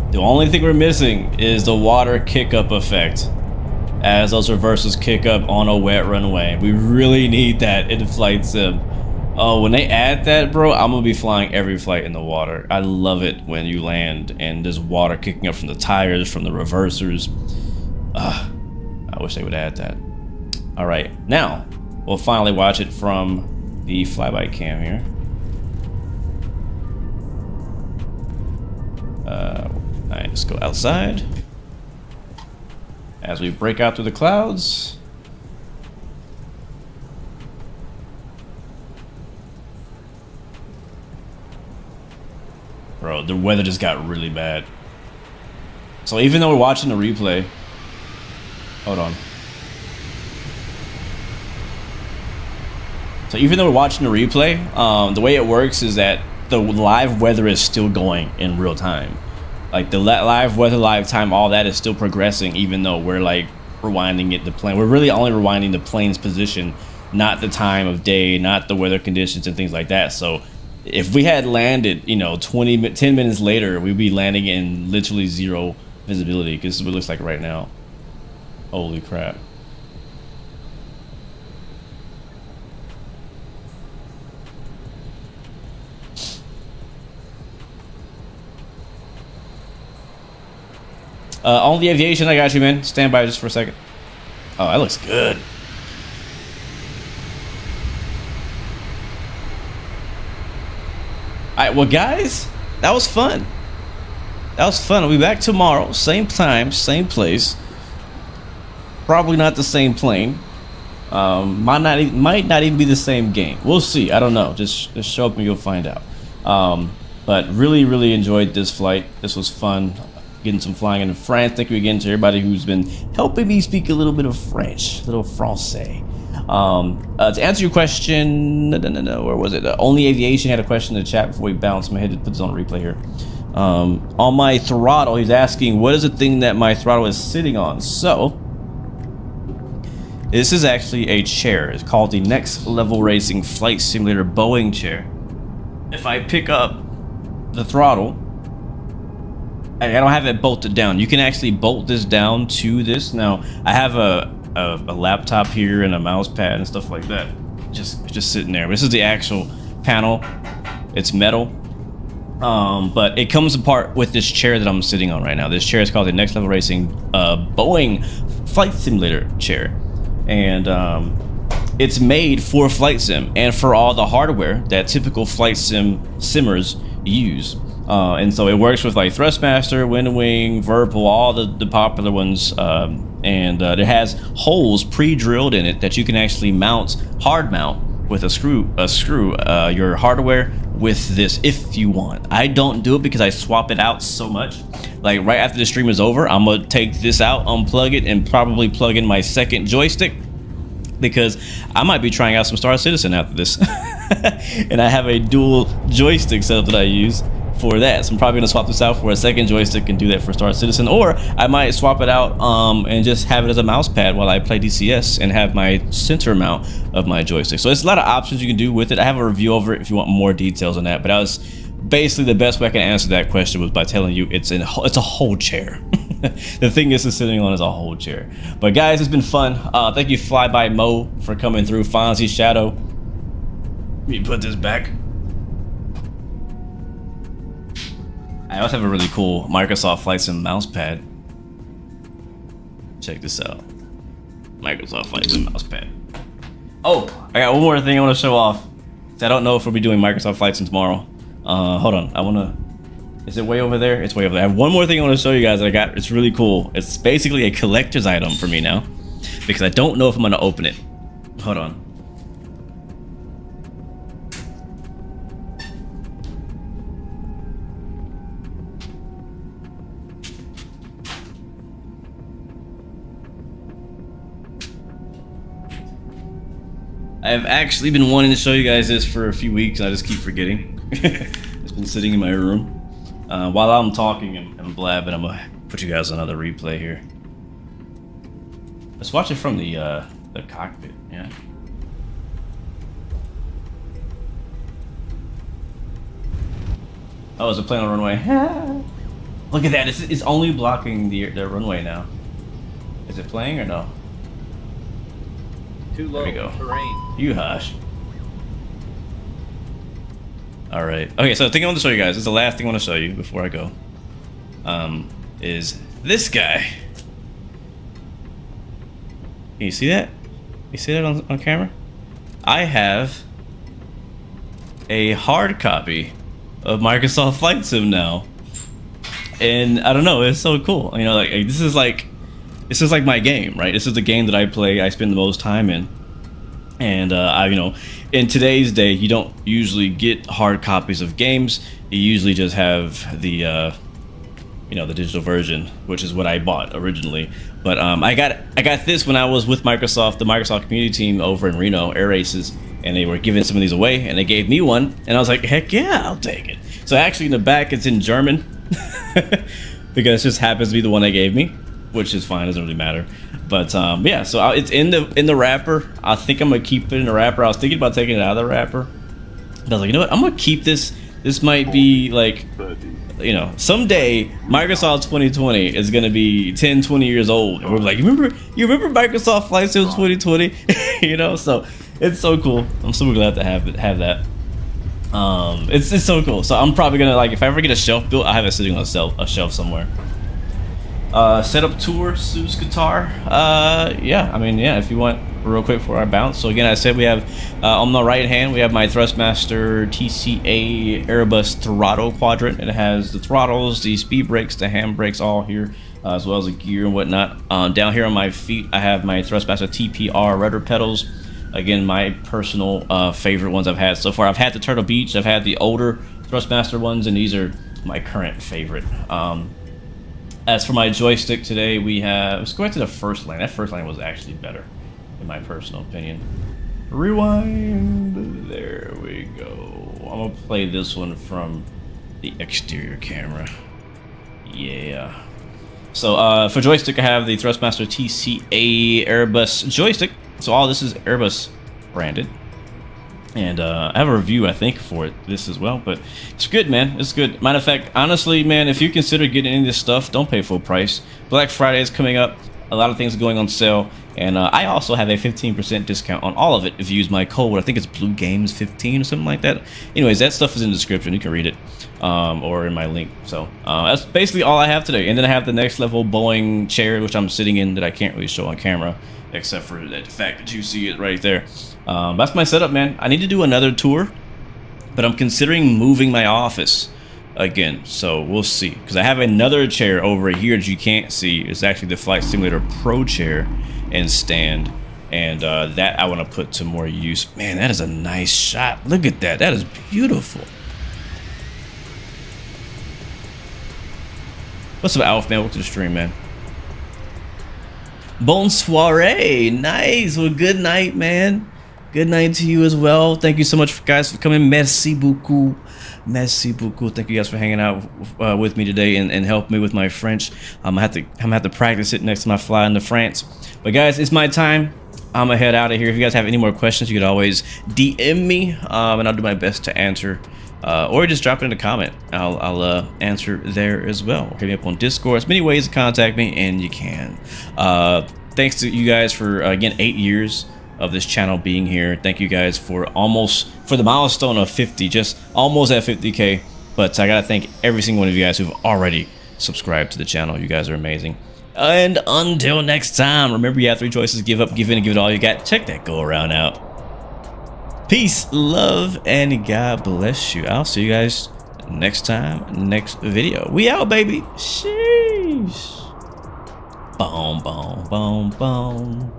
The only thing we're missing is the water kick up effect as those reversals kick up on a wet runway. We really need that in Flight Sim. Oh, when they add that, bro, I'm gonna be flying every flight in the water. I love it when you land and there's water kicking up from the tires, from the reversers. I wish they would add that. All right, now we'll finally watch it from the flyby cam here. Alright, let's go outside. As we break out through the clouds. Bro, the weather just got really bad. So even though we're watching the replay, hold on. So even though we're watching the replay, the way it works is that the live weather is still going in real time. Like the live weather, live time, all that is still progressing, even though we're like rewinding it, the plane. We're really only rewinding the plane's position, not the time of day, not the weather conditions and things like that. So if we had landed, you know, 10 minutes later, we'd be landing in literally zero visibility, because this is what it looks like right now. Holy crap. On the aviation, I got you, man. Stand by just for a second. Oh, that looks good. Alright, well guys, that was fun. That was fun. I'll be back tomorrow. Same time, same place. Probably not the same plane. Might not even be the same game. We'll see. I don't know. Just show up and you'll find out. But really enjoyed this flight. This was fun. Getting some flying in France. Thank you again to everybody who's been helping me speak a little bit of French, a little Francais. To answer your question, where was it? Only Aviation had a question in the chat before we bounce. I'm gonna put this on replay here. On my throttle, he's asking, what is the thing that my throttle is sitting on? So, this is actually a chair. It's called the Next Level Racing Flight Simulator Boeing chair. If I pick up the throttle, I don't have it bolted down. You can actually bolt this down to this. Now, I have a laptop here and a mouse pad and stuff like that. Just sitting there. This is the actual panel. It's metal. But it comes apart with this chair that I'm sitting on right now. This chair is called the Next Level Racing Boeing Flight Simulator chair. And it's made for flight sim and for all the hardware that typical flight simmers use. And so it works with like Thrustmaster, Wind Wing, Verpal, all the popular ones. And it has holes pre-drilled in it that you can actually hard mount with a screw your hardware with this if you want. I don't do it because I swap it out so much. Like right after the stream is over, I'm gonna take this out, unplug it, and probably plug in my second joystick, because I might be trying out some Star Citizen after this. And I have a dual joystick setup that I use for that, so I'm probably gonna swap this out for a second joystick and do that for Star Citizen, or I might swap it out and just have it as a mouse pad while I play DCS and have my center mount of my joystick. So it's a lot of options you can do with it. I have a review over it if you want more details on that, but that was basically the best way I can answer that question, was by telling you it's a whole chair. The thing this is sitting on is a whole chair. But guys, it's been fun. Thank you Flyby Mo for coming through. Fonzie Shadow, let me put this back. I also have a really cool Microsoft Flight Sim mouse pad. Check this out. Microsoft Flight Sim mouse pad. Oh, I got one more thing I want to show off. I don't know if we'll be doing Microsoft Flight Sim tomorrow. Hold on. Is it way over there? It's way over there. I have one more thing I want to show you guys that I got. It's really cool. It's basically a collector's item for me now, because I don't know if I'm going to open it. Hold on. I've actually been wanting to show you guys this for a few weeks, and I just keep forgetting. It's been sitting in my room. While I'm talking and blabbing, I'm gonna put you guys on another replay here. Let's watch it from the cockpit, yeah. Oh, is it playing on the runway? Look at that, it's only blocking the runway now. Is it playing or no? Too low. There we go. Terrain. You hush. All right. Okay, so the thing I want to show you guys, this is the last thing I want to show you before I go, is this guy. Can you see that? You see that on camera? I have a hard copy of Microsoft Flight Sim now. and I don't know, it's so cool. You know, like this is like my game, right? This is the game that I play. I spend the most time in, and you know, in today's day, you don't usually get hard copies of games. You usually just have the you know, the digital version, which is what I bought originally. But I got this when I was with Microsoft, the Microsoft community team over in Reno, Air Races, and they were giving some of these away, and they gave me one, and I was like, heck yeah, I'll take it. So actually in the back it's in German because it just happens to be the one they gave me, which is fine, doesn't really matter. But yeah, so it's in the wrapper. I think I'm gonna keep it in the wrapper. I was thinking about taking it out of the wrapper, but I was like, you know what, I'm gonna keep this. This might be like, you know, someday Microsoft 2020 is gonna be 10, 20 years old, and we're like, you remember Microsoft Flight Sim 2020? You know, so it's so cool. I'm super glad to have that. It's so cool. So I'm probably gonna, like, if I ever get a shelf built, I have it sitting on a shelf somewhere. Setup tour, Seuss guitar. Yeah, I mean, yeah, if you want real quick for our bounce. So again, I said we have on the right hand we have my Thrustmaster TCA Airbus throttle quadrant. It has the throttles, the speed brakes, the hand brakes all here, as well as the gear and whatnot. Down here on my feet I have my Thrustmaster TPR rudder pedals. Again, my personal favorite ones I've had so far. I've had the Turtle Beach, I've had the older Thrustmaster ones, and these are my current favorite. As for my joystick today, let's go back to the first lane. That first lane was actually better, in my personal opinion. Rewind. There we go. I'm gonna play this one from the exterior camera. Yeah. So for joystick, I have the Thrustmaster TCA Airbus joystick. So all this is Airbus branded. And I have a review, I think, for this as well, but it's good, man. It's good. Matter of fact, honestly, man, if you consider getting into this stuff, don't pay full price. Black Friday is coming up. A lot of things are going on sale, and I also have a 15% discount on all of it if you use my code. I think it's Blue Games 15 or something like that. Anyways, that stuff is in the description. You can read it, or in my link. So that's basically all I have today. And then I have the next level Boeing chair, which I'm sitting in, that I can't really show on camera, except for the fact that you see it right there. That's my setup, man. I need to do another tour, but I'm considering moving my office again, so we'll see, because I have another chair over here that you can't see. It's actually the Flight Simulator Pro chair and stand, and that I want to put to more use. Man, that is a nice shot. Look at that. That is beautiful. What's up, Alf, man? Welcome to the stream, man. Bonsoir. Nice. Well, good night, man. Good night to you as well. Thank you so much, guys, for coming. Merci beaucoup. Merci beaucoup. Thank you guys for hanging out with me today and helping me with my French. I'm gonna have to practice it next time I fly into France. But guys, it's my time. I'm gonna head out of here. If you guys have any more questions, you could always DM me, and I'll do my best to answer. Or just drop it in a comment. I'll answer there as well. Hit me up on Discord. There's many ways to contact me, and you can. Thanks to you guys for again 8 years of this channel being here. Thank you guys for the milestone of 50, just almost at 50K. But I gotta thank every single one of you guys who've already subscribed to the channel. You guys are amazing. And until next time, remember you have 3 choices: give up, give in, and give it all you got. Check that go around out. Peace, love, and God bless you. I'll see you guys next time, next video. We out, baby. Sheesh. Boom, boom, boom, boom.